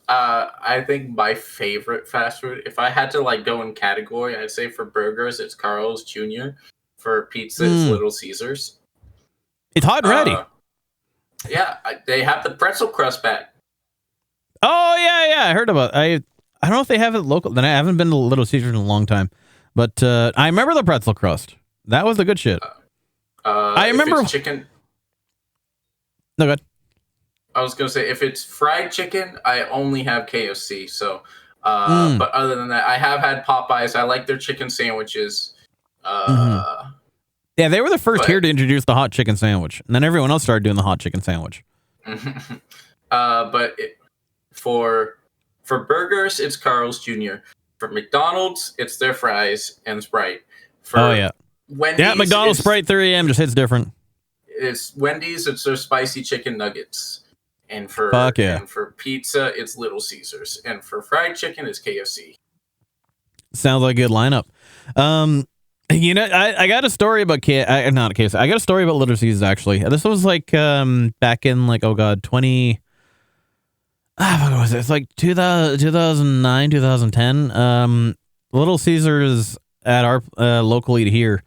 I think my favorite fast food, if I had to like go in category, I'd say for burgers, it's Carl's Jr. For pizza, it's Little Caesars. It's hot and ready. Yeah, they have the pretzel crust back. Oh yeah, I heard about it. I don't know if they have it local. Then I haven't been to Little Caesars in a long time, but I remember the pretzel crust. That was the good shit. I remember chicken. No, go ahead. I was gonna say if it's fried chicken, I only have KFC. So, but other than that, I have had Popeyes. I like their chicken sandwiches. Yeah, they were the first here to introduce the hot chicken sandwich, and then everyone else started doing the hot chicken sandwich. For burgers, it's Carl's Jr. For McDonald's, it's their fries and Sprite. For Wendy's, McDonald's Sprite 3 a.m. just hits different. It's Wendy's, it's their spicy chicken nuggets. And for pizza, it's Little Caesars. And for fried chicken, it's KFC. Sounds like a good lineup. You know, I got a story about not KFC. I got a story about Little Caesars actually. This was like back in like 20. What was it? It's like 2009, 2010. Little Caesars at our local eat here.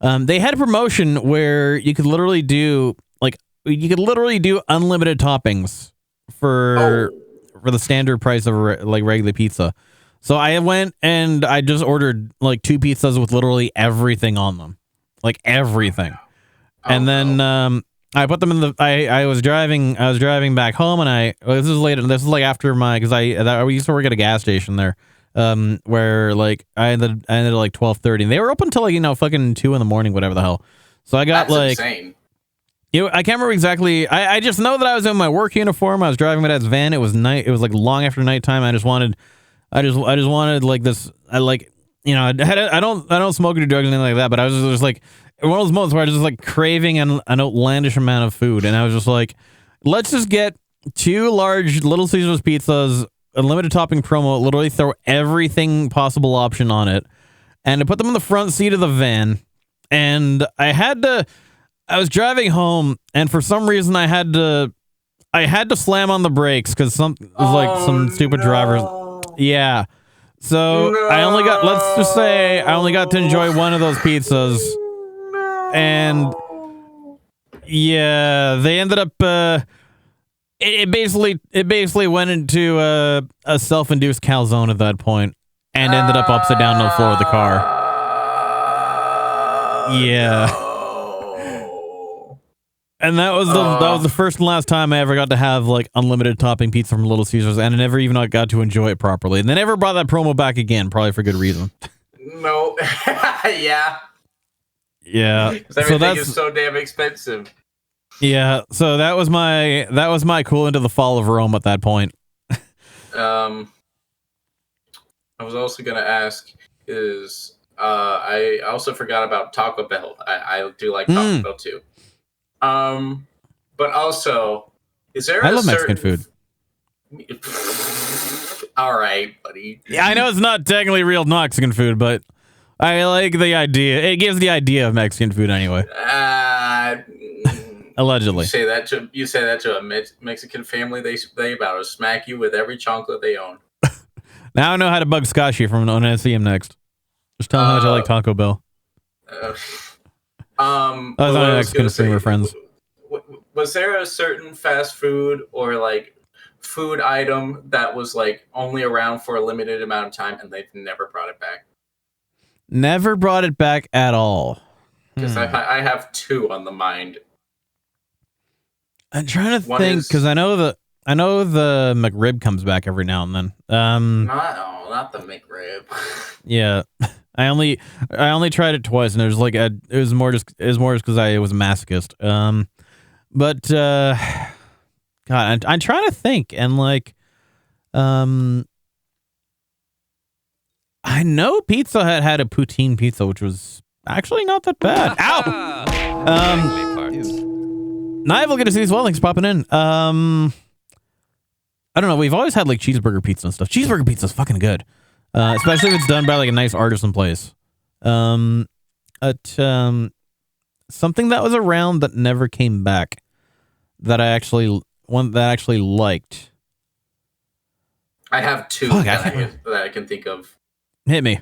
They had a promotion where you could literally do unlimited toppings for the standard price of like regular pizza. So I went and I just ordered like 2 pizzas with literally everything on them, like everything. And then I put them in the. I was driving back home, and this is late. This is like after because I used to work at a gas station there, where like I ended at like 12:30, and they were open until like fucking 2 in the morning, whatever the hell. So I got That's insane. I can't remember exactly. I just know that I was in my work uniform. I was driving my dad's van. It was night. It was like long after nighttime. I just wanted like this. I don't smoke or do drugs or anything like that. But I was just like one of those moments where I was just like craving an outlandish amount of food, and I was just like, let's just get 2 large Little Caesars pizzas, a limited topping promo. Literally throw everything possible option on it, and I put them in the front seat of the van, and I was driving home, and for some reason I had to slam on the brakes because some stupid drivers. Yeah. So I only got, let's just say I only got to enjoy one of those pizzas. And yeah, they ended up, it basically went into a self-induced calzone at that point and ended up upside down on the floor of the car. Yeah. And that was the first and last time I ever got to have like unlimited topping pizza from Little Caesars, and I never even got to enjoy it properly. And they never brought that promo back again, probably for good reason. No, yeah, because everything is so damn expensive. Yeah, so that was my cool into the fall of Rome at that point. I was also gonna ask I also forgot about Taco Bell. I do like Taco Bell too. But also, is there? I love Mexican food. All right, buddy. Yeah, I know it's not technically real Mexican food, but I like the idea. It gives the idea of Mexican food anyway. Allegedly. You say that to a Mexican family, they about to smack you with every chocolate they own. Now I know how to bug Scotchy from when I see him next. Just tell him how much I like Taco Bell. I was on Mexican streamer friends. Was there a certain fast food or like food item that was like only around for a limited amount of time and they've never brought it back? Never brought it back at all. Because I have 2 on the mind. I'm trying to think because I know the McRib comes back every now and then. Not the McRib. Yeah. I only tried it twice, and it was more just because I was a masochist. But God, I'm trying to think, and like, I know Pizza Hut had a poutine pizza, which was actually not that bad. Ow! Niall, good to see these well. Thanks for popping in. I don't know. We've always had like cheeseburger pizza and stuff. Cheeseburger pizza is fucking good. Especially if it's done by like a nice artisan place. Something that was around that never came back that I actually liked. I have 2 that I can think of. Hit me.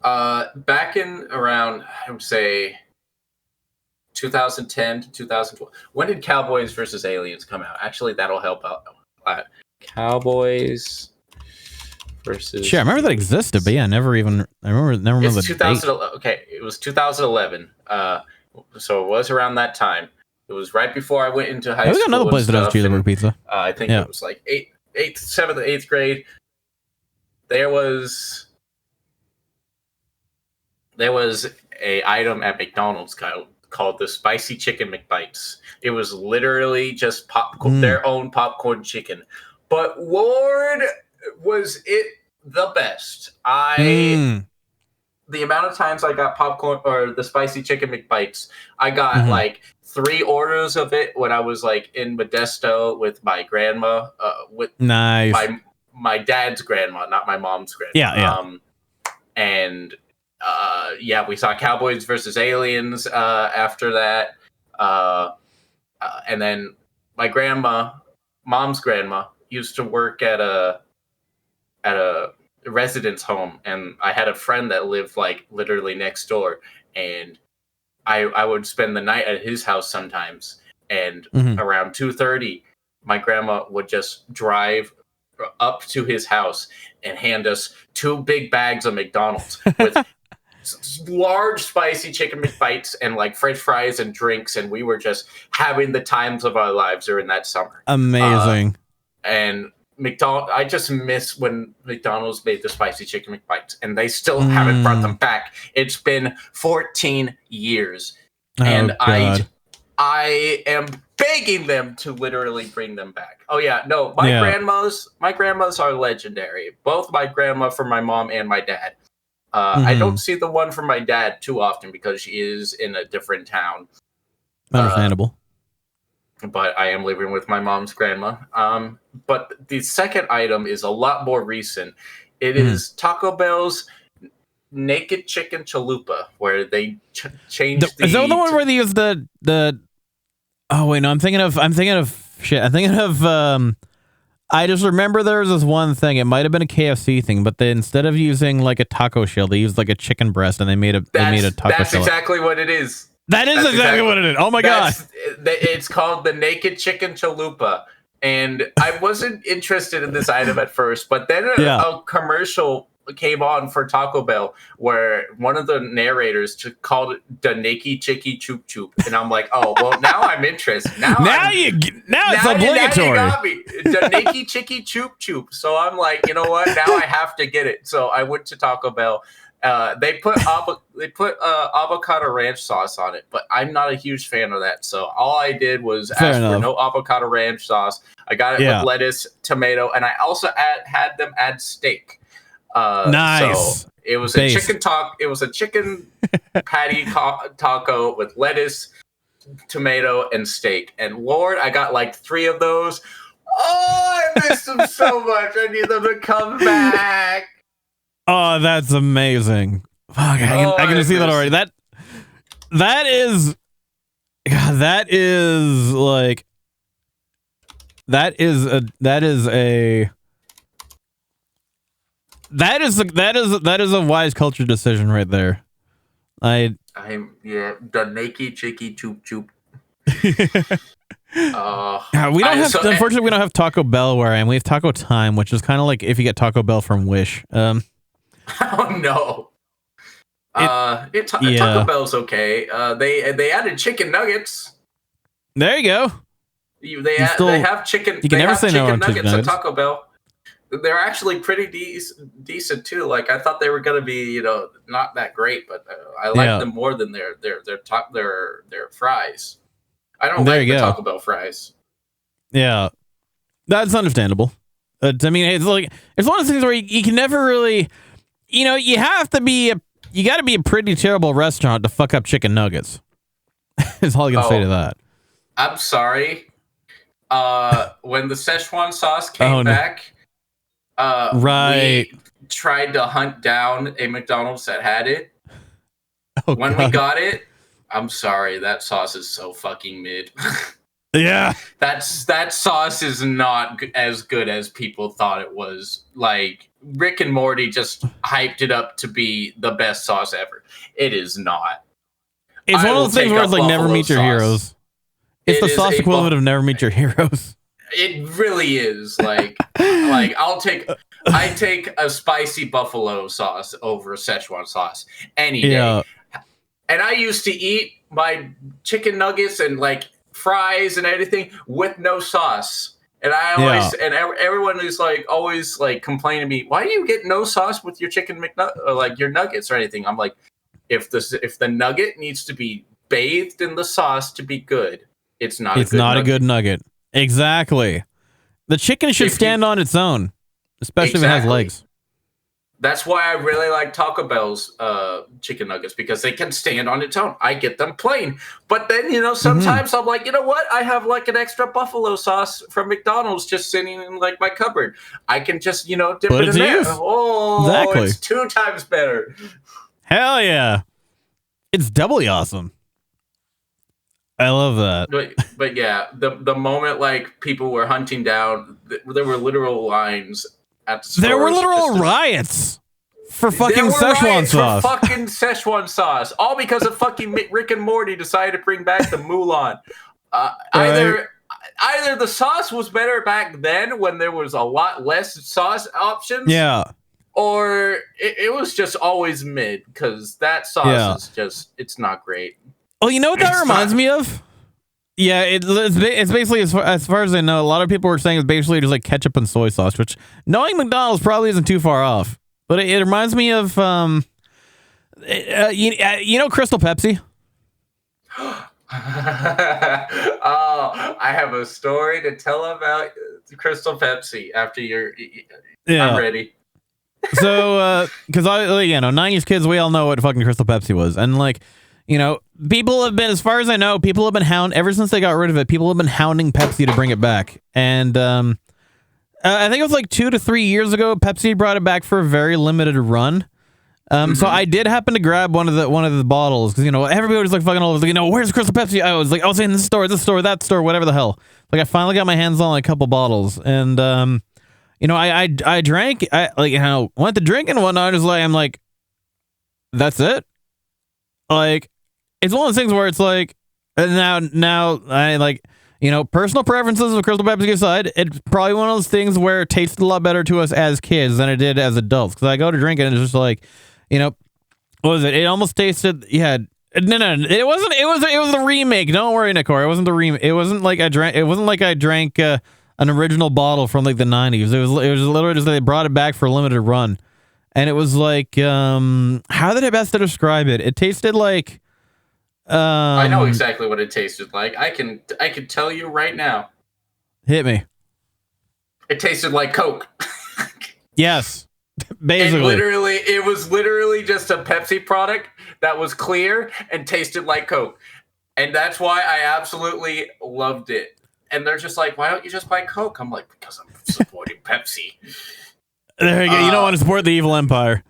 Back in around, I would say 2010 to 2012. When did Cowboys versus Aliens come out? Actually, that'll help out. Cowboys versus. Sure, I remember that existed, but yeah, never remember the 2011. Okay, it was 2011. So it was around that time. It was right before I went into high school. We got another place that has cheeseburger pizza. I think it was like 7th, 8th grade. There was a item at McDonald's called the Spicy Chicken McBites. It was literally just popcorn, their own popcorn chicken. But Lord, was it the best. The amount of times I got popcorn or the Spicy Chicken McBites, I got like 3 orders of it when I was like in Modesto with my grandma, with nice. my dad's grandma, not my mom's grandma. Yeah. And we saw Cowboys versus Aliens after that. And then my mom's grandma, used to work at a residence home, and I had a friend that lived like literally next door, and I would spend the night at his house sometimes. And around 2:30, my grandma would just drive up to his house and hand us 2 big bags of McDonald's with large spicy chicken McBites and like French fries and drinks, and we were just having the times of our lives during that summer. Amazing. And I just miss when McDonald's made the spicy chicken McBites, and they still haven't brought them back. It's been 14 years, and God. I am begging them to literally bring them back. Oh yeah, no, my grandmas are legendary. Both my grandma for my mom and my dad. I don't see the one from my dad too often because she is in a different town. Understandable. But I am living with my mom's grandma. But the second item is a lot more recent. It is Taco Bell's Naked Chicken Chalupa, where they changed Is that the one where they use the? Oh wait, no, I'm thinking of shit. I'm thinking of. I just remember there was this one thing. It might have been a KFC thing, but they instead of using like a taco shell, they used like a chicken breast, and they made a taco shell. That's exactly what it is. That's exactly what it is. Oh my god! It's called the Naked Chicken Chalupa, and I wasn't interested in this item at first, but then a commercial came on for Taco Bell where one of the narrators called it the Naked Chicky Choop Choop, and I'm like, oh well, now I'm interested. Now it's obligatory. You got me. The Naked Chicky Choop Choop. So I'm like, you know what? Now I have to get it. So I went to Taco Bell. They put avocado ranch sauce on it, but I'm not a huge fan of that. So all I did was ask for no avocado ranch sauce. I got it with lettuce, tomato, and I also had them add steak. Nice. So it was a chicken taco. It was a chicken patty taco with lettuce, tomato, and steak. And Lord, I got like 3 of those. Oh, I miss them so much. I need them to come back. Oh, that's amazing. Fuck, I can just see that already. That is a wise culture decision right there. I'm the Naked Chicky Choop Choop. Unfortunately, we don't have Taco Bell where I am. We have Taco Time, which is kind of like if you get Taco Bell from Wish. Oh no. Taco Bell's okay. They added chicken nuggets. There you go. They have chicken. You can never say no on chicken nuggets at Taco Bell. They're actually pretty decent too. Like I thought they were gonna be, not that great, but I like them more than their fries. I don't like the Taco Bell fries. Yeah, that's understandable. I mean, it's one of those things where you can never really, you got to be a pretty terrible restaurant to fuck up chicken nuggets. Is all I can say to that. I'm sorry. When the Szechuan sauce came back. Right. We tried to hunt down a McDonald's that had it. When we got it, I'm sorry, that sauce is so fucking mid. Yeah. That sauce is not as good as people thought it was. Like Rick and Morty just hyped it up to be the best sauce ever. It is not. It's one of those things where it's like never meet your heroes. It's the sauce equivalent of never meet your heroes. It really is I take a spicy buffalo sauce over Szechuan sauce any day. And I used to eat my chicken nuggets and like fries and everything with no sauce. And I always everyone is like always like complaining to me, why do you get no sauce with your chicken or like your nuggets or anything? I'm like, if the nugget needs to be bathed in the sauce to be good, it's not a good nugget. Exactly. The chicken should stand on its own, especially if it has legs. That's why I really like Taco Bell's chicken nuggets, because they can stand on its own. I get them plain. But then, sometimes I'm like, you know what? I have like an extra buffalo sauce from McDonald's just sitting in like my cupboard. I can just, dip it in there. Oh, exactly. It's 2 times better. Hell yeah. It's doubly awesome. I love that. But yeah, the moment like people were hunting down, there were literal lines at the stores. There were literal riots for fucking Szechuan sauce. For fucking Szechuan sauce, all because of fucking Rick and Morty decided to bring back the Mulan. Either the sauce was better back then when there was a lot less sauce options. Yeah. or it was just always mid because that sauce is just—it's not great. Well, you know what that reminds me of? Yeah, it's basically as far as I know, a lot of people were saying it's basically just like ketchup and soy sauce, which knowing McDonald's probably isn't too far off. But it reminds me of you know Crystal Pepsi. Oh, I have a story to tell about Crystal Pepsi after I'm ready. So, because 90s kids, we all know what fucking Crystal Pepsi was, and like. People have been, as far as I know, people have been ever since they got rid of it, people have been hounding Pepsi to bring it back. And I think it was like 2 to 3 years ago, Pepsi brought it back for a very limited run. So I did happen to grab one of the bottles because everybody was like fucking all was like, where's Crystal Pepsi? I was like, I was in this store, that store, whatever the hell. Like I finally got my hands on like a couple bottles, and I drank, went to drink and whatnot. I'm like, that's it. Like, it's one of those things where it's like, now I like, personal preferences of Crystal Pepsi aside, it's probably one of those things where it tasted a lot better to us as kids than it did as adults. Because I go to drink it and it's just like, what was it? It almost tasted, no, it wasn't. It was the remake. Don't worry, Nicor. It wasn't the remake. It wasn't like I drank an original bottle from like the 90s. It was literally just they brought it back for a limited run. And it was like, how did I best describe it? It tasted like. I know exactly what it tasted like. I can tell you right now. Hit me. It tasted like Coke. Yes, basically. It was literally just a Pepsi product that was clear and tasted like Coke, and that's why I absolutely loved it. And they're just like, "Why don't you just buy Coke?" I'm like, "Because I'm supporting Pepsi." There you go. You don't want to support the evil empire.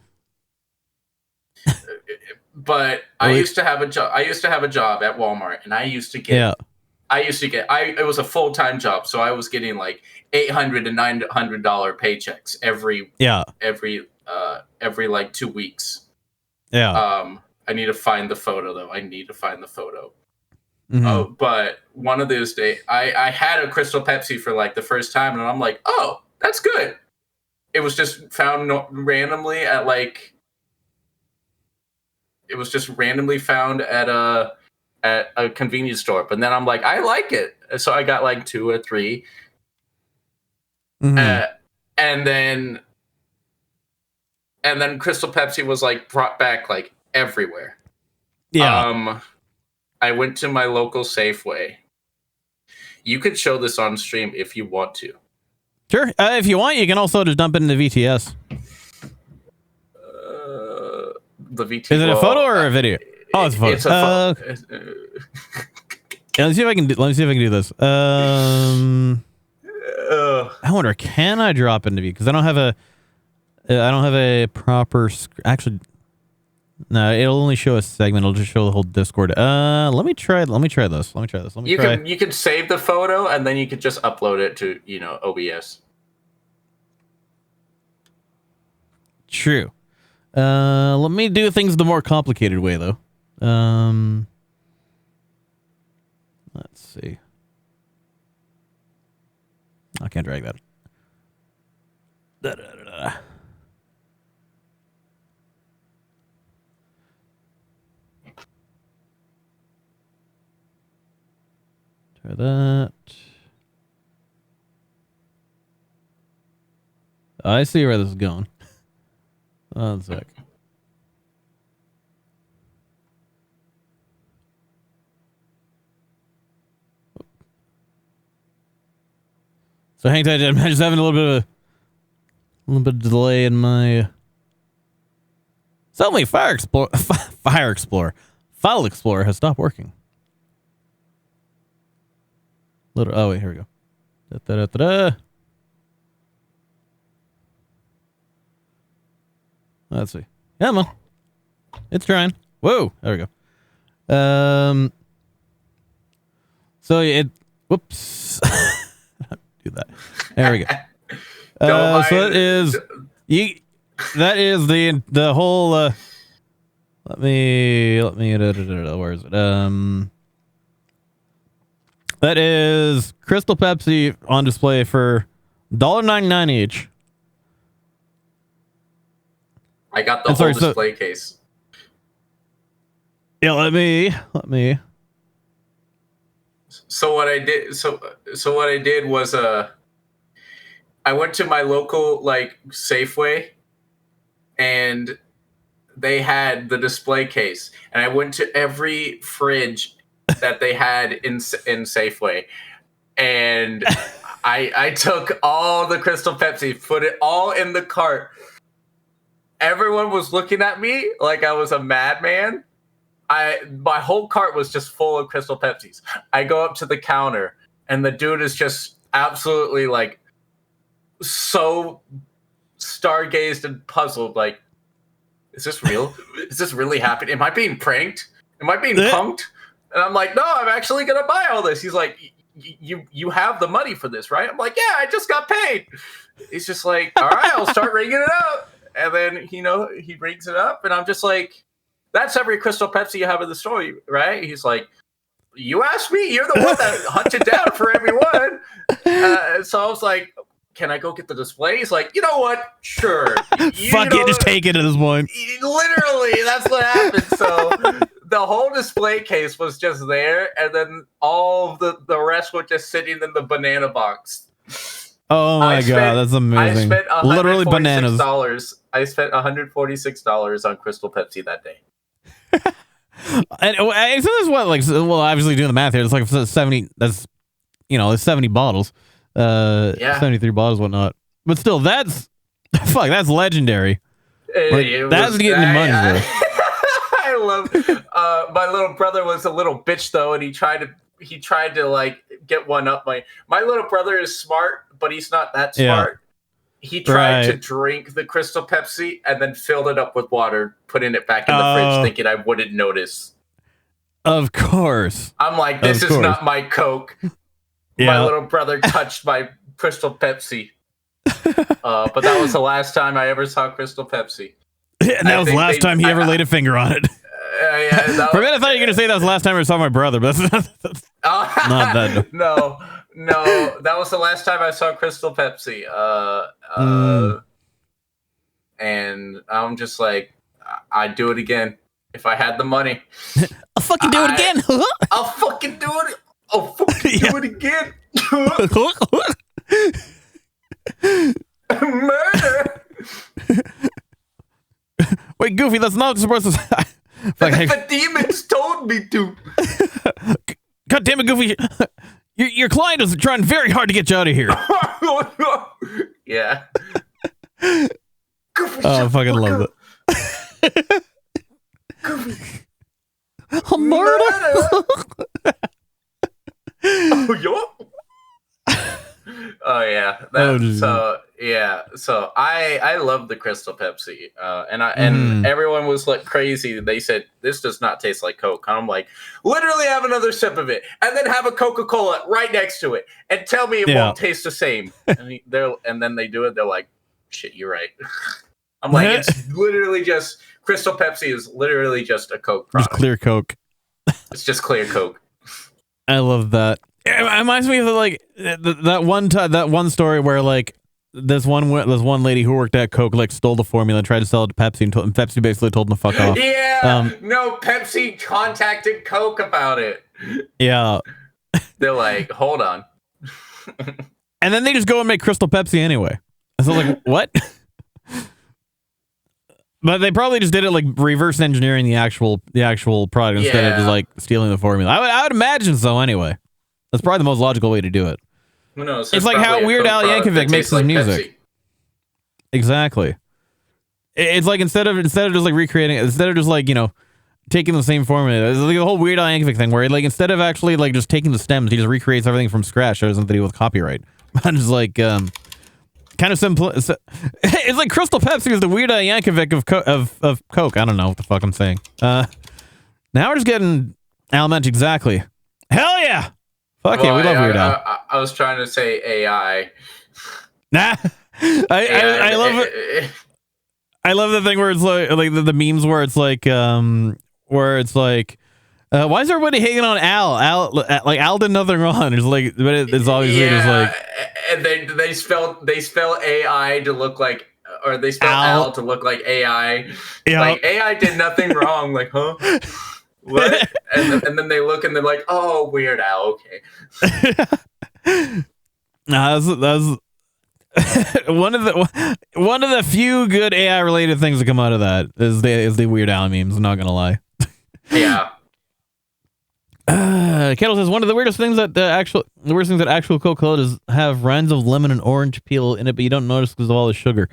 But I used to have a job. I used to have a job at Walmart, and I used to get. It was a full-time job, so I was getting like $800 to $900 paychecks every like 2 weeks. Yeah. I need to find the photo though. Mm-hmm. But one of those days, I had a Crystal Pepsi for like the first time, and I'm like, oh, that's good. It was just found randomly at like. It was just randomly found at a convenience store, but then I'm like, I like it, so I got like 2 or 3, and then Crystal Pepsi was like brought back like everywhere. Yeah. I went to my local Safeway. You could show this on stream if you want to. Sure. If you want, you can also just dump it into VTS. The VTS. Is it a photo or a video? Oh, it's a photo. It's a photo. Yeah, let me see if I can do this. I wonder, can I drop into view? Because I don't have a proper. Actually, no. It'll only show a segment. It'll just show the whole Discord. Let me try this. You can save the photo and then you could just upload it to OBS. True. Let me do things the more complicated way, though. Let's see. I can't drag that. Try that. I see where this is going. One sec. So hang tight, I'm just having a little bit of delay in my. Suddenly, File Explorer has stopped working. Oh wait, here we go. Da-da-da-da-da. Let's see. Come on. It's trying. Whoa. There we go. So it. Whoops. Do that. There we go. So that is. That is the whole. Let me. Where is it? That is Crystal Pepsi on display for $1.99 each. I got the I'm whole sorry, so- display case. Yeah, let me. So what I did, so what I did was, I went to my local like Safeway, and they had the display case, and I went to every fridge that they had in Safeway, and I took all the Crystal Pepsi, put it all in the cart. Everyone was looking at me like I was a madman. My whole cart was just full of Crystal Pepsis. I go up to the counter, and the dude is just absolutely like so stargazed and puzzled. Like, is this real? Is this really happening? Am I being pranked? Am I being punked? And I'm like, no, I'm actually gonna buy all this. He's like, you have the money for this, right? I'm like, yeah, I just got paid. He's just like, all right, I'll start ringing it up. And then, he rings it up, and I'm just like, that's every Crystal Pepsi you have in the store, right? He's like, you asked me. You're the one that hunted down for everyone. So I was like, can I go get the display? He's like, you know what? Sure. Fuck it, just take it at this point. Literally, that's what happened. So the whole display case was just there, and then all of the rest were just sitting in the banana box. Oh my god, that's amazing. I spent literally bananas. I spent $146 on Crystal Pepsi that day. And so that's what, like, well, obviously doing the math here, it's like 70. That's, it's 70 bottles, 73 bottles, whatnot. But still, that's that's legendary. That's getting money though. I love. My little brother was a little bitch though, and he tried to like get one up. My little brother is smart, but he's not that smart. He tried to drink the Crystal Pepsi and then filled it up with water, putting it back in the fridge, thinking I wouldn't notice. Of course. I'm like, this is not my Coke. Yeah. My little brother touched my Crystal Pepsi. But that was the last time I ever saw Crystal Pepsi. And that was the last time he ever laid a finger on it. For a minute, I thought you were going to say that was the last time I saw my brother, but that's not that. No, that was the last time I saw Crystal Pepsi. And I'm just like, I'd do it again if I had the money. I'll fucking do it again. I'll fucking do it. I'll fucking do it again. Murder. Wait, Goofy, that's not supposed to. The demons told me to. God damn it, Goofy! Your client is trying very hard to get you out of here. Yeah. Goofy, I fucking love it. Murder. Oh yeah. So I love the Crystal Pepsi, and everyone was like crazy. They said this does not taste like Coke. And I'm like, literally have another sip of it, and then have a Coca-Cola right next to it, and tell me it won't taste the same. And then they do it. They're like, shit, you're right. I'm like, it's literally just Crystal Pepsi is literally just a Coke product. Just clear Coke. It's just clear Coke. I love that. It reminds me of like that one story where like this one lady who worked at Coke like stole the formula and tried to sell it to Pepsi, and Pepsi basically told them to fuck off. Yeah, no, Pepsi contacted Coke about it. Yeah, they're like, hold on, and then they just go and make Crystal Pepsi anyway. So like, what? But they probably just did it like reverse engineering the actual product instead of just like stealing the formula. I would imagine so anyway. That's probably the most logical way to do it. Who knows? It's like how Weird Al Yankovic makes his music. Pepsi. Exactly. It's like instead of just like recreating it, instead of just like, taking the same formula, it's like the whole Weird Al Yankovic thing where like instead of actually like just taking the stems, he just recreates everything from scratch. It has nothing to do with copyright. I'm just like kind of simple. It's like Crystal Pepsi is the Weird Al Yankovic of Coke. I don't know what the fuck I'm saying. Now we're just getting Alimentation. Exactly. Hell yeah. Fuck yeah, we love Weird Al. I was trying to say AI. Nah. I love it. I love the thing where it's like the memes where it's like why is everybody hating on Al? Al did nothing wrong. It's like, but it's obviously just like, and they spell AI to look like or they spell Al to look like AI. Yeah. Like AI did nothing wrong. Like, huh? What? And then they look and they're like, oh, Weird Al. Okay. That's one of the few good AI related things that come out of that is the Weird Al memes. I'm not gonna lie. Yeah. Kettle says one of the weirdest things that actual Coca-Cola have rinds of lemon and orange peel in it, but you don't notice because of all the sugar.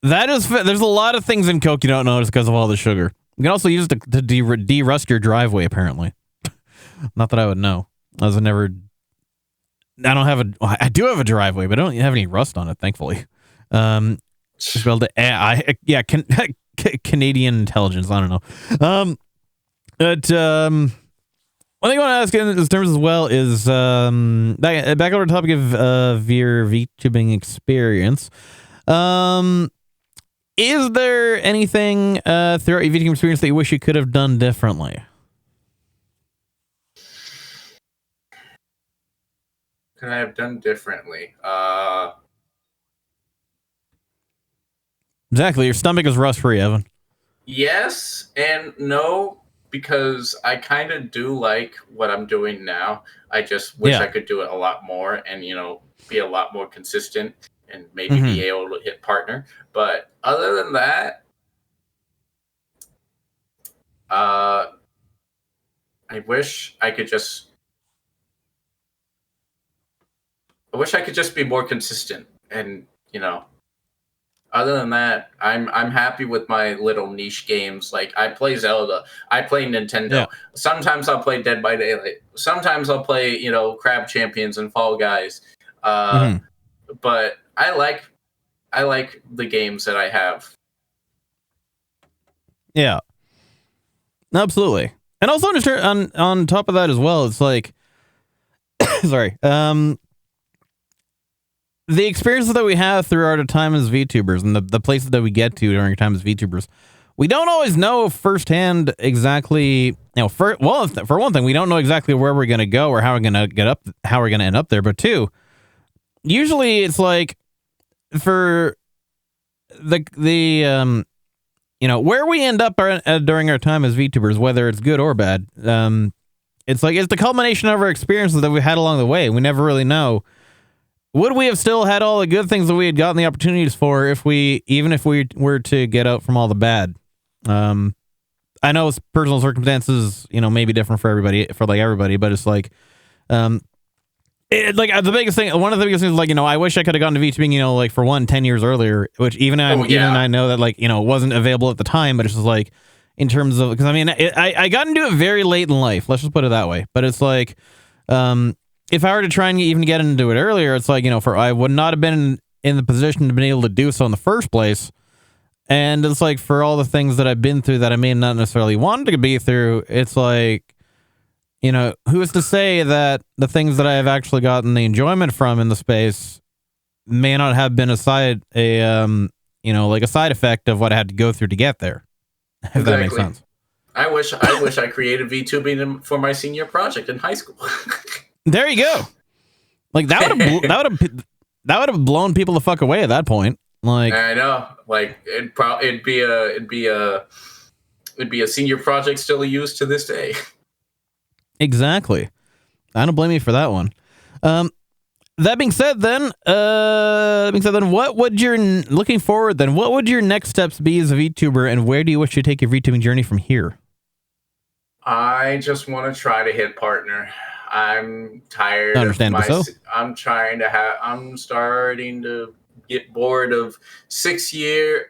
There's a lot of things in Coke you don't notice because of all the sugar. You can also use it to de-rust your driveway, apparently. Not that I would know. I do have a driveway, but I don't have any rust on it, thankfully. Spelled Canadian intelligence. I don't know. One thing I want to ask in terms as well is back over the topic of your VTubing experience. Is there anything throughout your VTubing experience that you wish you could have done differently? Could I have done differently? Exactly. Your stomach is rust free, Evan. Yes and no, because I kind of do like what I'm doing now. I just wish I could do it a lot more and, be a lot more consistent and maybe be able to hit partner. But other than that, I wish I could just be more consistent and, other than that, I'm happy with my little niche games. Like I play Zelda, I play Nintendo. Yeah. Sometimes I'll play Dead by Daylight. Sometimes I'll play, Crab Champions and Fall Guys. But I like the games that I have. Yeah. Absolutely. And also on top of that as well, it's like sorry. The experiences that we have throughout our time as VTubers and the places that we get to during our time as VTubers, we don't always know firsthand exactly. For one thing, we don't know exactly where we're going to go or how we're going to end up there. But two, usually it's like for the where we end up during our time as VTubers, whether it's good or bad. It's the culmination of our experiences that we had along the way. We never really know. Would we have still had all the good things that we had gotten the opportunities for if we were to get out from all the bad? I know it's personal circumstances, may be different for everybody, but it's the biggest thing, one of the biggest things is I wish I could have gone to VTubing, for 10 years earlier, which even I know that it wasn't available at the time, but it's just in terms of, because I got into it very late in life. Let's just put it that way. But it's if I were to try and even get into it earlier, it's I would not have been in the position to be able to do so in the first place. And it's for all the things that I've been through that I may not necessarily want to be through, it's who is to say that the things that I have actually gotten the enjoyment from in the space may not have been a side effect of what I had to go through to get there. If that makes sense. I wish I created VTubing for my senior project in high school. There you go. That would have blown people the fuck away at that point. I know. It'd be a senior project still used to this day. Exactly. I don't blame you for that one. That being said, then, what would your looking forward? Then, what would your next steps be as a VTuber, and where do you wish to take your VTubing journey from here? I just want to try to hit partner. I'm tired. Understandable. I'm starting to get bored of 6-year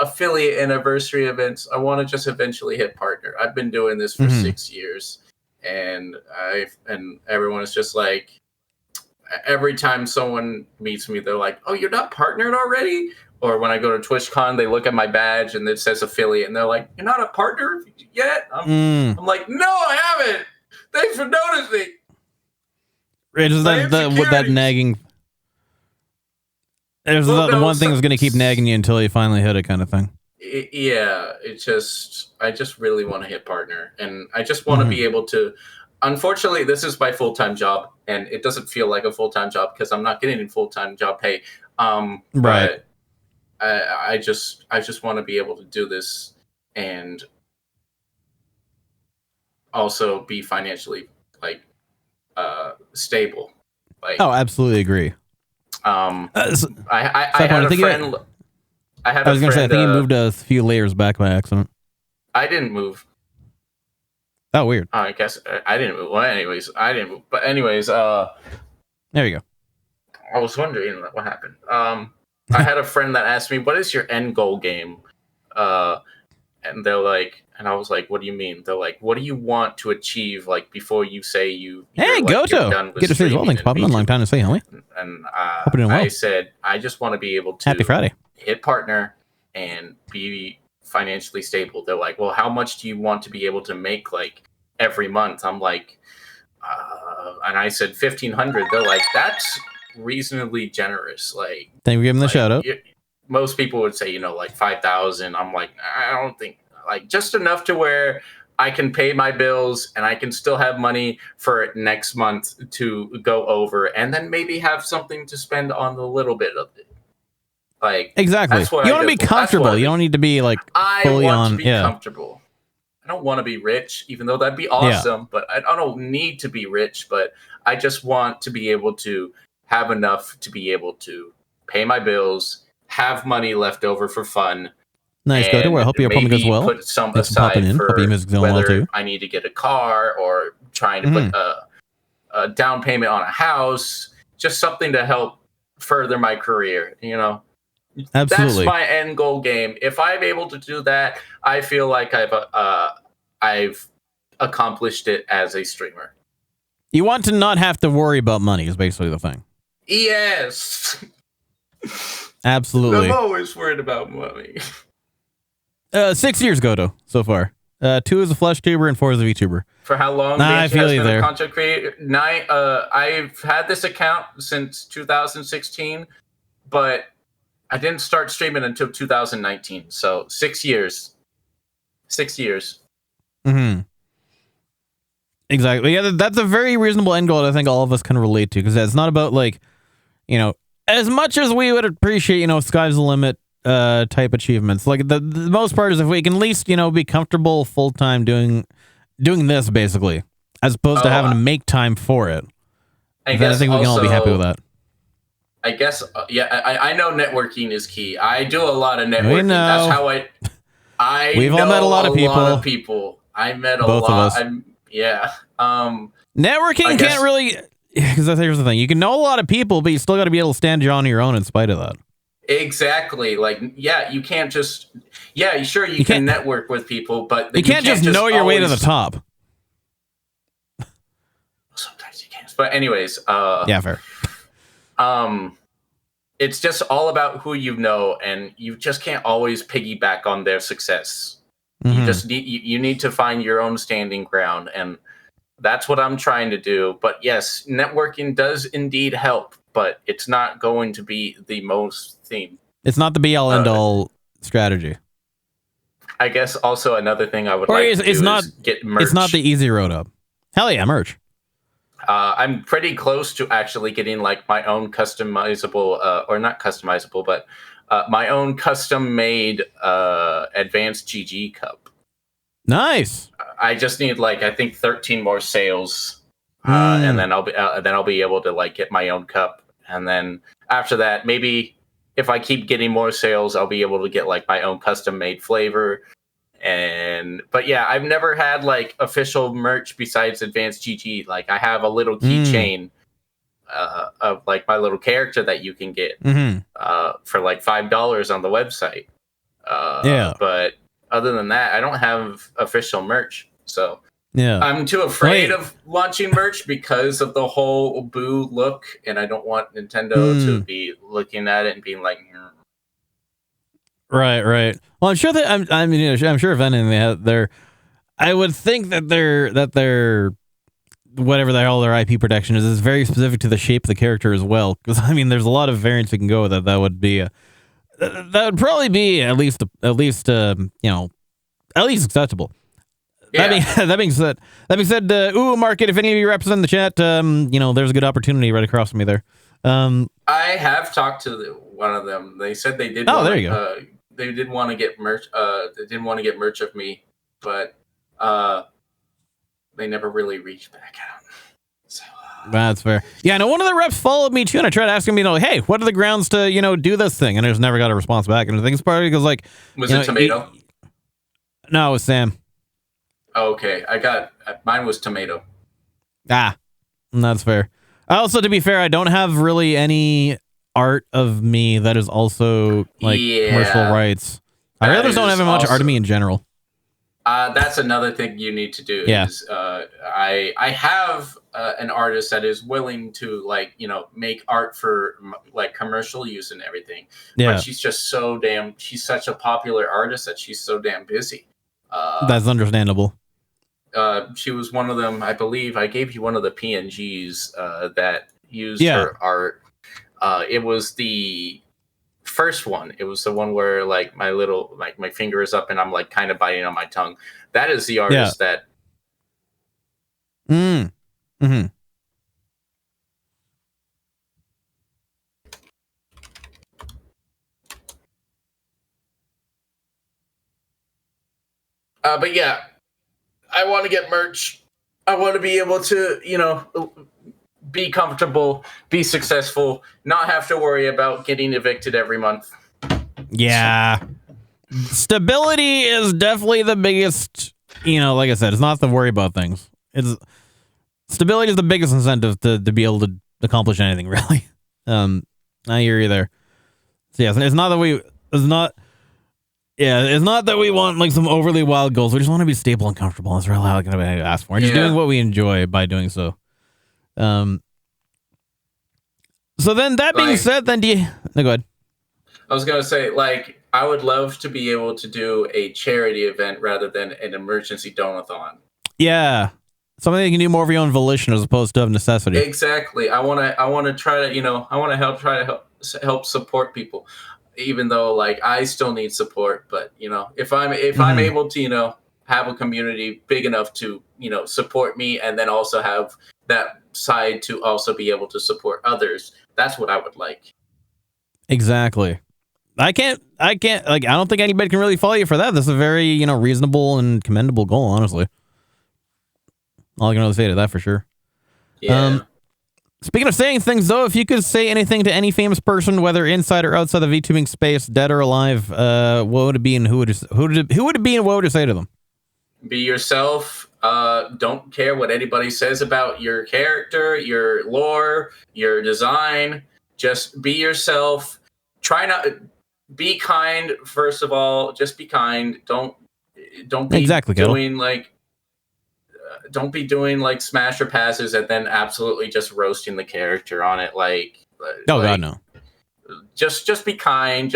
affiliate anniversary events. I want to just eventually hit partner. I've been doing this for 6 years, and everyone is just every time someone meets me, they're like, "Oh, you're not partnered already?" Or when I go to TwitchCon, they look at my badge and it says affiliate, and they're like, "You're not a partner yet?" I'm like, "No, I haven't. Thanks for noticing." It's with that nagging. There's the one thing that's going to keep nagging you until you finally hit it, kind of thing. I just really want to hit partner, and I just want to be able to. Unfortunately, this is my full-time job, and it doesn't feel like a full-time job because I'm not getting full-time job pay. Right. But I just want to be able to do this and also be financially like stable. Like, Oh, absolutely agree. I had I a think friend. I was gonna say I think he moved a few layers back by accident. I didn't move. Oh, weird. I guess I didn't move. Well, anyways, I didn't move. But anyways, There you go. I was wondering what happened. I had a friend that asked me, "What is your end goal game?" And they're like, and I was like, "What do you mean?" They're like, "What do you want to achieve? Like before you say you." Hey, Goto. Get to see all things popping in. Long time to see, homie. And Hope you're doing well. I said, I just want to be able to Happy Friday. hit partner and be financially stable. They're like, well, how much do you want to be able to make like every month? I'm like, and I said 1,500. They're like, that's reasonably generous. Like, Thank you for giving the shout out. Most people would say, like 5,000. I'm like, I don't think like just enough to where I can pay my bills and I can still have money for next month to go over, and then maybe have something to spend on a little bit of it. Like, Exactly. that's what You I want to be did. That's what comfortable. I You did. don't need to be like I fully want on. to be comfortable. I don't want to be rich, even though that'd be awesome. But I don't need to be rich. But I just want to be able to have enough to be able to pay my bills, have money left over for fun. Nice, Goto. Well, I hope your maybe appointment goes well. Put some Thanks for popping aside in. for Hope your music's going well, whether too. I need to get a car or trying to put a down payment on a house. Just something to help further my career. Absolutely. That's my end goal game. If I'm able to do that, I feel like I've accomplished it as a streamer. You want to not have to worry about money is basically the thing. Yes. Absolutely. I'm always worried about money. 6 years, Goto, so far. 2 as a flesh tuber and 4 as a VTuber. For how long? Nah, I Ninja feel has you been a there. content creator. I've had this account since 2016, but I didn't start streaming until 2019. So 6 years. 6 years. Mm-hmm. Exactly. Yeah, that's a very reasonable end goal that I think all of us can relate to, because it's not about like, as much as we would appreciate, sky's the limit type achievements. Like the most part is if we can at least, be comfortable full time doing this basically, as opposed to having to make time for it. I think we can all be happy with that. I guess, I know networking is key. I do a lot of networking. We know. That's how We've all met a lot of people. I met a Both lot. of us. Yeah. Networking can't really, because here's the thing: you can know a lot of people, but you still got to be able to stand on your own in spite of that. Exactly. Like, yeah, you can't just. Yeah, sure, you can network with people, but you can't just know your way to the top. Sometimes you can't. But anyways, yeah, fair. It's just all about who you know, and you just can't always piggyback on their success. Mm-hmm. You just need to find your own standing ground, and that's what I'm trying to do. But yes, networking does indeed help, but it's not going to be the most theme. It's not the be all end all strategy. I guess also another thing I would like to do is get merch. It's not the easy road up. Hell yeah, merch. I'm pretty close to actually getting like my own customizable, or not customizable, but my own custom-made advanced GG cup. Nice. I just need I think 13 more sales, and then I'll be able to like get my own cup, and then after that, maybe if I keep getting more sales, I'll be able to get like my own custom-made flavor. But yeah, I've never had like official merch besides advanced GG. Like I have a little keychain of like my little character that you can get for like $5 on the website. But other than that, I don't have official merch. So yeah, I'm too afraid of launching merch because of the whole boo look, and I don't want Nintendo to be looking at it and being like. Right. Well, I'm sure that I'm sure if anything they're. I would think that they're whatever the hell their IP protection is very specific to the shape of the character as well. Because there's a lot of variants we can go with that. That would be that would probably be at least acceptable. Yeah. That being said, Market, if any of you represent the chat, there's a good opportunity right across from me there. I have talked to one of them. They said they did. Oh, there you go. They did want to get merch. They didn't want to get merch of me, but they never really reached back out. So that's fair. Yeah, no, one of the reps followed me too, and I tried asking me, hey, what are the grounds to, do this thing? And I just never got a response back. And I think it's probably because, like, was it tomato? No, it was Sam. Oh, okay, mine was tomato. That's fair. Also, to be fair, I don't have really any art of me that is also like commercial rights. I really don't have much art of me in general. That's another thing you need to do. Yeah. Is, I have an artist that is willing to make art for like commercial use and everything. Yeah. But she's just she's such a popular artist that she's so damn busy. That's understandable. She was one of them. I believe I gave you one of the PNGs that used her art. It was the first one. It was the one where like my finger is up and I'm like kind of biting on my tongue. That is the artist that. Mm-hmm. But yeah, I want to get merch. I want to be able to, be comfortable, be successful, not have to worry about getting evicted every month. Yeah. Stability is definitely the biggest, like I said, it's not to worry about things. Stability is the biggest incentive to be able to accomplish anything, really. I hear you there. So yeah, it's not that we want like some overly wild goals. We just want to be stable and comfortable. That's really all I can ask for. And just doing what we enjoy by doing so. So then that being said, then no, go ahead. I was gonna say, I would love to be able to do a charity event rather than an emergency donathon. Yeah, something you can do more of your own volition as opposed to of necessity. Exactly. I want to try to, I want to help support people, even though I still need support. But if I'm able to have a community big enough to support me, and then also have that side to also be able to support others, that's what I would like. Exactly. I don't think anybody can really follow you for that. That's a very, reasonable and commendable goal, honestly. All I can really say to that for sure. Yeah. Speaking of saying things, though, if you could say anything to any famous person, whether inside or outside the VTubing space, dead or alive, what would it be and who would it be and what would you say to them? Be yourself. Don't care what anybody says about your character, your lore, your design. Just be yourself. Try not be kind. First of all, just be kind. Don't be exactly doing don't be doing smasher passes and then absolutely just roasting the character on it. God, no. Just be kind.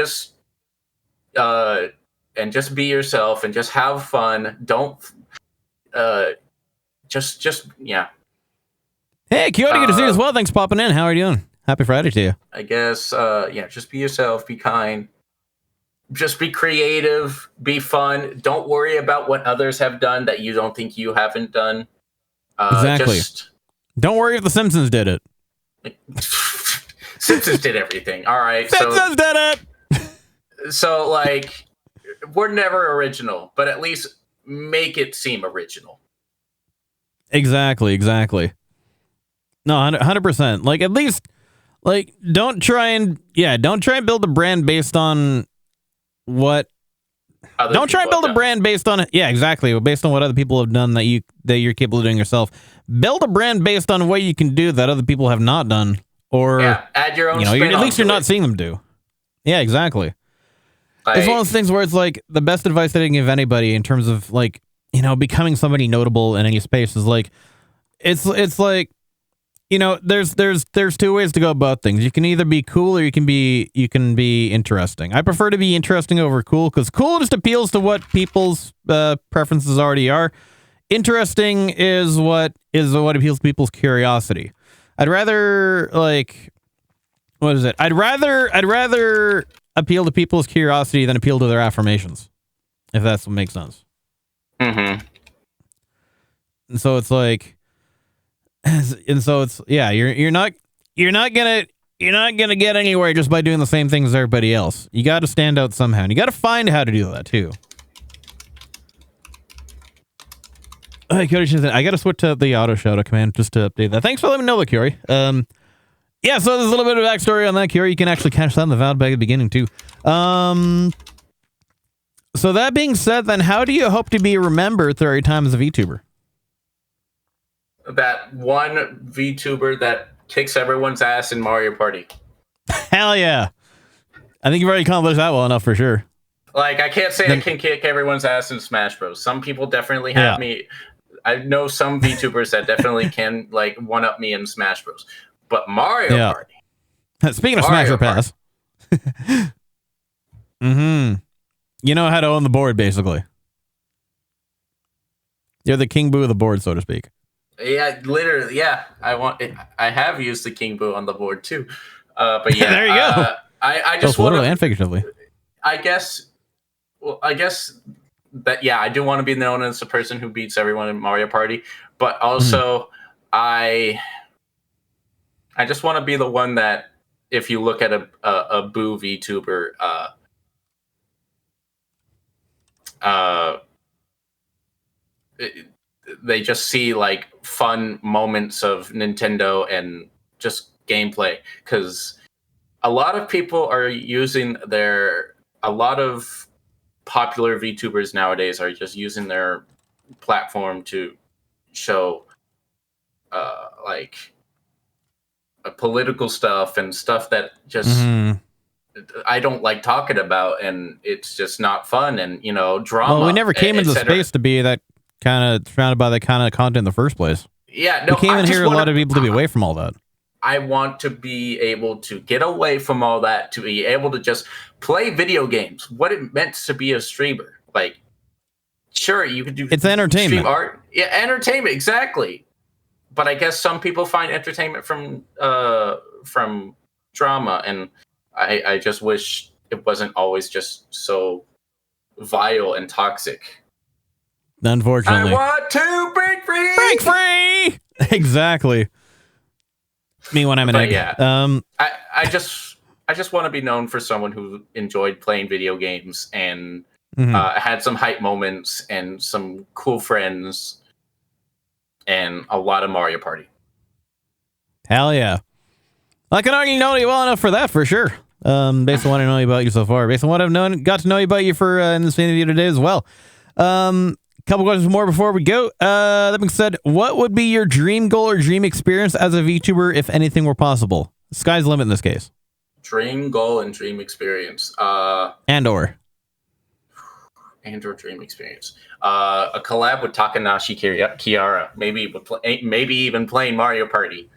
And just be yourself and just have fun. Don't yeah. Hey, Kyoto, good to see you as well. Thanks for popping in. How are you doing? Happy Friday to you. I guess just be yourself, be kind. Just be creative, be fun. Don't worry about what others have done that you don't think you haven't done. Exactly. Don't worry if the Simpsons did it. Simpsons did everything. All right. Simpsons did it. So we're never original, but at least make it seem original. Exactly. No, 100%. At least, don't try and build a brand based on what. Don't try and build a brand based on based on what other people have done that you're capable of doing yourself. Build a brand based on what you can do that other people have not done, or add your own. At least you're not seeing them do. Yeah, exactly. It's one of those things where it's the best advice that I can give anybody in terms of becoming somebody notable in any space is there's two ways to go about things. You can either be cool or you can be interesting. I prefer to be interesting over cool because cool just appeals to what people's preferences already are. Interesting is what appeals to people's curiosity. I'd rather I'd rather appeal to people's curiosity than appeal to their affirmations, if that's what makes sense. Mm-hmm. And so it's you're not you're not going to get anywhere just by doing the same things as everybody else. You got to stand out somehow. And you got to find how to do that, too. I got to switch to the auto shout out command just to update that. Thanks for letting me know, Curie. Yeah, so there's a little bit of backstory on that, Curie. You can actually catch that in the VOD back at the beginning, too. So that being said, then, how do you hope to be remembered 30 times as a VTuber? That one VTuber that kicks everyone's ass in Mario Party. Hell yeah. I think you've already accomplished that well enough for sure. Like, I can't say I can kick everyone's ass in Smash Bros. Some people definitely have me. I know some VTubers that definitely can, like, one-up me in Smash Bros. But Mario Party. Speaking of Smash or Pass. You know how to own the board, basically. You're the king boo of the board, so to speak. Yeah, literally, yeah. I have used the king boo on the board, too. But yeah. There you go. I just want literally and figuratively. I guess that, yeah, I do want to be known as the person who beats everyone in Mario Party, but also I just want to be the one that, if you look at a boo VTuber, they just see like fun moments of Nintendo and just gameplay, because a lot of people are using a lot of popular VTubers nowadays are just using their platform to show like political stuff and stuff that just I don't like talking about, and it's just not fun, and drama. Well, we never came into space to be that kind of surrounded by that kind of content in the first place. Yeah, no, we came in here a lot of people to be away from all that. I want to be able to get away from all that, to be able to just play video games. What it meant to be a streamer. Like, sure, you could do... It's entertainment. Stream art. Yeah, entertainment, exactly. But I guess some people find entertainment from drama, and I just wish it wasn't always just so vile and toxic. Unfortunately. I want to break free! Break free! Exactly. Me when I'm an egg. Yeah, I just want to be known for someone who enjoyed playing video games and had some hype moments and some cool friends and a lot of Mario Party. Hell yeah. I can already know you well enough for that, for sure. Based on what I know about you so far. Based on what I've got to know about you for in this interview today as well. Couple questions more before we go. That being said, what would be your dream goal or dream experience as a VTuber if anything were possible? Sky's the limit in this case. Dream goal and dream experience. And/or dream experience. A collab with Takanashi Kiara. Maybe even playing Mario Party.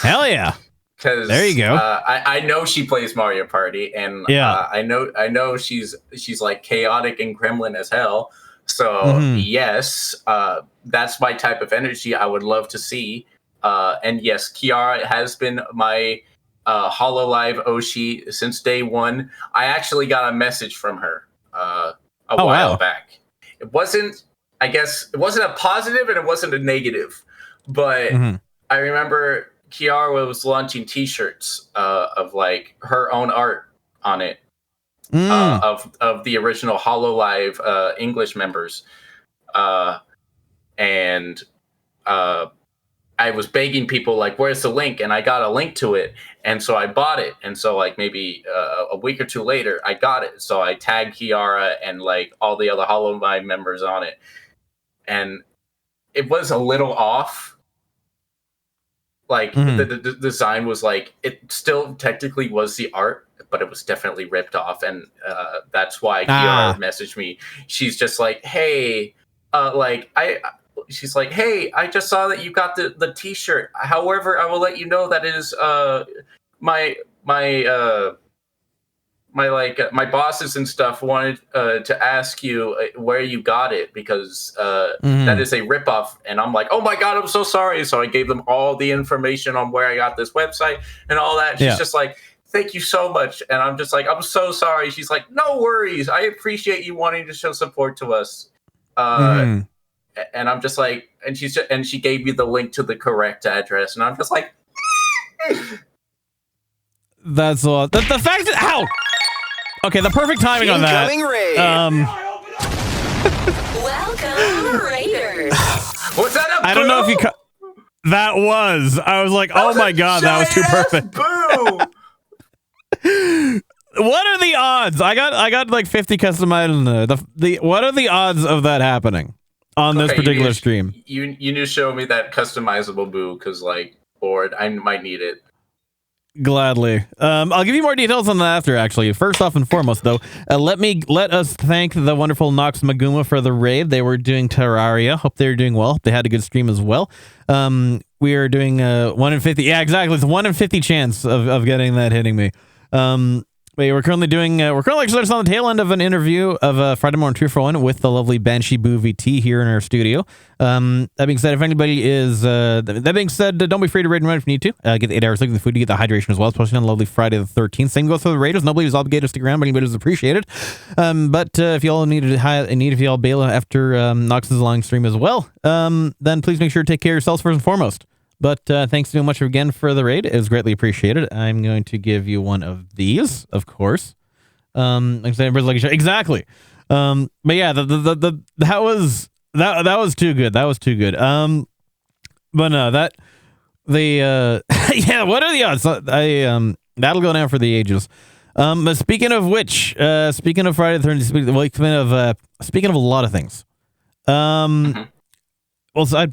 Hell yeah. Because there you go. I know she plays Mario Party, and I know she's like chaotic and gremlin as hell. So yes, that's my type of energy I would love to see. And yes, Kiara has been my HoloLive Oshi since day one. I actually got a message from her a while back. It wasn't a positive and it wasn't a negative, but I remember Kiara was launching T-shirts of like her own art on it. Of the original HoloLive English members, and I was begging people like, "Where's the link?" And I got a link to it, and so I bought it. And so like maybe a week or two later, I got it. So I tagged Kiara and like all the other HoloLive members on it, and it was a little off. Like the design was like, it still technically was the art, but it was definitely ripped off, and that's why Kiara messaged me. She's just like, "Hey, she's like, hey, I just saw that you got the T-shirt. However, I will let you know that it is my bosses and stuff wanted to ask you where you got it, because that is a ripoff." And I'm like, "Oh my God, I'm so sorry." So I gave them all the information on where I got this website and all that. She's just like, "Thank you so much." And I'm just like, "I'm so sorry." She's like, "No worries. I appreciate you wanting to show support to us." And I'm just like, and she gave me the link to the correct address. And I'm just like, That's all. The fact that ow. Okay, the perfect timing on that. Incoming raid. Welcome, Raiders. What's that up, I don't know if you. That was. I was like, oh my god, that was too perfect. Boo! What are the odds? I got like 50 customized. What are the odds of that happening on this particular stream? You need to show me that customizable boo, because like, bored. I might need it. Gladly. I'll give you more details on that after, actually. First off and foremost, though, let us thank the wonderful Nox Maguma for the raid. They were doing Terraria. Hope they're doing well. They had a good stream as well. We are doing 1 in 50. Yeah, exactly. It's 1 in 50 chance of getting that hitting me. We're currently actually just on the tail end of an interview of Friday Morning 2 for 1 with the lovely Banshee Boo VT here in our studio. That being said, if anybody is, don't be afraid to raid and run if you need to. Get the 8 hours looking at the food to get the hydration as well, especially on the lovely Friday the 13th. Same goes for the Raiders. Nobody is obligated to stick around, but anybody is appreciated. But if y'all if y'all bail after Nox's long stream as well, then please make sure to take care of yourselves first and foremost. But thanks so much again for the raid. It was greatly appreciated. I'm going to give you one of these, of course. Exactly. But yeah, that was too good. That was too good. But no, yeah. What are the odds? That'll go down for the ages. But speaking of which, speaking of Friday the 13th, speaking of a lot of things. Well, so I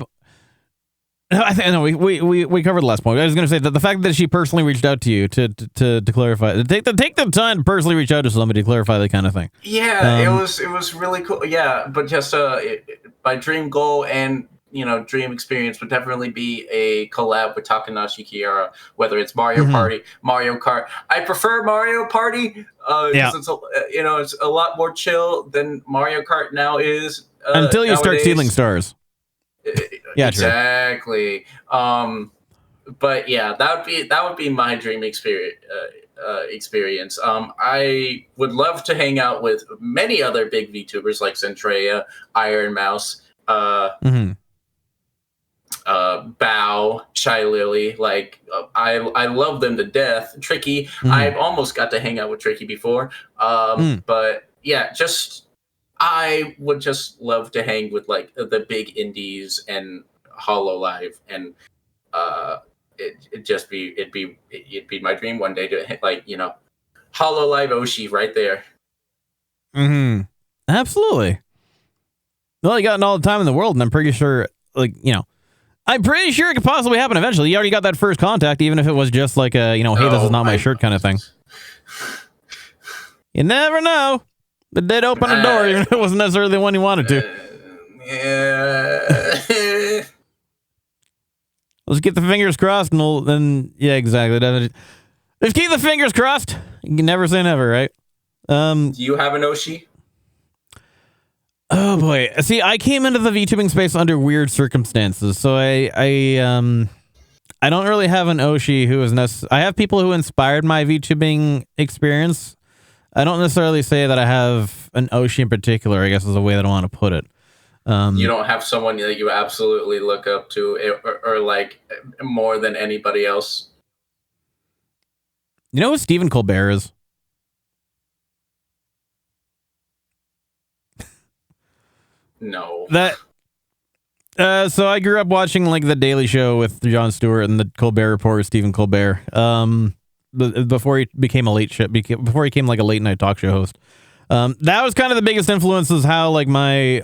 we covered the last point. I was going to say that the fact that she personally reached out to you to clarify, take the time to personally reach out to somebody to clarify that kind of thing. Yeah, it was really cool. Yeah, but just my dream goal and dream experience would definitely be a collab with Takanashi Kiara, whether it's Mario Party, Mario Kart. I prefer Mario Party. It's it's a lot more chill than Mario Kart now is. Until you start stealing stars. Yeah, exactly. True. But yeah, that would be my dream experience. I would love to hang out with many other big VTubers like Centrea, Iron Mouse, Bao, Shy Lily. Like I love them to death. Tricky. I've almost got to hang out with Tricky before. But yeah, I would just love to hang with like the big indies and Hololive, and it'd be my dream one day to like Hololive Oshi right there. Absolutely. Well, you got all the time in the world, and I'm pretty sure I'm pretty sure it could possibly happen eventually. You already got that first contact, even if it was just like a hey, this is not my shirt kind of thing. You never know. It did open a door, even if it wasn't necessarily the one you wanted to. Yeah. Let's get the fingers crossed, and then yeah, exactly. Let's keep the fingers crossed. You can never say never, right? Do you have an Oshi? Oh boy. See, I came into the VTubing space under weird circumstances, so I don't really have an Oshi who is I have people who inspired my VTubing experience. I don't necessarily say that I have an Oshi in particular, I guess is the way that I want to put it. You don't have someone that you absolutely look up to or like more than anybody else? You know who Stephen Colbert is? No. So I grew up watching like The Daily Show with Jon Stewart and the Colbert Report with Stephen Colbert. Before he became before he came like a late night talk show host. That was kind of the biggest influence, is how like my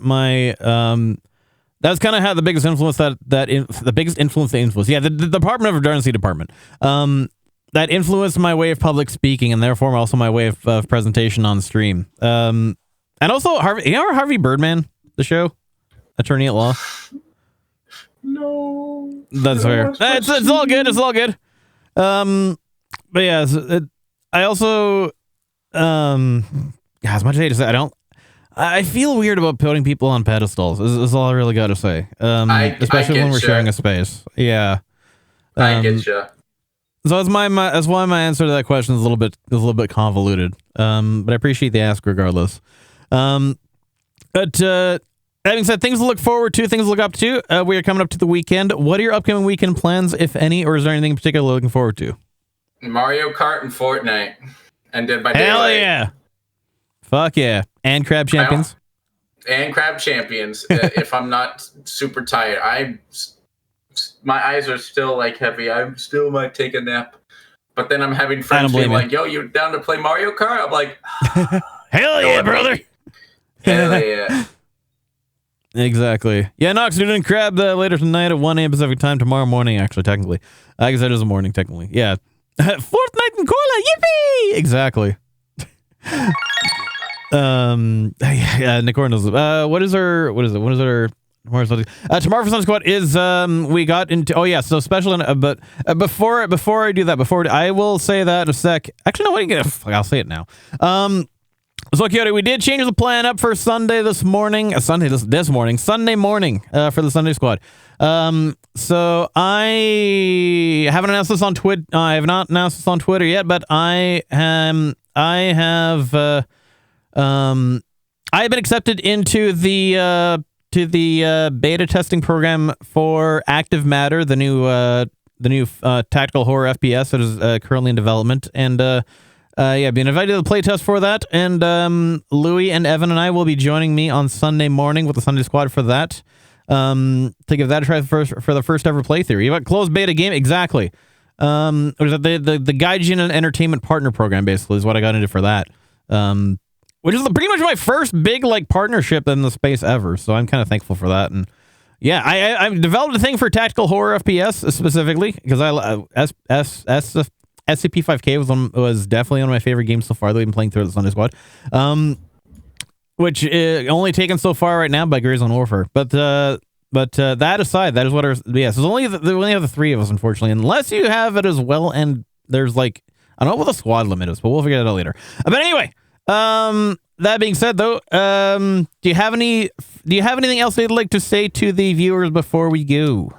that's kind of how the biggest influence the biggest influence. Yeah, the Department of Redundancy department. That influenced my way of public speaking, and therefore also my way of presentation on stream. And also Harvey Birdman, the show, attorney at law. No, that's fair. It's all good. It's all good. But yeah, I also, as much as I hate to say, I feel weird about putting people on pedestals. Is all I really got to say. Especially when we're sharing a space. Yeah. I get you. So that's why my answer to that question is a little bit convoluted. But I appreciate the ask regardless. But having said, things to look forward to, things to look up to. We are coming up to the weekend. What are your upcoming weekend plans, if any, or is there anything in particular you're looking forward to? Mario Kart and Fortnite. And Dead by Hell Daylight. yeah. Fuck yeah. And Crab Champions. And Crab Champions. If I'm not super tired. My eyes are still like heavy. I still might take a nap. But then I'm having friends being like, yo, you down to play Mario Kart? I'm like, Hell yeah, brother. Hell yeah. Exactly. Yeah, Nox, you're doing Crab later tonight at 1 a.m. Pacific time. Tomorrow morning, actually, technically. I guess that is a morning, technically. Yeah. Fortnite and Cola, yippee! Exactly. Yeah, Nick Horn knows. What is our tomorrow for Sun Squad is we got into so special but before I do that, I will say that in a sec. Actually, no, I'll say it now. So Kyoto, we did change the plan up for Sunday this morning. Sunday morning for the Sunday Squad. So I haven't announced this on Twitter. I have not announced this on Twitter yet, but I have been accepted into the beta testing program for Active Matter, the new tactical horror FPS that is currently in development, and being invited to the playtest for that. And Louis and Evan and I will be joining me on Sunday morning with the Sunday Squad for that. To give that a try for the first ever playthrough. You got closed beta game, exactly. Or is that the Gaijin and Entertainment Partner Program, basically, is what I got into for that. Which is pretty much my first big partnership in the space ever. So I'm kind of thankful for that. And yeah, I've developed a thing for tactical horror FPS specifically because SCP-5K was definitely one of my favorite games so far that we've been playing through the Sunday Squad. Which only taken so far right now by Grazon Warfare. But that aside, that is what so we only have the three of us, unfortunately, unless you have it as well. And there's I don't know what the squad limit is, but we'll figure that out later. But anyway, that being said, though, do you have anything else you'd like to say to the viewers before we go?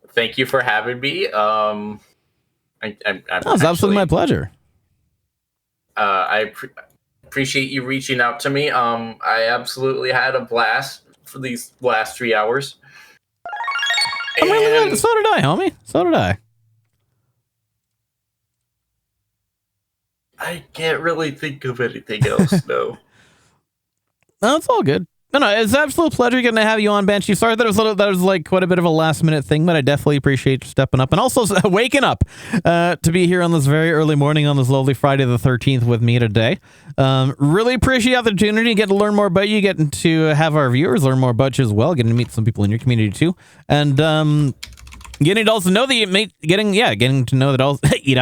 Thank you for having me. It's absolutely my pleasure. I appreciate you reaching out to me. I absolutely had a blast for these last 3 hours. So did I, homie. So did I. I can't really think of anything else, no. No, it's all good. No, it's an absolute pleasure getting to have you on, Banshee. Sorry that was quite a bit of a last minute thing, but I definitely appreciate you stepping up and also waking up to be here on this very early morning on this lovely Friday the 13th with me today. Really appreciate the opportunity, getting to learn more about you, getting to have our viewers learn more about you as well, getting to meet some people in your community too, and getting to also know that getting to know that all eat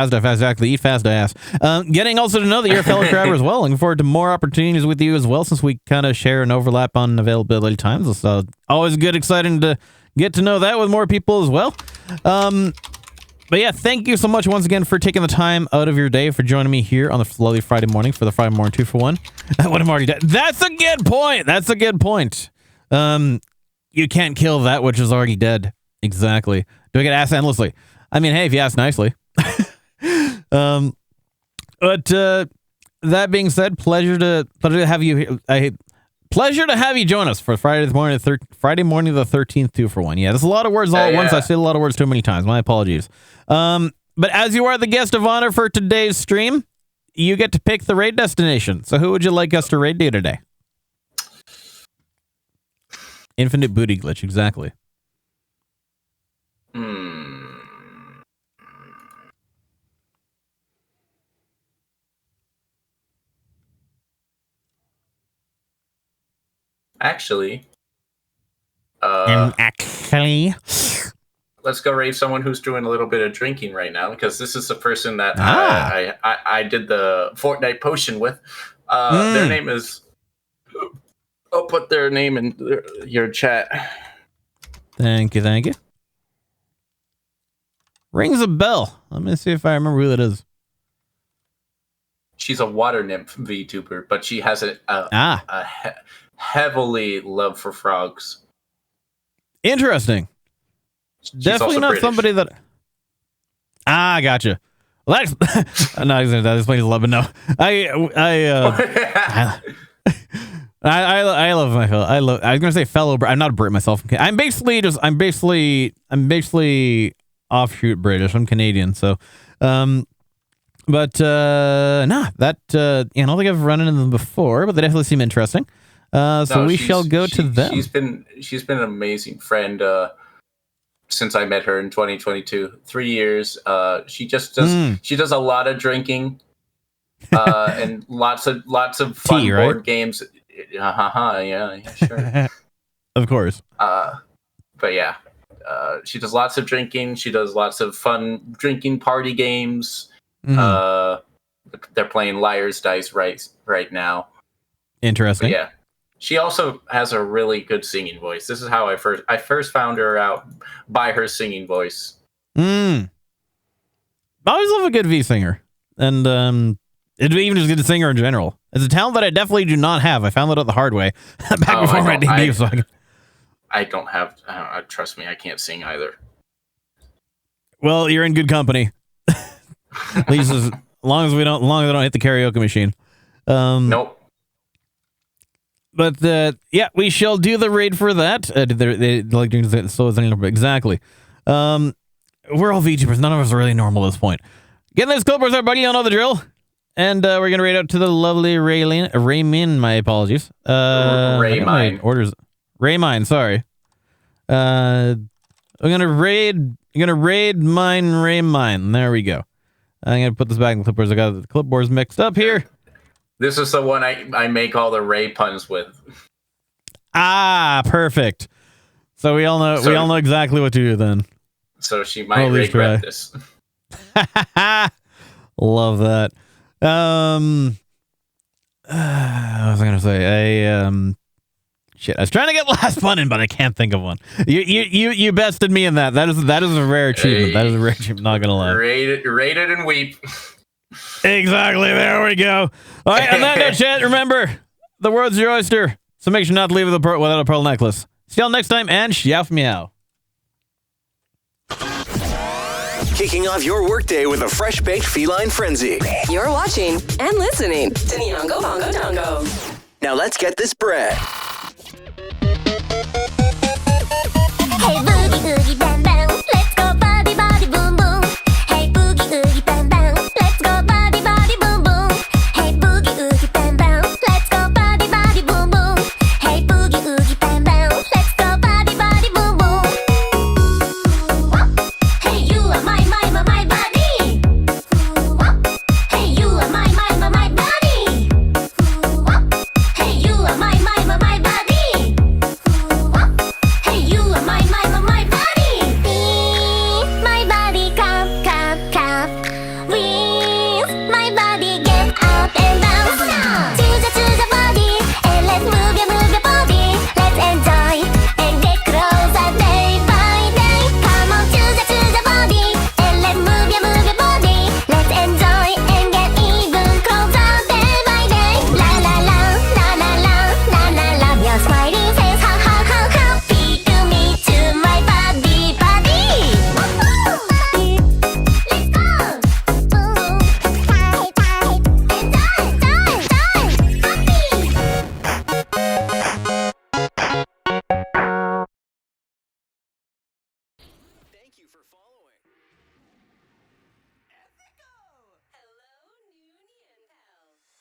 fast I ass. Getting also to know that you're a fellow crabber as well. Looking forward to more opportunities with you as well, since we kind of share an overlap on availability times. So always good, exciting to get to know that with more people as well. But yeah, thank you so much once again for taking the time out of your day for joining me here on the lovely Friday morning for the Friday morning 2 for 1. What I'm already dead. That's a good point. You can't kill that which is already dead. Exactly. Do I get asked endlessly? I mean, hey, if you ask nicely. But that being said, pleasure to have you here. Pleasure to have you join us for Friday morning the 13th 2 for 1. Yeah, there's a lot of words all at once. I say a lot of words too many times. My apologies. But as you are the guest of honor for today's stream, you get to pick the raid destination. So who would you like us to raid do today? Infinite booty glitch, exactly. Actually, let's go raid someone who's doing a little bit of drinking right now, because this is the person that I did the Fortnite potion with. Their name is. I'll put their name in your chat. Thank you. Rings a bell. Let me see if I remember who that is. She's a water nymph VTuber, but she has a heavily love for frogs. Interesting. She's definitely not British. Somebody that. Gotcha. Well, that's I'm not going to explain his love, but no. I love my fellow. I was gonna say fellow. I'm not a Brit myself. I'm basically offshoot British. I'm Canadian. So, I don't think I've run into them before, but they definitely seem interesting. So we shall go to them. She's been an amazing friend since I met her in 2022. 3 years. She just does. She does a lot of drinking, and lots of fun Tea, board right? games. Yeah, sure. Of course. But yeah, she does lots of drinking. She does lots of fun drinking party games. They're playing Liar's Dice right now. Interesting. But yeah. She also has a really good singing voice. This is how I first found her out, by her singing voice. I always love a good V singer, and it'd be even just a good singer in general. It's a talent that I definitely do not have. I found that out the hard way back before my debut. I don't have. Trust me, I can't sing either. Well, you're in good company. At least as long as I don't hit the karaoke machine. Nope. But yeah, we shall do the raid for that. They like doing so exactly. We're all VTubers. None of us are really normal at this point. Getting those clippers, everybody. You know the drill. And we're gonna raid out to the lovely Raymin. My apologies. Raymine. Orders. Raymine. Sorry. I'm gonna raid mine Raymine. There we go. I'm gonna put this back in the clippers. I got the clipboards mixed up here. This is the one I make all the Ray puns with. Ah, perfect. So we all know exactly what to do then. So she might regret this. Love that. What was I gonna say? Shit. I was trying to get last pun in, but I can't think of one. You bested me in that. That is a rare achievement. Hey. That is a rare achievement. Not gonna lie. Rate it and weep. Exactly. There we go. All right. On that note, chat. Remember, the world's your oyster. So make sure not to leave without a pearl necklace. See y'all next time, and Xiao meow. Kicking off your workday with a fresh-baked feline frenzy. You're watching and listening to Nyongo Bongo Dongo. Now let's get this bread.